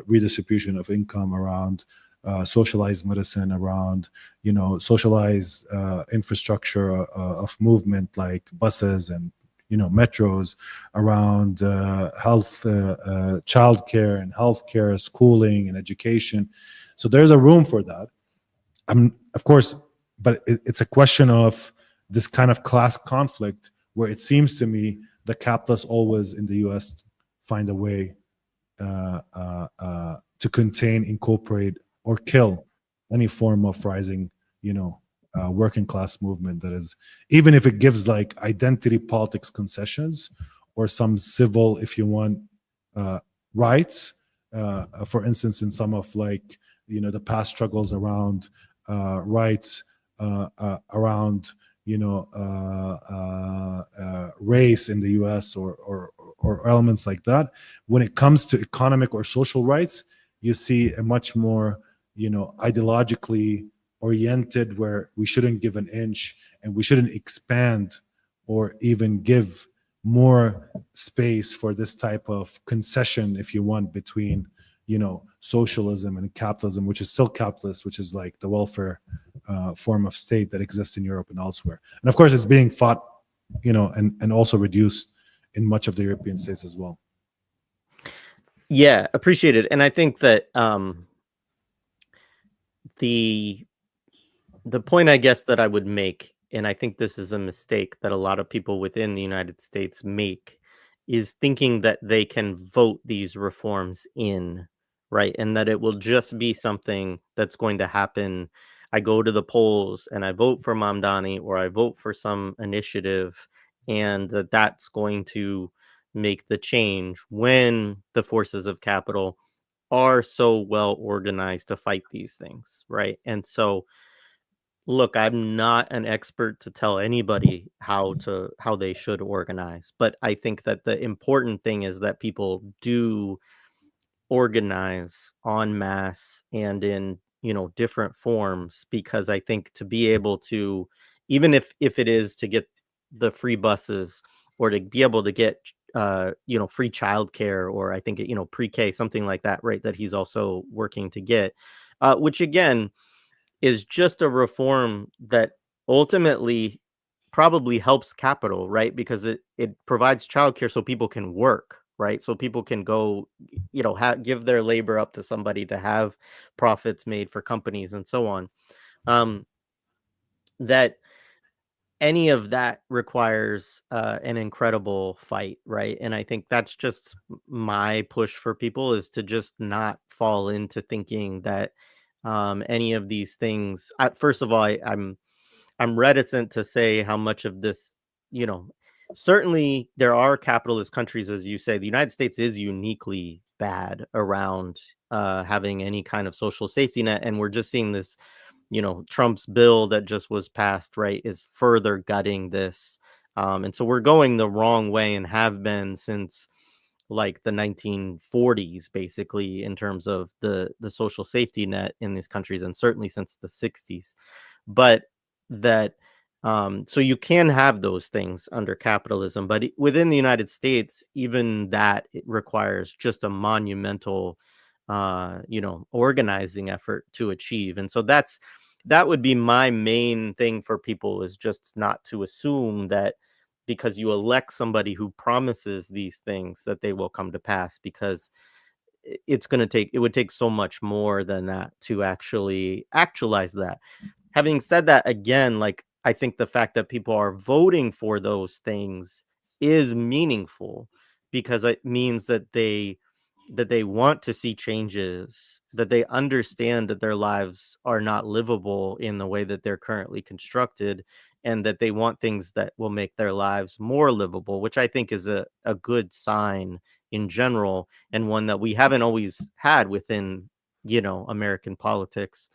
S2: redistribution of income, around socialized medicine, around socialized infrastructure of movement like buses and metros, around health, childcare and healthcare, schooling and education. So there's a room for that. Of course, but it's a question of this kind of class conflict where it seems to me the capitalists always in the U.S. find a way to contain, incorporate, or kill any form of rising, working class movement that is, even if it gives like identity politics concessions or some civil, if you want, rights. For instance, in some of like, the past struggles around rights, around race in the U.S. or elements like that. When it comes to economic or social rights, you see a much more ideologically oriented, where we shouldn't give an inch and we shouldn't expand or even give more space for this type of concession, if you want, between socialism and capitalism, which is still capitalist, which is like the welfare form of state that exists in Europe and elsewhere. And of course, it's being fought, and also reduced in much of the European states as well.
S1: Yeah, appreciate it. And I think that the point I guess that I would make, and I think this is a mistake that a lot of people within the United States make, is thinking that they can vote these reforms in, right? And that it will just be something that's going to happen. I go to the polls and I vote for Mamdani, or I vote for some initiative, and that's going to make the change, when the forces of capital are so well organized to fight these things, right? And so, look, I'm not an expert to tell anybody how they should organize, but I think that the important thing is that people do organize en masse and in different forms, because I think to be able to, even if it is to get the free buses, or to be able to get free childcare, or I think pre-K, something like that, right, that he's also working to get, which again is just a reform that ultimately probably helps capital, right? Because it provides childcare so people can work, right? So people can go, give their labor up to somebody to have profits made for companies and so on. That any of that requires an incredible fight, right? And I think that's just my push for people, is to just not fall into thinking that any of these things. First of all, I'm reticent to say how much of this, you know, certainly there are capitalist countries, as you say. The United States is uniquely bad around having any kind of social safety net, and we're just seeing this. Trump's bill that just was passed, right, is further gutting this. And so we're going the wrong way, and have been since like the 1940s, basically, in terms of the social safety net in these countries, and certainly since the 60s. But that so you can have those things under capitalism, but within the United States, even that, it requires just a monumental organizing effort to achieve. And so that would be my main thing for people, is just not to assume that because you elect somebody who promises these things that they will come to pass, because it would take so much more than that to actually actualize that. Having said that, again, like, I think the fact that people are voting for those things is meaningful, because it means that they want to see changes, that they understand that their lives are not livable in the way that they're currently constructed, and that they want things that will make their lives more livable, which I think is a good sign in general, and one that we haven't always had within, American politics,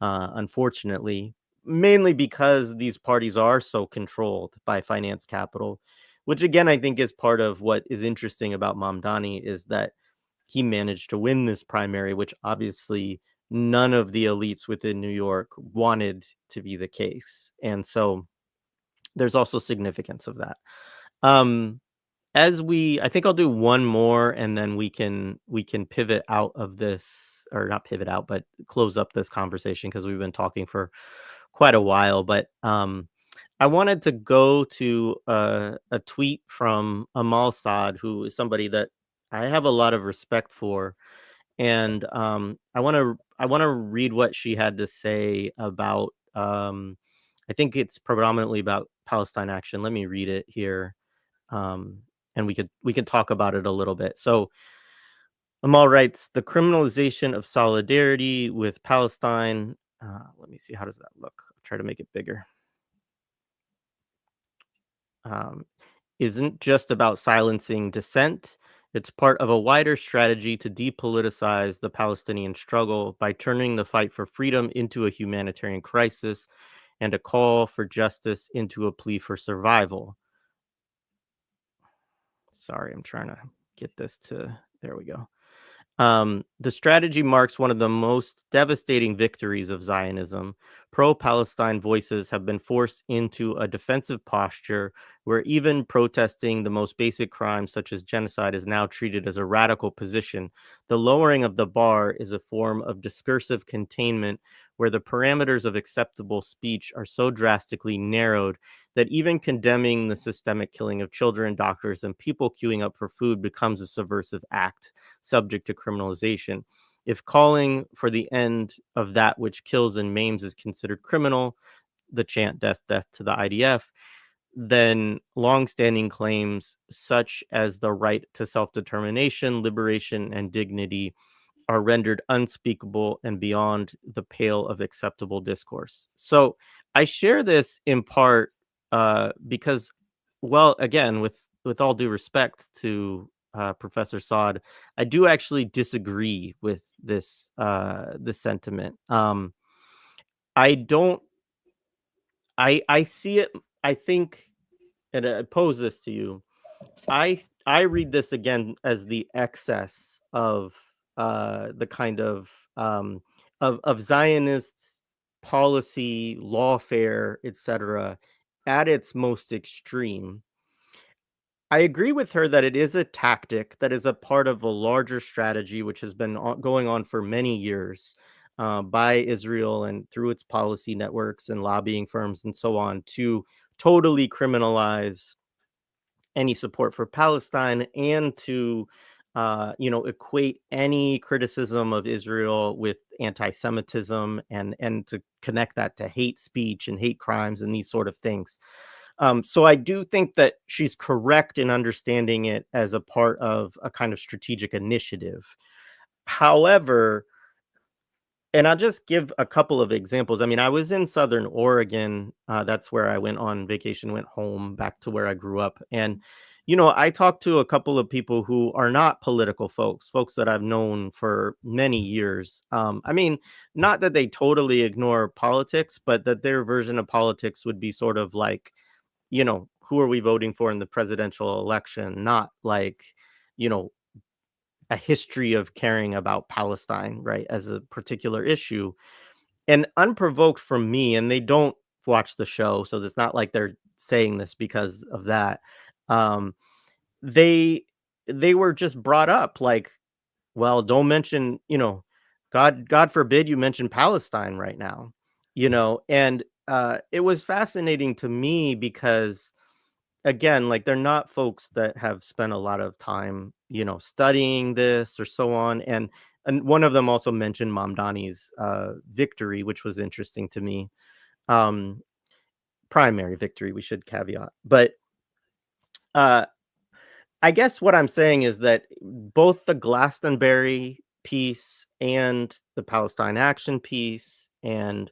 S1: unfortunately, mainly because these parties are so controlled by finance capital, which again, I think is part of what is interesting about Mamdani, is that he managed to win this primary, which obviously none of the elites within New York wanted to be the case. And so there's also significance of that. I think I'll do one more, and then we can pivot out of this, or not pivot out, but close up this conversation, because we've been talking for quite a while. But I wanted to go to a tweet from Amal Saad, who is somebody that I have a lot of respect for, and I want to read what she had to say about. I think it's predominantly about Palestine Action. Let me read it here, um, and we can talk about it a little bit. So Amal writes, the criminalization of solidarity with Palestine. Let me see, how does that look? I'll try to make it bigger. Um, isn't just about silencing dissent. It's part of a wider strategy to depoliticize the Palestinian struggle by turning the fight for freedom into a humanitarian crisis, and a call for justice into a plea for survival. Sorry, I'm trying to get this to, there we go. The strategy marks one of the most devastating victories of Zionism. Pro-Palestine voices have been forced into a defensive posture, where even protesting the most basic crimes, such as genocide, is now treated as a radical position. The lowering of the bar is a form of discursive containment, where the parameters of acceptable speech are so drastically narrowed that even condemning the systemic killing of children, doctors, and people queuing up for food becomes a subversive act, subject to criminalization. If calling for the end of that which kills and maims is considered criminal, the chant death, death to the IDF, then longstanding claims such as the right to self-determination, liberation, and dignity are rendered unspeakable and beyond the pale of acceptable discourse. So I share this in part because, well, again, with all due respect to Professor Saad, I do actually disagree with this sentiment. I don't. I see it. I think, and I pose this to you. I read this again as the excess of the kind of of Zionists' policy, lawfare, etc., at its most extreme. I agree with her that it is a tactic that is a part of a larger strategy, which has been going on for many years by Israel and through its policy networks and lobbying firms and so on to totally criminalize any support for Palestine and to, equate any criticism of Israel with anti-Semitism and to connect that to hate speech and hate crimes and these sort of things. So I do think that she's correct in understanding it as a part of a kind of strategic initiative. However, and I'll just give a couple of examples. I mean, I was in Southern Oregon. That's where I went on vacation, went home back to where I grew up. And, I talked to a couple of people who are not political folks that I've known for many years. I mean, not that they totally ignore politics, but that their version of politics would be sort of like, who are we voting for in the presidential election? Not like, you know, a history of caring about Palestine, right, as a particular issue. And unprovoked from me, and they don't watch the show, so it's not like they're saying this because of that. Um, they they were just brought up like, well, don't mention, God forbid you mention Palestine right now, and it was fascinating to me because again, like they're not folks that have spent a lot of time, studying this or so on. And one of them also mentioned Mamdani's victory, which was interesting to me. Um, Primary victory, we should caveat. But uh, I guess what I'm saying is that both the Glastonbury piece and the Palestine Action piece and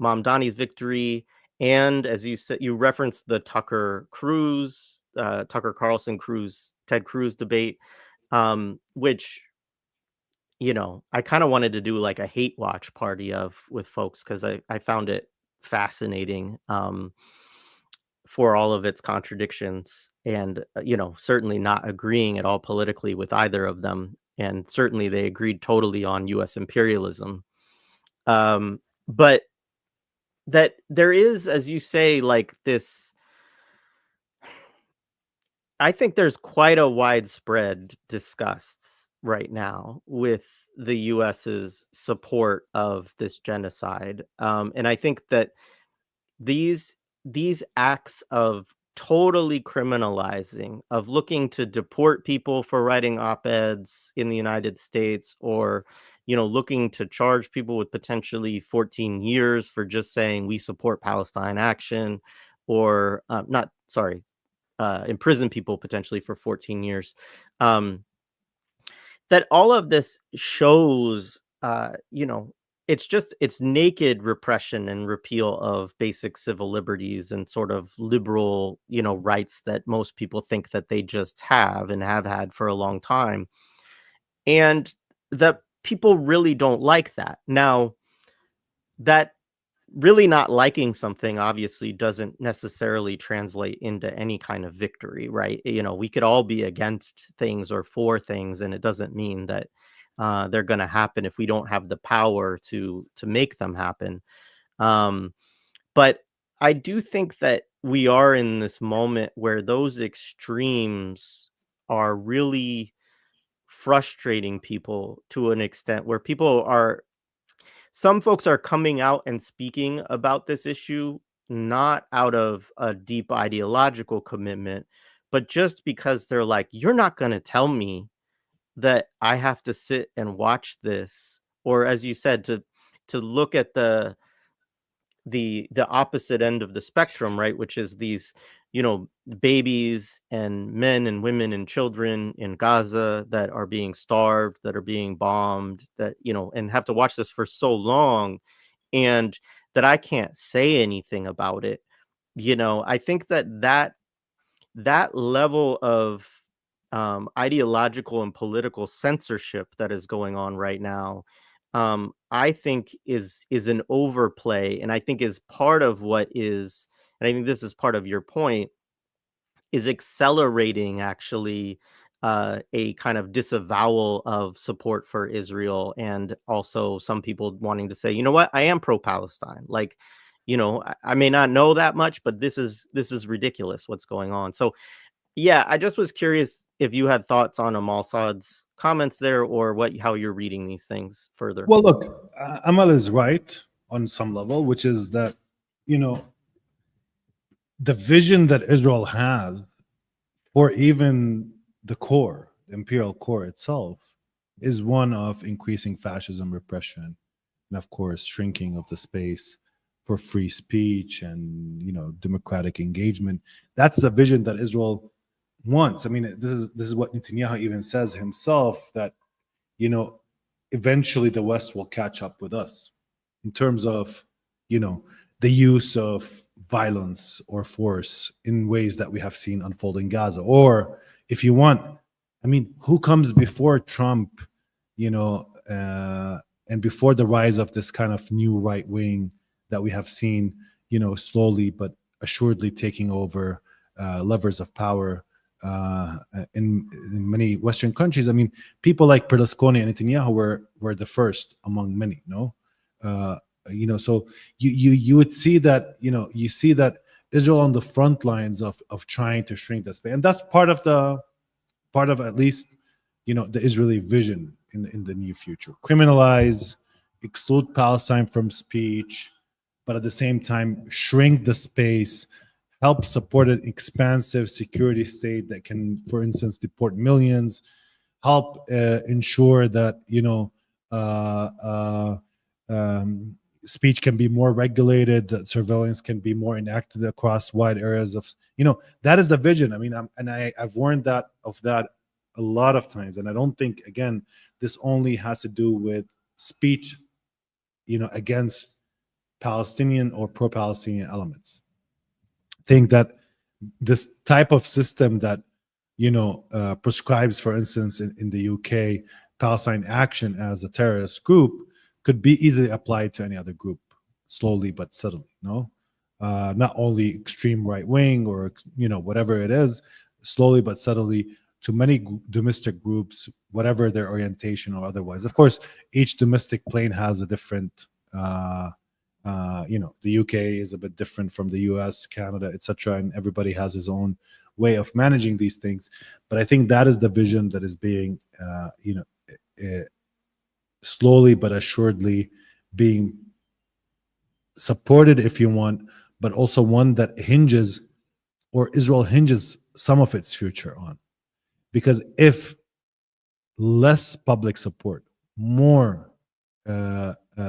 S1: Mamdani's victory, and as you said, you referenced the Tucker Carlson Ted Cruz debate, which I kind of wanted to do like a hate watch party with folks because I found it fascinating. For all of its contradictions and certainly not agreeing at all politically with either of them, and certainly they agreed totally on US imperialism. But that there is, as you say, like this, I think there's quite a widespread disgust right now with the US's support of this genocide, and I think that these these acts of totally criminalizing, of looking to deport people for writing op-eds in the United States, or looking to charge people with potentially 14 years for just saying we support Palestine Action, or not sorry imprison people potentially for 14 years, that all of this shows, it's naked repression and repeal of basic civil liberties and sort of liberal, rights that most people think that they just have and have had for a long time. And that people really don't like that. Now, that really not liking something obviously doesn't necessarily translate into any kind of victory, right? We could all be against things or for things, and it doesn't mean that they're going to happen if we don't have the power to make them happen. But I do think that we are in this moment where those extremes are really frustrating people to an extent where some folks are coming out and speaking about this issue, not out of a deep ideological commitment, but just because they're like, you're not going to tell me that I have to sit and watch this, or as you said, to look at the opposite end of the spectrum, right? Which is these, babies and men and women and children in Gaza that are being starved, that are being bombed, that, and have to watch this for so long, and that I can't say anything about it. I think that level of ideological and political censorship that is going on right now, I think is an overplay, and I think is part of what is, and I think this is part of your point, is accelerating actually a kind of disavowal of support for Israel, and also some people wanting to say, you know what, I am pro-Palestine. Like, I may not know that much, but this is ridiculous what's going on. So yeah, I just was curious if you had thoughts on Amal Saad's comments there, or how you're reading these things further.
S2: Well, look, Amal is right on some level, which is that, the vision that Israel has for even the core, the imperial core itself, is one of increasing fascism, repression, and of course, shrinking of the space for free speech and democratic engagement. That's the vision that Israel wants. I mean, this is what Netanyahu even says himself, that eventually the West will catch up with us in terms of the use of violence or force in ways that we have seen unfold in Gaza. Or if you want, I mean, who comes before Trump, and before the rise of this kind of new right wing that we have seen, slowly but assuredly taking over levers of power in many Western countries. I mean, people like Berlusconi and Netanyahu were the first among many. So you would see that you see that Israel on the front lines of trying to shrink that space, and that's part of at least the Israeli vision in the near future. Criminalize, exclude Palestine from speech, but at the same time shrink the space, help support an expansive security state that can, for instance, deport millions, help ensure that speech can be more regulated, that surveillance can be more enacted across wide areas of, that is the vision. I mean, I've warned of that a lot of times, and I don't think, again, this only has to do with speech, against Palestinian or pro-Palestinian elements. I think that this type of system that prescribes, for instance, in the UK, Palestine Action as a terrorist group, could be easily applied to any other group, slowly but subtly. Not only extreme right wing or whatever it is, slowly but subtly to many domestic groups, whatever their orientation or otherwise. Of course, each domestic plane has a different. The UK is a bit different from the US, Canada, etc., and everybody has his own way of managing these things. But I think that is the vision that is being, slowly but assuredly being supported, if you want, but also one that hinges, or Israel hinges some of its future on. Because if less public support, more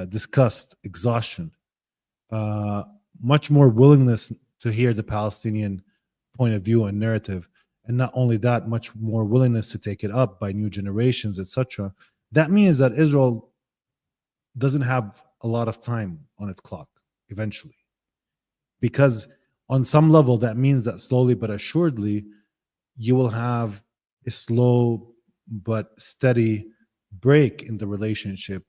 S2: disgust, exhaustion, much more willingness to hear the Palestinian point of view and narrative, and not only that, much more willingness to take it up by new generations, etc., that means that Israel doesn't have a lot of time on its clock eventually. Because on some level, that means that slowly but assuredly, you will have a slow but steady break in the relationship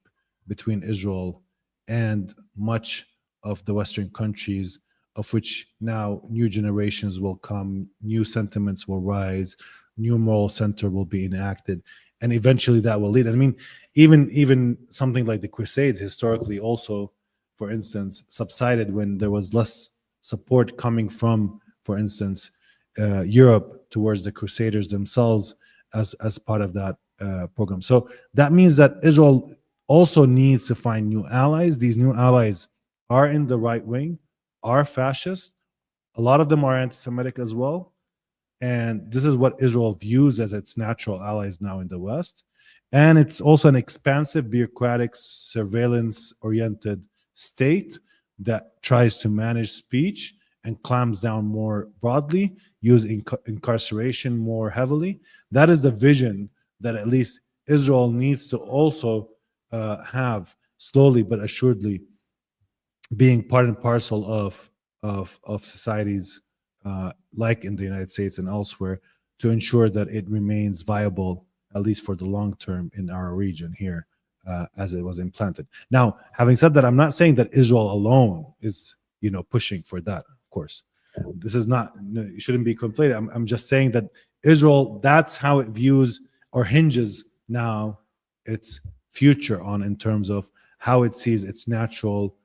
S2: between Israel and much of the Western countries, of which now new generations will come, new sentiments will rise, new moral center will be enacted, and eventually that will lead. I mean, even something like the Crusades historically also, for instance, subsided when there was less support coming from, for instance, Europe towards the Crusaders themselves as part of that program. So that means that Israel also needs to find new allies. These new allies are in the right wing, are fascist. A lot of them are anti-Semitic as well. And this is what Israel views as its natural allies now in the West. And it's also an expansive, bureaucratic, surveillance-oriented state that tries to manage speech and clamps down more broadly, use incarceration more heavily. That is the vision that at least Israel needs to also have, slowly but assuredly, being part and parcel of societies like in the United States and elsewhere, to ensure that it remains viable, at least for the long term, in our region here, as it was implanted. Now, having said that, I'm not saying that Israel alone is, pushing for that. Of course, this is not. It shouldn't be conflated. I'm just saying that Israel, that's how it views or hinges now its future on, in terms of how it sees its natural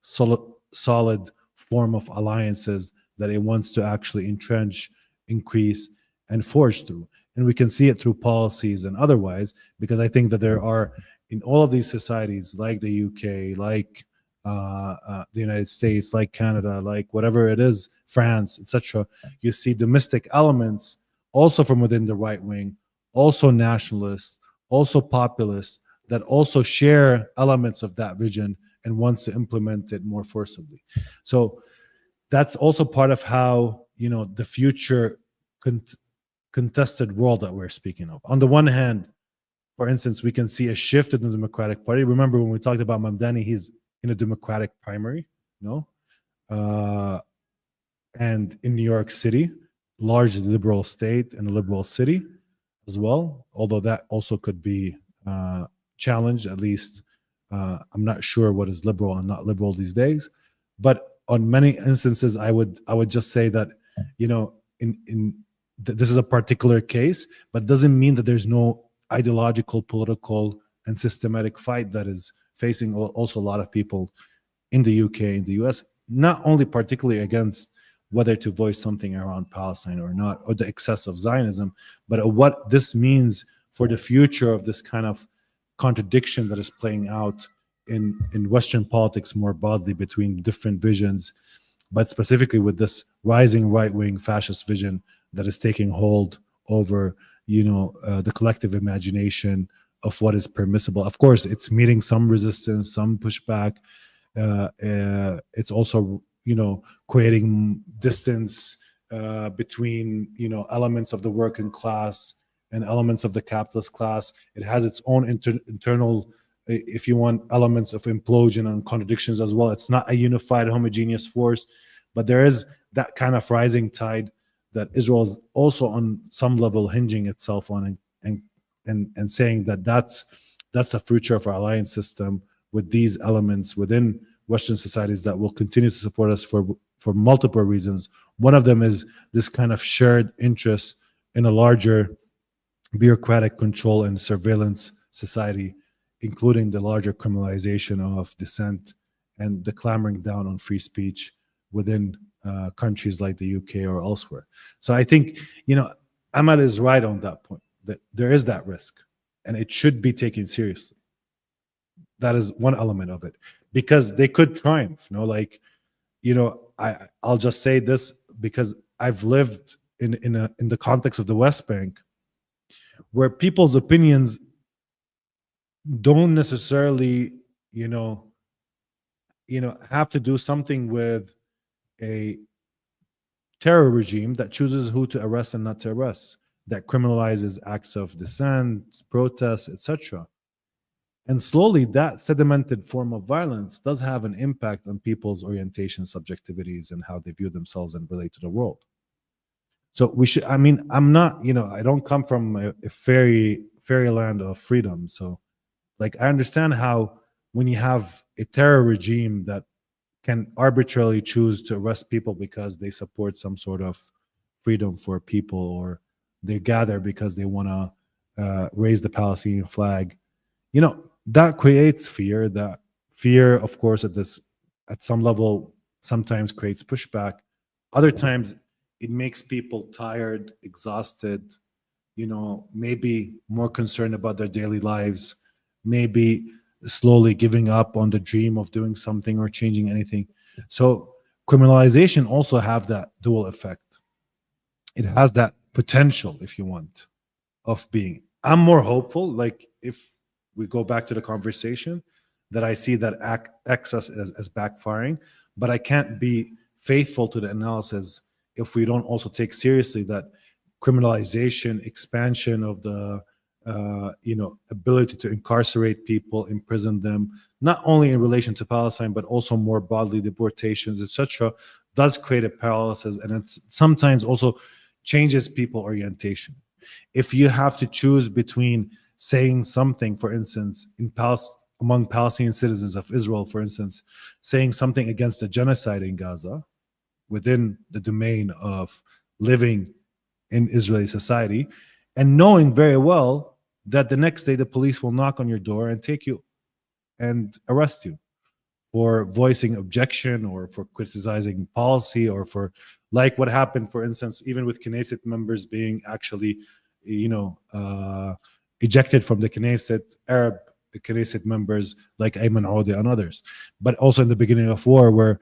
S2: solid form of alliances that it wants to actually entrench, increase, and forge through. And we can see it through policies and otherwise, because I think that there are, in all of these societies, like the UK, like the United States, like Canada, like whatever it is, France, etc., you see domestic elements also from within the right wing, also nationalists, also populists, that also share elements of that vision and wants to implement it more forcibly. So that's also part of how, the future contested world that we're speaking of. On the one hand, for instance, we can see a shift in the Democratic Party. Remember when we talked about Mamdani, he's in a Democratic primary, and in New York City, largely liberal state and a liberal city as well, although that also could be challenged. At least I'm not sure what is liberal and not liberal these days. But on many instances, I would just say that, this is a particular case, but doesn't mean that there's no ideological, political, and systematic fight that is facing also a lot of people in the UK, in the US, not only particularly against whether to voice something around Palestine or not, or the excess of Zionism, but what this means for the future of this kind of contradiction that is playing out in Western politics more broadly between different visions, but specifically with this rising right-wing fascist vision that is taking hold over, the collective imagination of what is permissible. Of course, it's meeting some resistance, some pushback. It's also, creating distance between, elements of the working class and elements of the capitalist class. It has its own internal, if you want, elements of implosion and contradictions as well. It's not a unified, homogeneous force, but there is that kind of rising tide that Israel is also on some level hinging itself on, and saying that that's a future of our alliance system with these elements within Western societies that will continue to support us for multiple reasons. One of them is this kind of shared interest in a larger bureaucratic control and surveillance society, including the larger criminalization of dissent and the clamping down on free speech within countries like the UK or elsewhere. So I think, Ahmad is right on that point, that there is that risk and it should be taken seriously. That is one element of it, because they could triumph. I'll just say this because I've lived in the context of the West Bank, where people's opinions don't necessarily, have to do something with a terror regime that chooses who to arrest and not to arrest, that criminalizes acts of dissent, protests, etc. And slowly, that sedimented form of violence does have an impact on people's orientation, subjectivities, and how they view themselves and relate to the world. So we should, I'm not, I don't come from a fairyland of freedom. So, I understand how when you have a terror regime that can arbitrarily choose to arrest people because they support some sort of freedom for people, or they gather because they want to raise the Palestinian flag, that creates fear. That fear, of course, at some level, sometimes creates pushback. Other times, it makes people tired, exhausted, maybe more concerned about their daily lives, maybe slowly giving up on the dream of doing something or changing anything. So criminalization also have that dual effect. It has that potential, if you want, of being. I'm more hopeful, if we go back to the conversation, that I see that excess as backfiring, but I can't be faithful to the analysis if we don't also take seriously that criminalization, expansion of the ability to incarcerate people, imprison them, not only in relation to Palestine, but also more broadly, deportations, etc., does create a paralysis, and it sometimes also changes people orientation. If you have to choose between saying something, for instance, among Palestinian citizens of Israel, for instance, saying something against the genocide in Gaza within the domain of living in Israeli society, and knowing very well that the next day the police will knock on your door and take you and arrest you for voicing objection or for criticizing policy or for, like what happened, for instance, even with Knesset members being actually, ejected from the Knesset, Arab Knesset members like Ayman Audi and others. But also in the beginning of war, where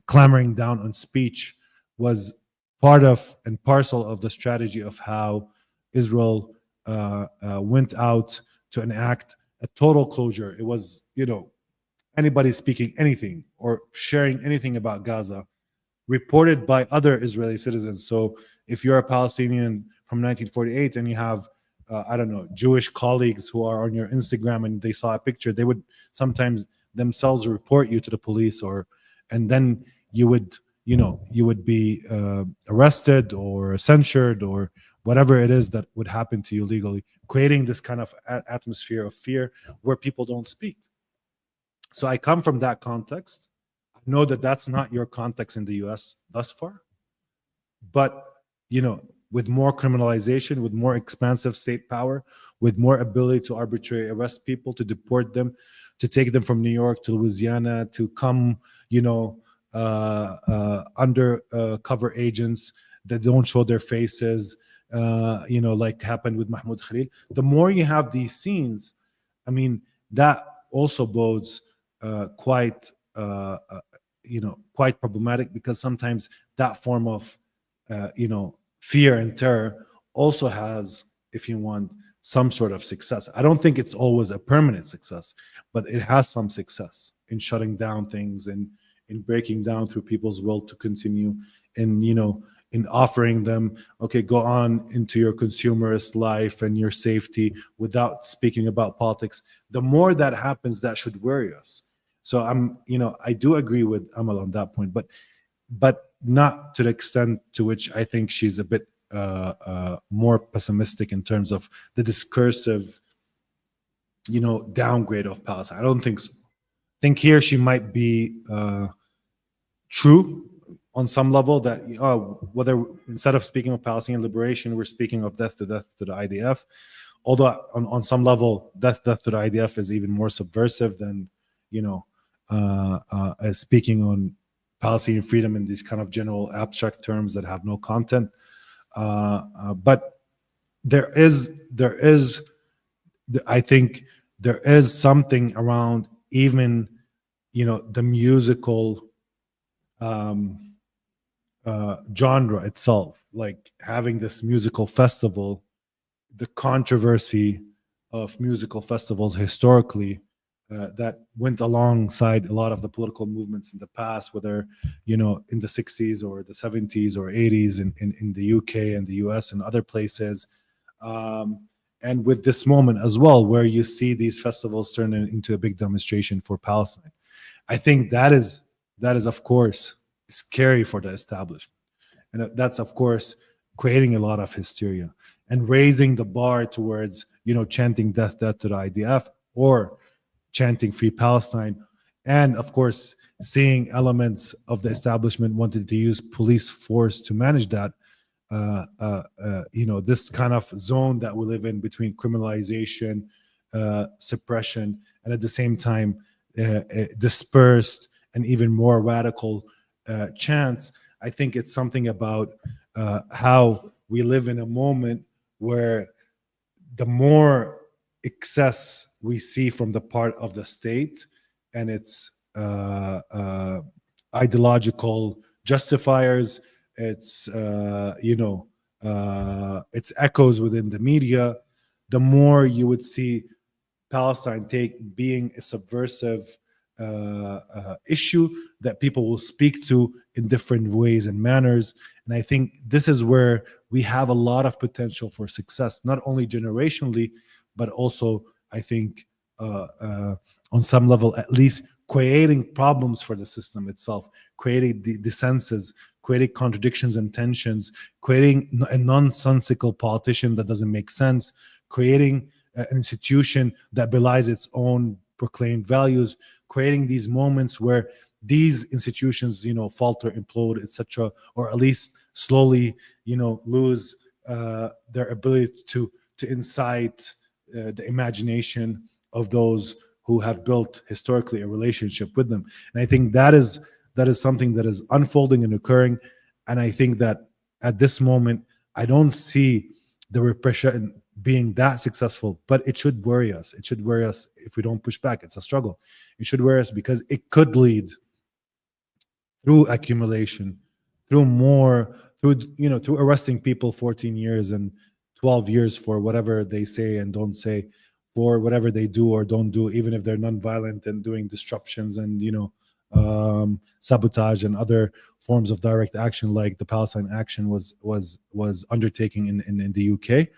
S2: clamoring down on speech was part of and parcel of the strategy of how Israel went out to enact a total closure. It was, anybody speaking anything or sharing anything about Gaza reported by other Israeli citizens. So if you're a Palestinian from 1948 and you have, I don't know, Jewish colleagues who are on your Instagram and they saw a picture, they would sometimes themselves report you to the police, and then you would be arrested or censured or whatever it is that would happen to you legally, creating this kind of atmosphere of fear where people don't speak. So I come from that context. I know that that's not your context in the US thus far. But, with more criminalization, with more expansive state power, with more ability to arbitrarily arrest people, to deport them, to take them from New York to Louisiana, to come, under cover agents that don't show their faces, like happened with Mahmoud Khalil. The more you have these scenes, I mean, that also bodes quite problematic, because sometimes that form of fear and terror also has, if you want, some sort of success. I don't think it's always a permanent success, but it has some success in shutting down things and in breaking down through people's will to continue, and in offering them, okay, go on into your consumerist life and your safety without speaking about politics. The more that happens, that should worry us. So I do agree with Amal on that point, but not to the extent to which I think she's a bit more pessimistic in terms of the discursive, downgrade of Palestine. I don't think so. I think here she might be true on some level, that whether instead of speaking of Palestinian liberation, we're speaking of death to the IDF. Although on some level, death to the IDF is even more subversive than speaking on Palestinian freedom in these kind of general abstract terms that have no content. But there is, I think there is something around even, the musical genre itself, like having this musical festival, the controversy of musical festivals historically, that went alongside a lot of the political movements in the past, whether in the 60s or the 70s or 80s in the UK and the US and other places, and with this moment as well, where you see these festivals turn into a big demonstration for Palestine. I think that is of course scary for the establishment, and that's of course creating a lot of hysteria and raising the bar towards chanting death to the IDF or chanting Free Palestine, and of course seeing elements of the establishment wanting to use police force to manage that, this kind of zone that we live in between criminalization, suppression, and at the same time dispersed and even more radical chants. I think it's something about how we live in a moment where the more excess we see from the part of the state and its ideological justifiers, its its echoes within the media, the more you would see Palestine being a subversive issue that people will speak to in different ways and manners. And I think this is where we have a lot of potential for success, not only generationally, but also, I think, on some level, at least creating problems for the system itself, creating dissenses, creating contradictions and tensions, creating a nonsensical politician that doesn't make sense, creating an institution that belies its own proclaimed values, creating these moments where these institutions, falter, implode, etc., or at least slowly, lose their ability to incite the imagination of those who have built historically a relationship with them. And I think that is something that is unfolding and occurring. And I think that at this moment, I don't see the repression being that successful, but it should worry us. It should worry us if we don't push back. It's a struggle. It should worry us because it could lead through accumulation, through arresting people 14 years and 12 years for whatever they say and don't say, for whatever they do or don't do, even if they're nonviolent and doing disruptions and sabotage and other forms of direct action, like the Palestine Action was undertaking in the UK.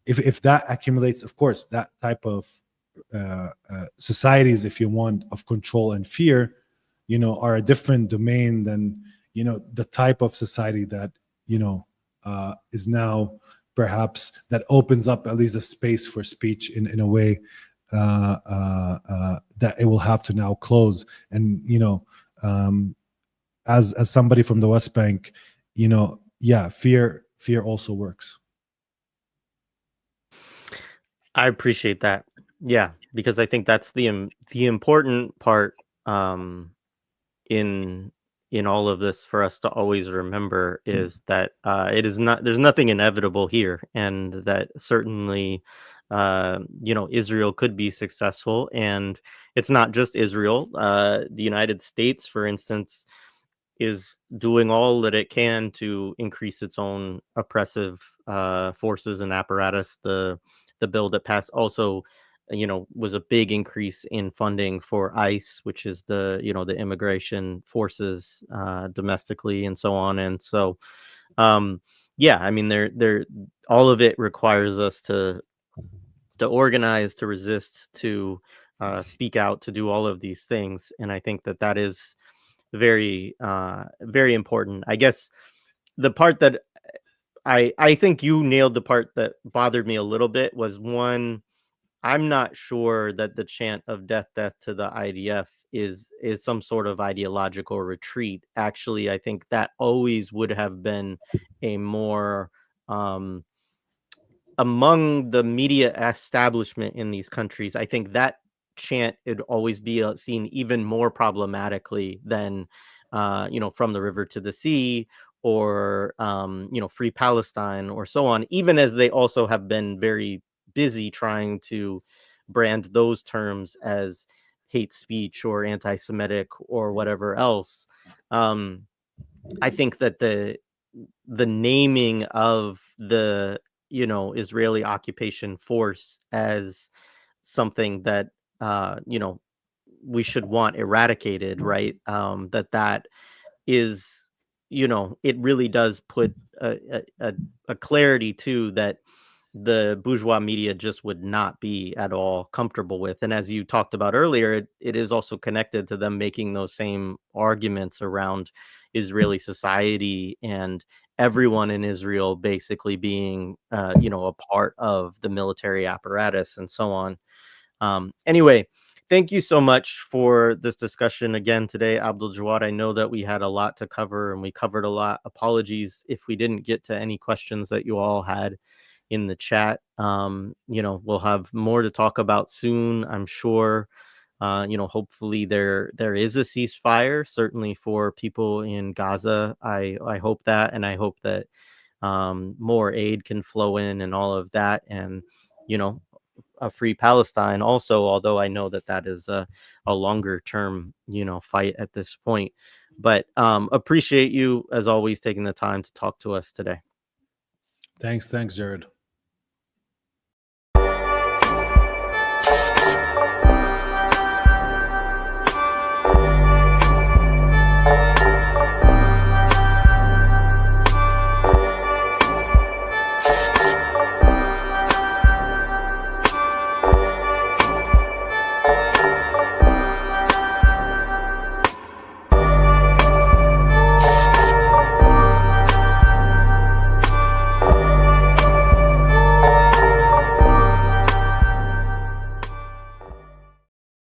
S2: If that accumulates, of course, that type of societies, if you want, of control and fear, are a different domain than the type of society that is now perhaps that opens up at least a space for speech in a way that it will have to now close. And as somebody from the West Bank, fear also works.
S1: I appreciate that. Yeah, because I think that's the important part in all of this for us to always remember is that there's nothing inevitable here, and that certainly Israel could be successful. And it's not just Israel. The United States, for instance, is doing all that it can to increase its own oppressive forces and apparatus. The bill that passed also was a big increase in funding for ICE, which is the immigration forces domestically and so on. And so I mean, they're all of it requires us to organize, to resist, to speak out, to do all of these things. And I think that is very very important. I guess the part that I think you nailed, the part that bothered me a little bit, was one, I'm not sure that the chant of death to the IDF is some sort of ideological retreat. Actually, I think that always would have been a more among the media establishment in these countries. I think that chant would always be seen even more problematically than from the river to the sea, or free Palestine, or so on, even as they also have been very busy trying to brand those terms as hate speech or anti-Semitic or whatever else. I think that the naming of the Israeli occupation force as something that we should want eradicated, right? That is, it really does put a clarity to that the bourgeois media just would not be at all comfortable with. And as you talked about earlier, it is also connected to them making those same arguments around Israeli society and everyone in Israel basically being, a part of the military apparatus and so on. Anyway, thank you so much for this discussion again today, Abdaljawad. I know that we had a lot to cover and we covered a lot. Apologies if we didn't get to any questions that you all had in the chat. We'll have more to talk about soon, I'm sure. Hopefully there is a ceasefire, certainly for people in Gaza. I hope that, and I hope that more aid can flow in and all of that, and a free Palestine also, although I know that is a longer term fight at this point. But appreciate you as always taking the time to talk to us today.
S2: Thanks, Jared.